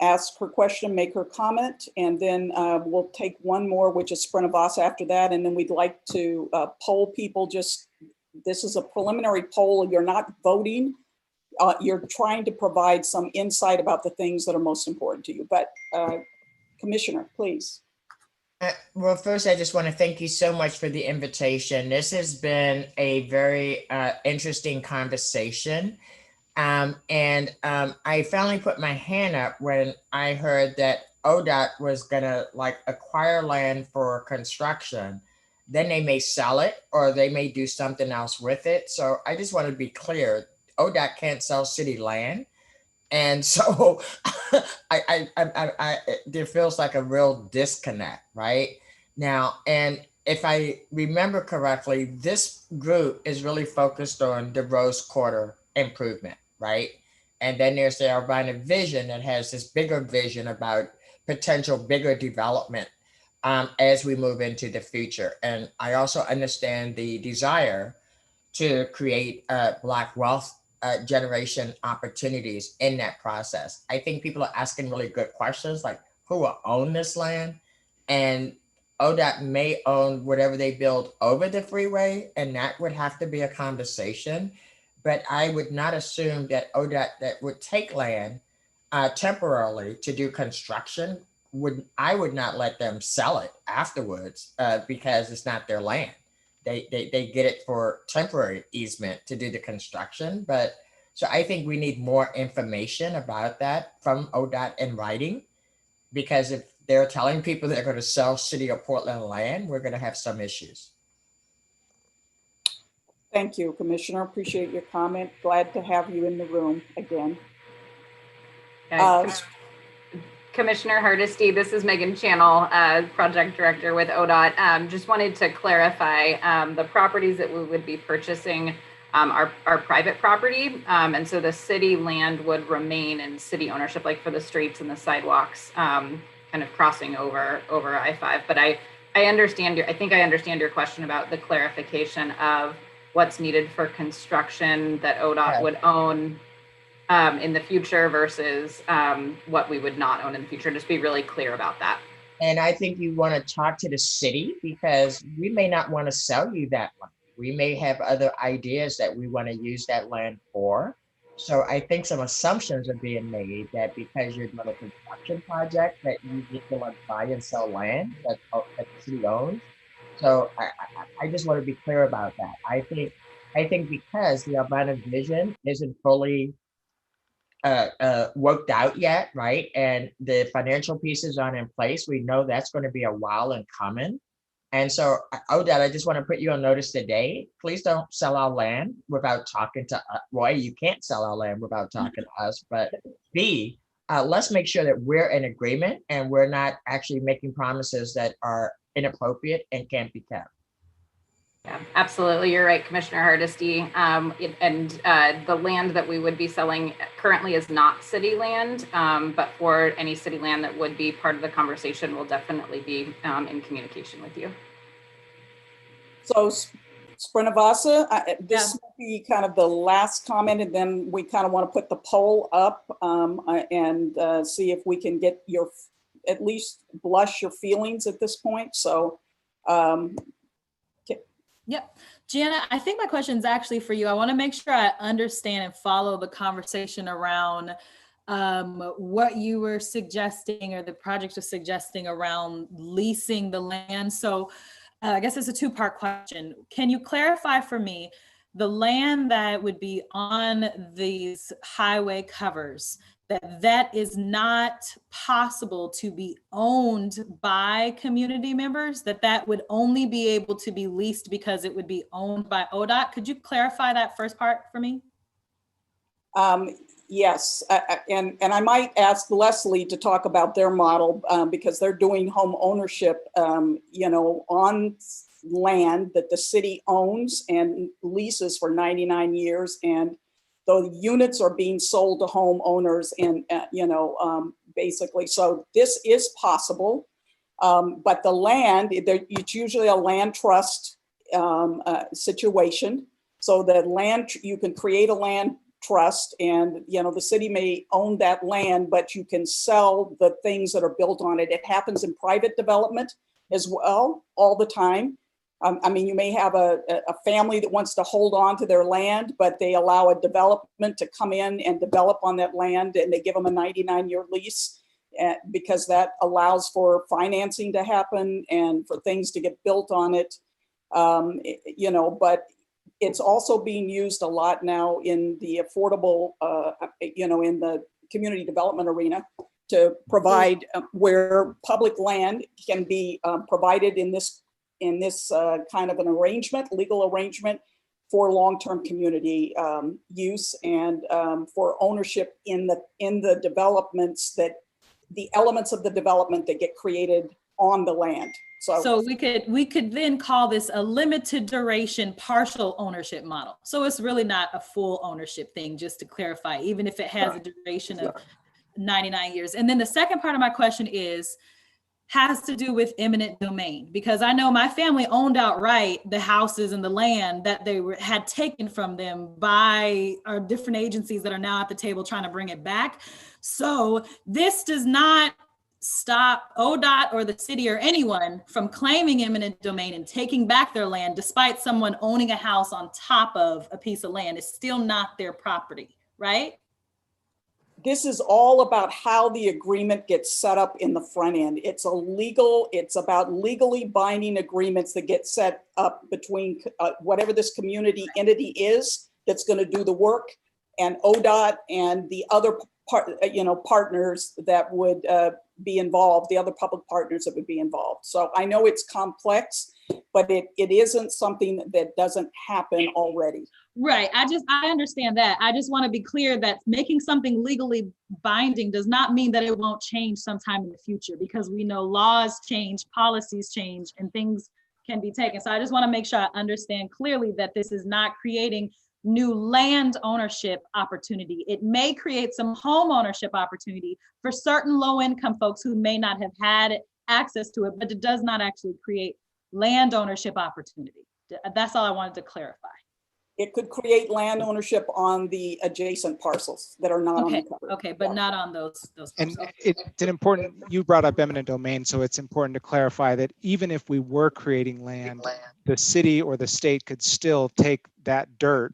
ask her question, make her comment, and then we'll take one more, which is Srinivas after that, and then we'd like to poll people. Just, this is a preliminary poll. You're not voting. You're trying to provide some insight about the things that are most important to you. But Commissioner, please. Well, first, I just want to thank you so much for the invitation. This has been a very interesting conversation. I finally put my hand up when I heard that ODOT was gonna acquire land for construction. Then they may sell it or they may do something else with it. So I just want to be clear, ODOT can't sell city land. And so there feels like a real disconnect right now. And if I remember correctly, this group is really focused on the Rose Quarter improvement, right? And then there's the Urbana Vision that has this bigger vision about potential bigger development as we move into the future. And I also understand the desire to create Black wealth generation opportunities in that process. I think people are asking really good questions like who will own this land? And ODOT may own whatever they build over the freeway, and that would have to be a conversation. But I would not assume that ODOT that would take land temporarily to do construction, I would not let them sell it afterwards because it's not their land. They get it for temporary easement to do the construction. But so I think we need more information about that from ODOT in writing, because if they're telling people they're going to sell City of Portland land, we're going to have some issues. Thank you, Commissioner. Appreciate your comment. Glad to have you in the room again. Commissioner Hardesty, this is Megan Channel, Project Director with ODOT. Just wanted to clarify the properties that we would be purchasing are private property. And so the city land would remain in city ownership, like for the streets and the sidewalks, kind of crossing over I-5. But I understand I think I understand your question about the clarification of what's needed for construction that ODOT would own in the future versus what we would not own in the future. Just be really clear about that. And I think you want to talk to the city, because we may not want to sell you that land. We may have other ideas that we want to use that land for. So I think some assumptions are being made that because you're doing a construction project that you get to buy and sell land that the city owns. So I just want to be clear about that. I think because the Urbana Vision isn't fully worked out yet, right? And the financial pieces aren't in place. We know that's going to be a while in coming. And so, ODOT, I just want to put you on notice today. Please don't sell our land without talking to Roy. You can't sell our land without talking to us. But B, let's make sure that we're in agreement and we're not actually making promises that are inappropriate and can't be kept. Yeah, absolutely. You're right, Commissioner Hardesty. The land that we would be selling currently is not city land, but for any city land that would be part of the conversation, we'll definitely be in communication with you. So Srinivasa, this will be kind of the last comment, and then we kind of want to put the poll up and see if we can get your, at least blush your feelings at this point. So, Yep. Gianna, I think my question is actually for you. I want to make sure I understand and follow the conversation around what you were suggesting or the project was suggesting around leasing the land. So I guess it's a two-part question. Can you clarify for me the land that would be on these highway covers? that is not possible to be owned by community members, that would only be able to be leased because it would be owned by ODOT. Could you clarify that first part for me? Yes, and I might ask Leslie to talk about their model because they're doing home ownership, you know, on land that the city owns and leases for 99 years. And the units are being sold to homeowners and, you know, basically, so this is possible. But the land, it's usually a land trust situation. So that land, you can create a land trust and, you know, the city may own that land, but you can sell the things that are built on it. It happens in private development as well, all the time. I mean, you may have a family that wants to hold on to their land, but they allow a development to come in and develop on that land, and they give them a 99-year lease because that allows for financing to happen and for things to get built on it. You know, but it's also being used a lot now in the affordable, you know, in the community development arena to provide where public land can be provided in this kind of an arrangement, legal arrangement for long-term community use and for ownership in the developments, that the elements of the development that get created on the land. So we could then call this a limited duration partial ownership model. So it's really not a full ownership thing, just to clarify, even if it has a duration of 99 years. And then the second part of my question has to do with eminent domain, because I know my family owned outright the houses and the land that they had taken from them by our different agencies that are now at the table trying to bring it back. So this does not stop ODOT or the city or anyone from claiming eminent domain and taking back their land, despite someone owning a house on top of a piece of land. It's still not their property, right? This is all about how the agreement gets set up in the front end. It's about legally binding agreements that get set up between whatever this community entity is that's going to do the work, and ODOT and the other partners that would be involved, the other public partners that would be involved. So I know it's complex, but it isn't something that doesn't happen already. Right. I understand that. I just want to be clear that making something legally binding does not mean that it won't change sometime in the future, because we know laws change, policies change, and things can be taken. So I just want to make sure I understand clearly that this is not creating new land ownership opportunity. It may create some home ownership opportunity for certain low-income folks who may not have had access to it, but it does not actually create land ownership opportunity. That's all I wanted to clarify. It could create land ownership on the adjacent parcels that are not on the cover. Okay, but not on those and it's an important, you brought up eminent domain, so it's important to clarify that even if we were creating land, the city or the state could still take that dirt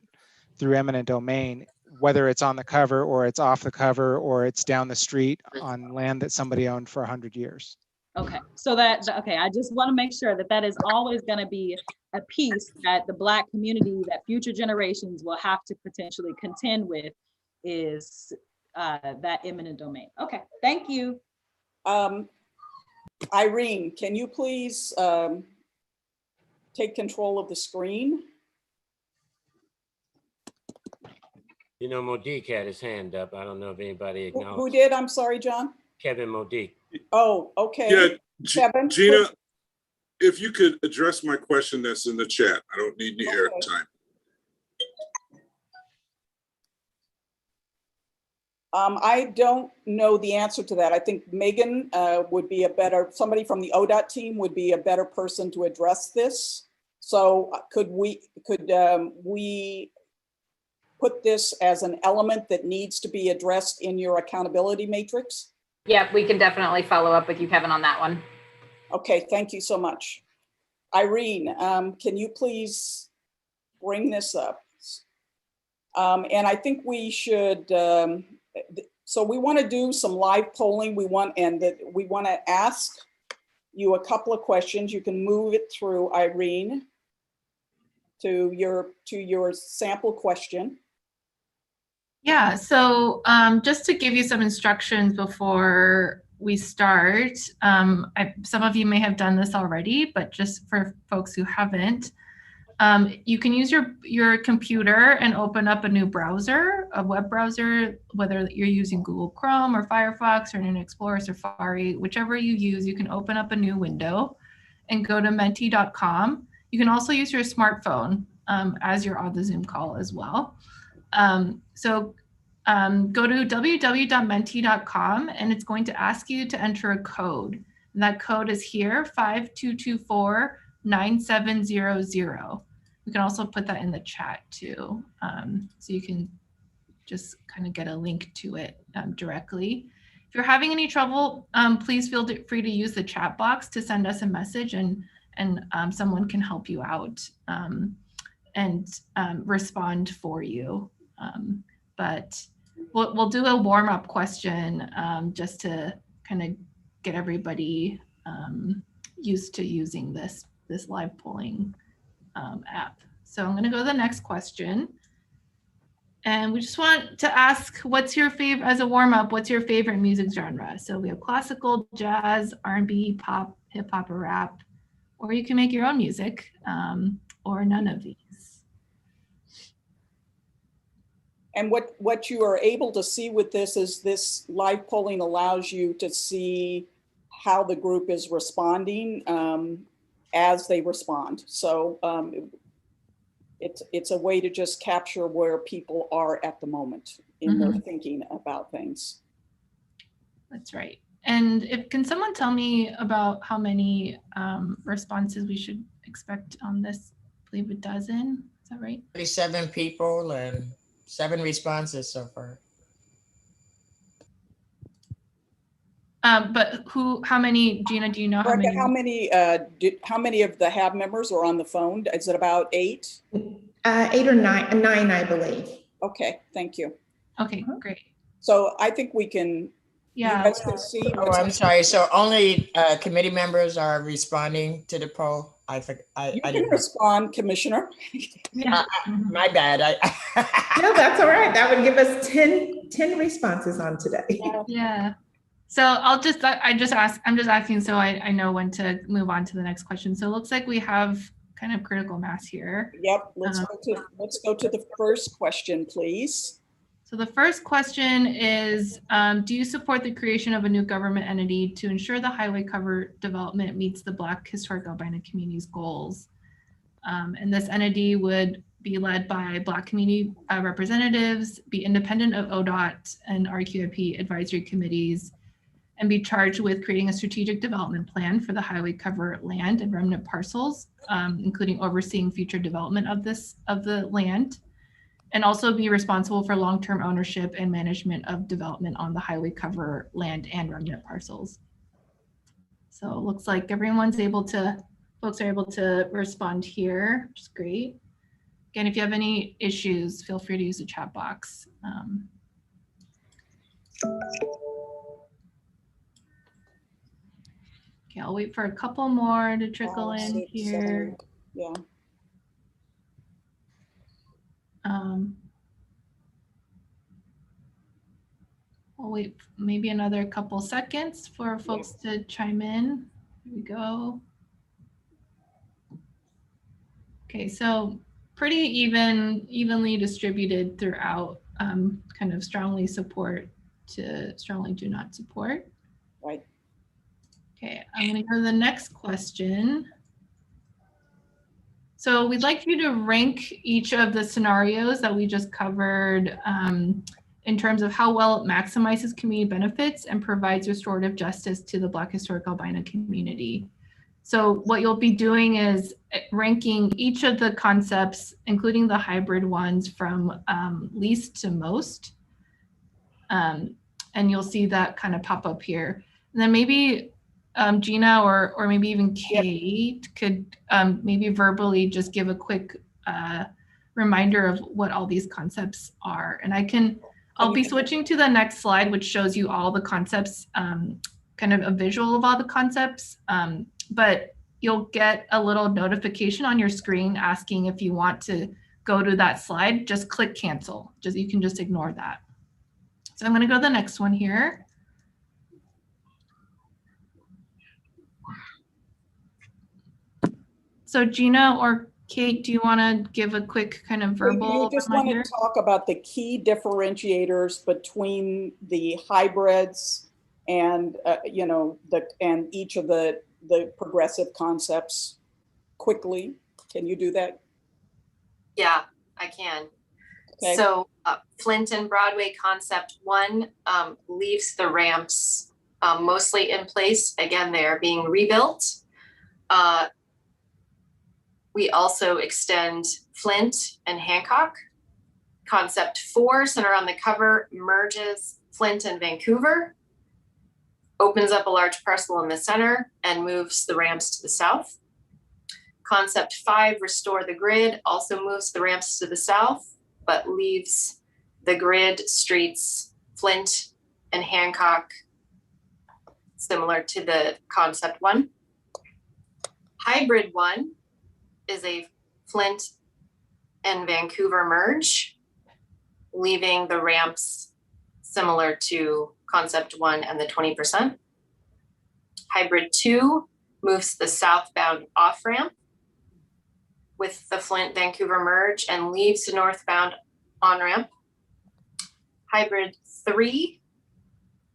through eminent domain, whether it's on the cover or it's off the cover or it's down the street on land that somebody owned for 100 years. Okay, so I just want to make sure that is always going to be a piece that the Black community, that future generations will have to potentially contend with, is that eminent domain. Okay, thank you. Irene, can you please take control of the screen? You know, Modique had his hand up. I don't know if anybody acknowledged. Who did? I'm sorry, John. Kevin Modique. Oh, okay. Yeah, Kevin, Gina, if you could address my question that's in the chat. I don't need any airtime. I don't know the answer to that. I think Megan would be somebody from the ODOT team would be a better person to address this. So could we put this as an element that needs to be addressed in your accountability matrix? Yeah, we can definitely follow up with you, Kevin, on that one. Okay, thank you so much. Irene, can you please bring this up? And I think we should, so we want to do some live polling. We want to ask you a couple of questions. You can move it through, Irene, to your sample question. Yeah, so just to give you some instructions before we start, some of you may have done this already, but just for folks who haven't, you can use your computer and open up a new browser, a web browser, whether you're using Google Chrome or Firefox or Internet Explorer, Safari, whichever you use, you can open up a new window and go to menti.com. You can also use your smartphone as you're on the Zoom call as well. Go to www.menti.com and it's going to ask you to enter a code. And that code is here, 5224-9700. We can also put that in the chat too. So you can just kind of get a link to it directly. If you're having any trouble, please feel free to use the chat box to send us a message and someone can help you out and respond for you. But we'll do a warm-up question just to kind of get everybody used to using this live polling app. So I'm going to go to the next question. And we just want to ask, what's your favorite, as a warm-up, what's your favorite music genre? So we have classical, jazz, R&B, pop, hip hop, or rap, or you can make your own music, or none of these. And what you are able to see with this is this live polling allows you to see how the group is responding as they respond. So it's a way to just capture where people are at the moment in their thinking about things. That's right. And can someone tell me about how many responses we should expect on this? I believe a dozen, is that right? 37 people and 7 responses so far. But how many, Gina, do you know how many? How many of the HAAB members are on the phone? Is it about 8? 8 or 9, I believe. Okay, thank you. Okay, great. So I think we can, yeah. You guys can see. Oh, I'm sorry. So only committee members are responding to the poll? I didn't respond, Commissioner. My bad. No, that's all right. That would give us 10 responses on today. Yeah. So I'm just asking so I know when to move on to the next question. So it looks like we have kind of critical mass here. Yep, let's go to the first question, please. So the first question is, do you support the creation of a new government entity to ensure the highway cover development meets the Black Historic Albina community's goals? And this entity would be led by Black community representatives, be independent of ODOT and RQIP advisory committees, and be charged with creating a strategic development plan for the highway cover land and remnant parcels, including overseeing future development of the land, and also be responsible for long-term ownership and management of development on the highway cover land and remnant parcels. So it looks like folks are able to respond here, which is great. Again, if you have any issues, feel free to use the chat box. Okay, I'll wait for a couple more to trickle in here. Yeah. We'll wait maybe another couple seconds for folks to chime in. Here we go. Okay, so pretty evenly distributed throughout, kind of strongly support to strongly do not support. Right. Okay, I'm gonna go to the next question. So we'd like you to rank each of the scenarios that we just covered in terms of how well it maximizes community benefits and provides restorative justice to the Black Historic Albina community. So what you'll be doing is ranking each of the concepts, including the hybrid ones, from least to most. And you'll see that kind of pop up here. And then maybe Gina or maybe even Kate could maybe verbally just give a quick reminder of what all these concepts are. And I'll be switching to the next slide, which shows you all the concepts, kind of a visual of all the concepts. But you'll get a little notification on your screen asking if you want to go to that slide, just click cancel. You can just ignore that. So I'm going to go to the next one here. So Gina or Kate, do you want to give a quick kind of verbal You just want to talk about the key differentiators between the hybrids and you know, and each of the progressive concepts quickly. Can you do that? Yeah, I can. Okay. So Flint and Broadway concept 1 leaves the ramps mostly in place. Again, they are being rebuilt. We also extend Flint and Hancock. Concept 4, center on the cover, merges Flint and Vancouver, opens up a large parcel in the center and moves the ramps to the south. Concept 5, restore the grid, also moves the ramps to the south, but leaves the grid streets, Flint and Hancock, similar to the concept 1. Hybrid 1 is a Flint and Vancouver merge, leaving the ramps similar to concept 1 and the 20%. Hybrid 2 moves the southbound off-ramp with the Flint Vancouver merge and leaves the northbound on-ramp. Hybrid 3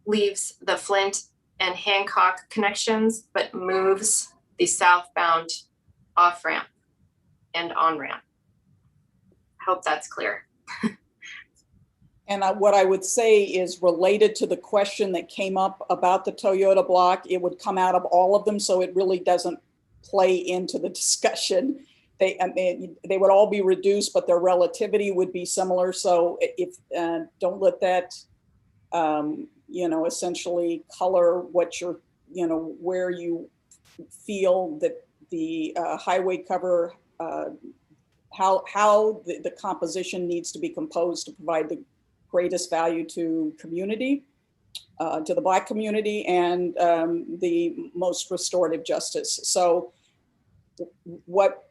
leaves the Flint and Hancock connections, but moves the southbound off-ramp and on-ramp. I hope that's clear. And what I would say is related to the question that came up about the Toyota block, it would come out of all of them, so it really doesn't play into the discussion. They would all be reduced, but their relativity would be similar. So if don't let that, you know, essentially color what you're, you know, where you feel that the highway cover, how the composition needs to be composed to provide the greatest value to community, to the Black community, and the most restorative justice. So what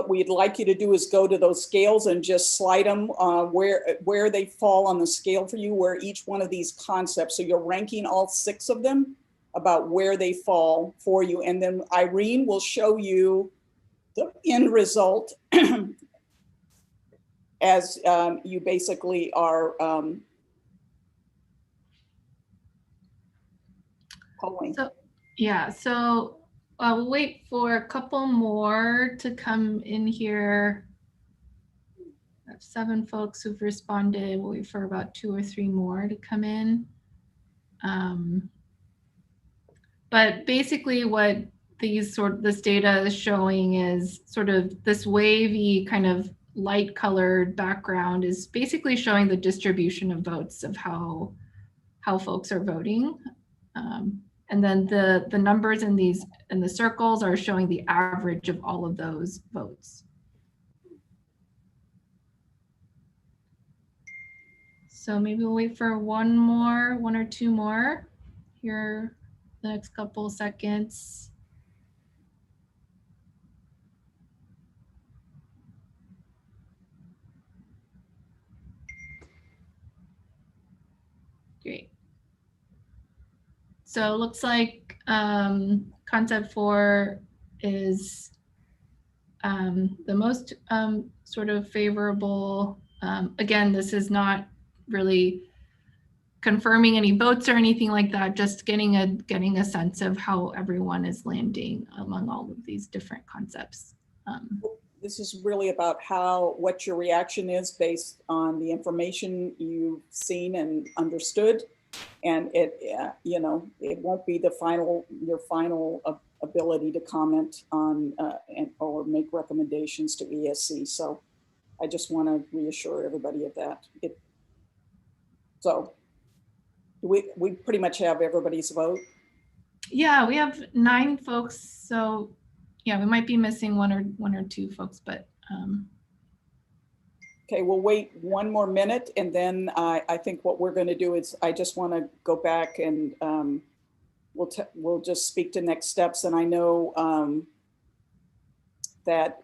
we'd like you to do is go to those scales and just slide them where they fall on the scale for you, where each one of these concepts, so you're ranking all 6 of them about where they fall for you. And then Irene will show you the end result as you basically are polling. So, yeah, so we'll wait for a couple more to come in here. I have 7 folks who've responded. We'll wait for about 2 or 3 more to come in. But basically what this data is showing is sort of this wavy kind of light colored background is basically showing the distribution of votes of how folks are voting. And then the numbers in the circles are showing the average of all of those votes. So maybe we'll wait for one or two more here the next couple seconds. Great. So it looks like concept 4 is the most sort of favorable. Again, this is not really confirming any votes or anything like that, just getting a sense of how everyone is landing among all of these different concepts. This is really about what your reaction is based on the information you've seen and understood. And it, you know, it won't be your final ability to comment on or make recommendations to ESC. So I just want to reassure everybody of that. So we pretty much have everybody's vote. Yeah, we have 9 folks. So yeah, we might be missing one or two folks, but. Okay, we'll wait 1 more minute, and then I think what we're going to do is I just want to go back and we'll just speak to next steps. And I know that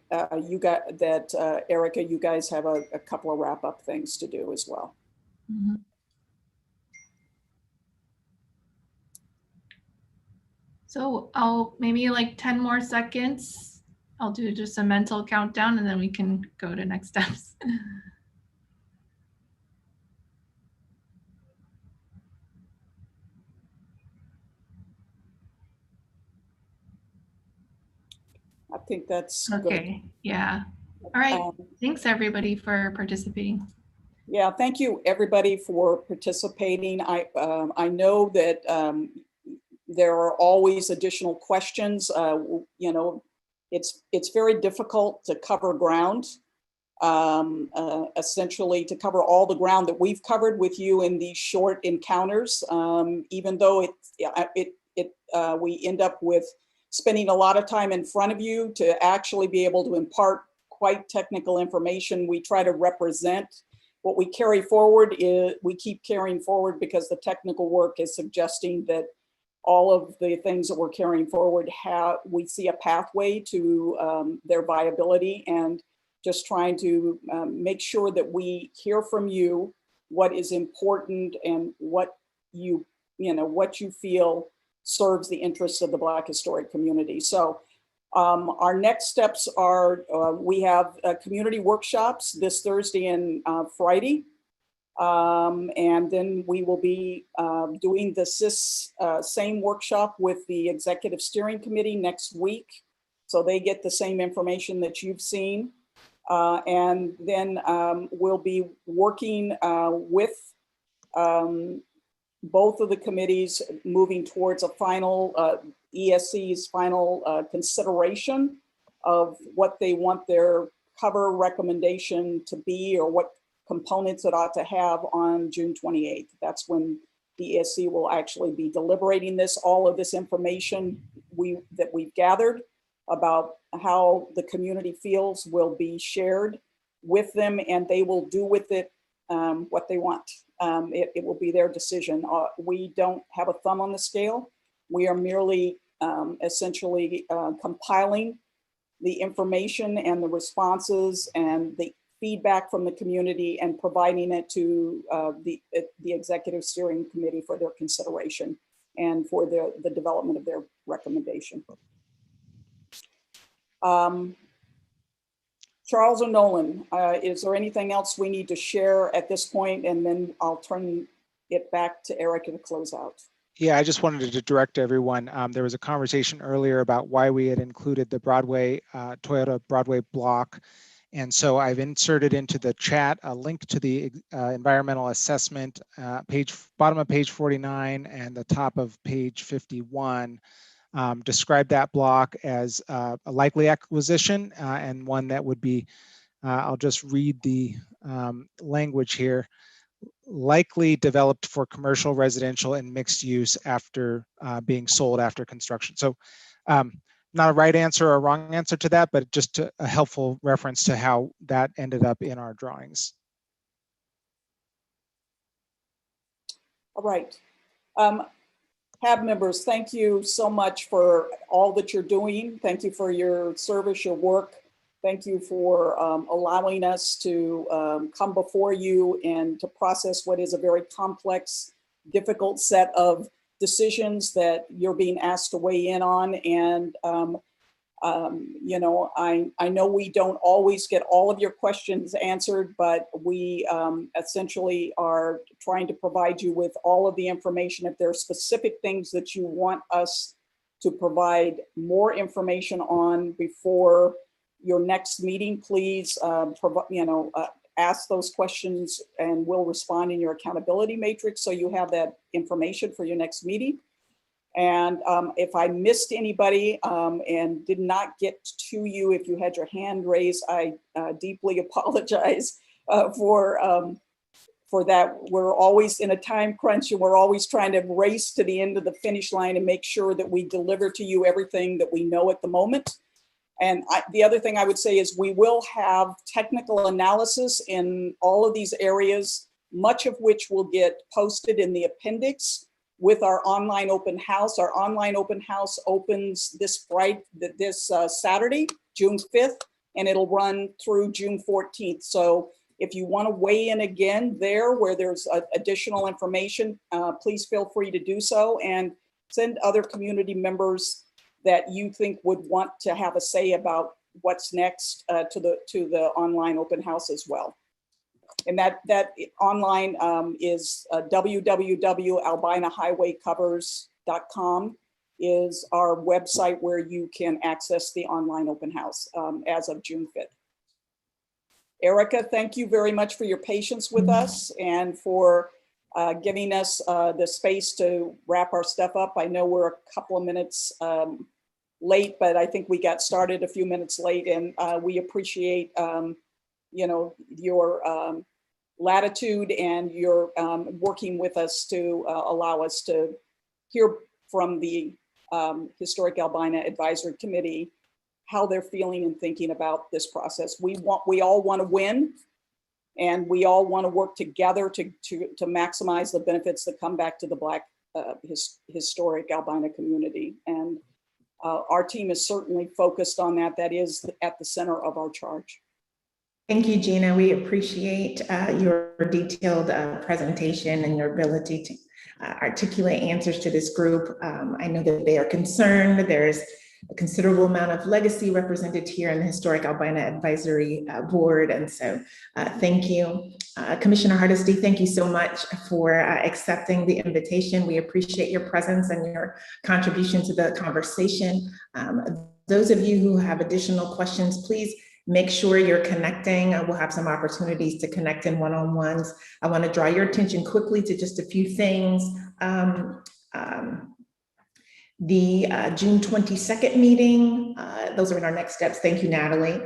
Erica, you guys have a couple of wrap up things to do as well. Mm-hmm. So I'll maybe like 10 more seconds. I'll do just a mental countdown and then we can go to next steps. I think that's okay. Good. Yeah. All right. Thanks everybody for participating. Yeah, thank you everybody for participating. I know that there are always additional questions. You know, it's very difficult to cover ground, essentially to cover all the ground that we've covered with you in these short encounters. Even though we end up with spending a lot of time in front of you to actually be able to impart quite technical information. We try to represent what we carry forward. We keep carrying forward because the technical work is suggesting that all of the things that we're carrying forward we see a pathway to their viability, and just trying to make sure that we hear from you what is important and what you feel serves the interests of the Black historic community. So our next steps are we have community workshops this Thursday and Friday. And then we will be doing this same workshop with the Executive Steering Committee next week. So they get the same information that you've seen. And then we'll be working with both of the committees moving towards a final ESC's final consideration of what they want their cover recommendation to be, or what components it ought to have on June 28th. That's when the ESC will actually be deliberating this. All of this information that we've gathered about how the community feels will be shared with them, and they will do with it what they want. It will be their decision. We don't have a thumb on the scale. We are merely essentially compiling the information and the responses and the feedback from the community and providing it to the Executive Steering Committee for their consideration and for the development of their recommendation. Charles or Nolan, is there anything else we need to share at this point? And then I'll turn it back to Erica to close out. Yeah, I just wanted to direct everyone. There was a conversation earlier about why we had included the Broadway, Toyota Broadway block. And so I've inserted into the chat a link to the environmental assessment, bottom of page 49 and the top of page 51. Describe that block as a likely acquisition and one that would be, I'll just read the language here, likely developed for commercial, residential, and mixed use after being sold after construction. So not a right answer or a wrong answer to that, but just a helpful reference to how that ended up in our drawings. All right. HAAB members, thank you so much for all that you're doing. Thank you for your service, your work. Thank you for allowing us to come before you and to process what is a very complex, difficult set of decisions that you're being asked to weigh in on. And, you know, I know we don't always get all of your questions answered, but we essentially are trying to provide you with all of the information. If there are specific things that you want us to provide more information on before your next meeting, please, ask those questions and we'll respond in your accountability matrix so you have that information for your next meeting. And if I missed anybody and did not get to you, if you had your hand raised, I deeply apologize for that. We're always in a time crunch and we're always trying to race to the end of the finish line and make sure that we deliver to you everything that we know at the moment. And the other thing I would say is we will have technical analysis in all of these areas, much of which will get posted in the appendix with our online open house. Our online open house opens this Saturday, June 5th, and it'll run through June 14th. So if you want to weigh in again there where there's additional information, please feel free to do so, and send other community members that you think would want to have a say about what's next to the online open house as well. And that online is www.albinahighwaycovers.com is our website where you can access the online open house as of June 5th. Erica, thank you very much for your patience with us and for giving us the space to wrap our stuff up. I know we're a couple of minutes late, but I think we got started a few minutes late, and we appreciate your latitude and your working with us to allow us to hear from the Historic Albina Advisory Committee how they're feeling and thinking about this process. We all want to win, and we all want to work together to maximize the benefits that come back to the Black historic Albina community. And our team is certainly focused on that. That is at the center of our charge. Thank you, Gina. We appreciate your detailed presentation and your ability to articulate answers to this group. I know that they are concerned. There's a considerable amount of legacy represented here in the Historic Albina Advisory Board. And so thank you. Commissioner Hardesty, thank you so much for accepting the invitation. We appreciate your presence and your contribution to the conversation. Those of you who have additional questions, please make sure you're connecting. We'll have some opportunities to connect in one-on-ones. I want to draw your attention quickly to just a few things. The June 22nd meeting, those are in our next steps. Thank you, Natalie.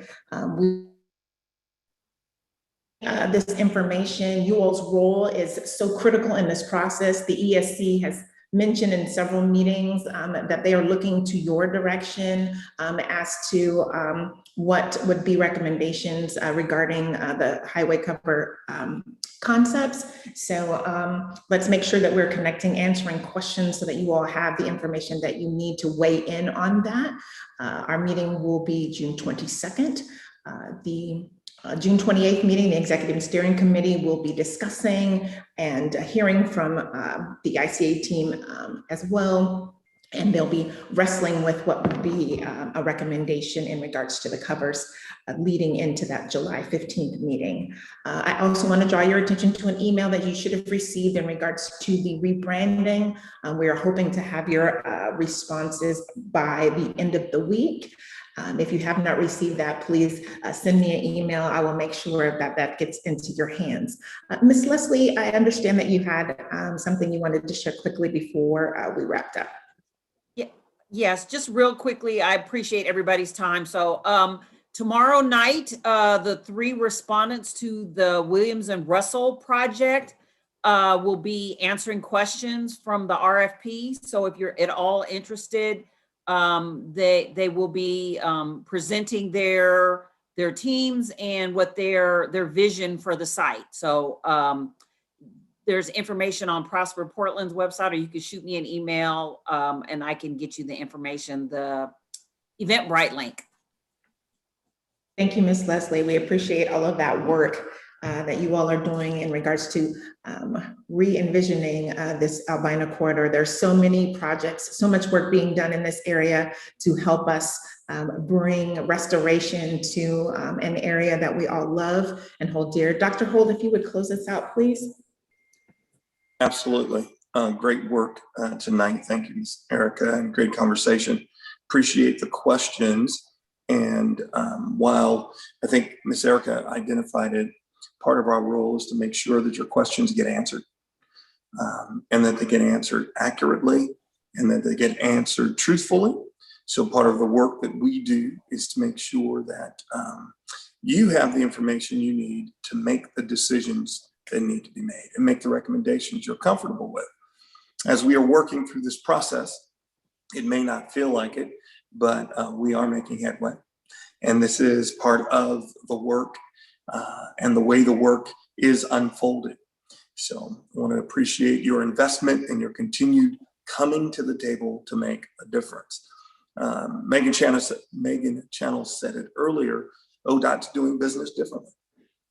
This information, you all's role is so critical in this process. The ESC has mentioned in several meetings that they are looking to your direction as to what would be recommendations regarding the highway cover concepts. So let's make sure that we're connecting, answering questions so that you all have the information that you need to weigh in on that. Our meeting will be June 22nd. The June 28th meeting, the Executive Steering Committee will be discussing and hearing from the ICA team as well. And they'll be wrestling with what would be a recommendation in regards to the covers leading into that July 15th meeting. I also want to draw your attention to an email that you should have received in regards to the rebranding. We are hoping to have your responses by the end of the week. If you have not received that, please send me an email. I will make sure that that gets into your hands. Ms. Leslie, I understand that you had something you wanted to share quickly before we wrapped up. Yes, just real quickly, I appreciate everybody's time. So tomorrow night, the 3 respondents to the Williams and Russell project will be answering questions from the RFP. So if you're at all interested, they will be presenting their teams and what their vision for the site. So there's information on Prosper Portland's website, or you can shoot me an email and I can get you the information, the Eventbrite link. Thank you, Ms. Leslie. We appreciate all of that work that you all are doing in regards to re-envisioning this Albina corridor. There's so many projects, so much work being done in this area to help us bring restoration to an area that we all love and hold dear. Dr. Holt, if you would close us out, please. Absolutely. Great work tonight. Thank you, Ms. Erica, and great conversation. Appreciate the questions. And while I think Ms. Erica identified it, part of our role is to make sure that your questions get answered and that they get answered accurately and that they get answered truthfully. So part of the work that we do is to make sure that you have the information you need to make the decisions that need to be made and make the recommendations you're comfortable with. As we are working through this process, it may not feel like it, but we are making headway. And this is part of the work and the way the work is unfolding. So I want to appreciate your investment and your continued coming to the table to make a difference. Megan Channel said it earlier, ODOT's doing business differently.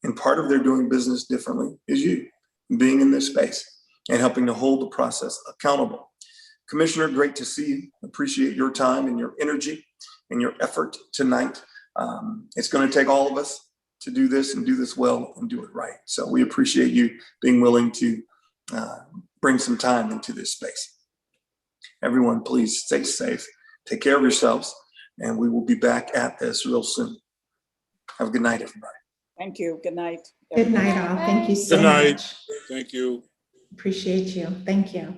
And part of their doing business differently is you being in this space and helping to hold the process accountable. Commissioner, great to see you. Appreciate your time and your energy and your effort tonight. It's going to take all of us to do this and do this well and do it right. So we appreciate you being willing to bring some time into this space. Everyone, please stay safe, take care of yourselves, and we will be back at this real soon. Have a good night, everybody. Thank you. Good night. Good night, all. Thank you so Good night. much. Thank you. Appreciate you. Thank you.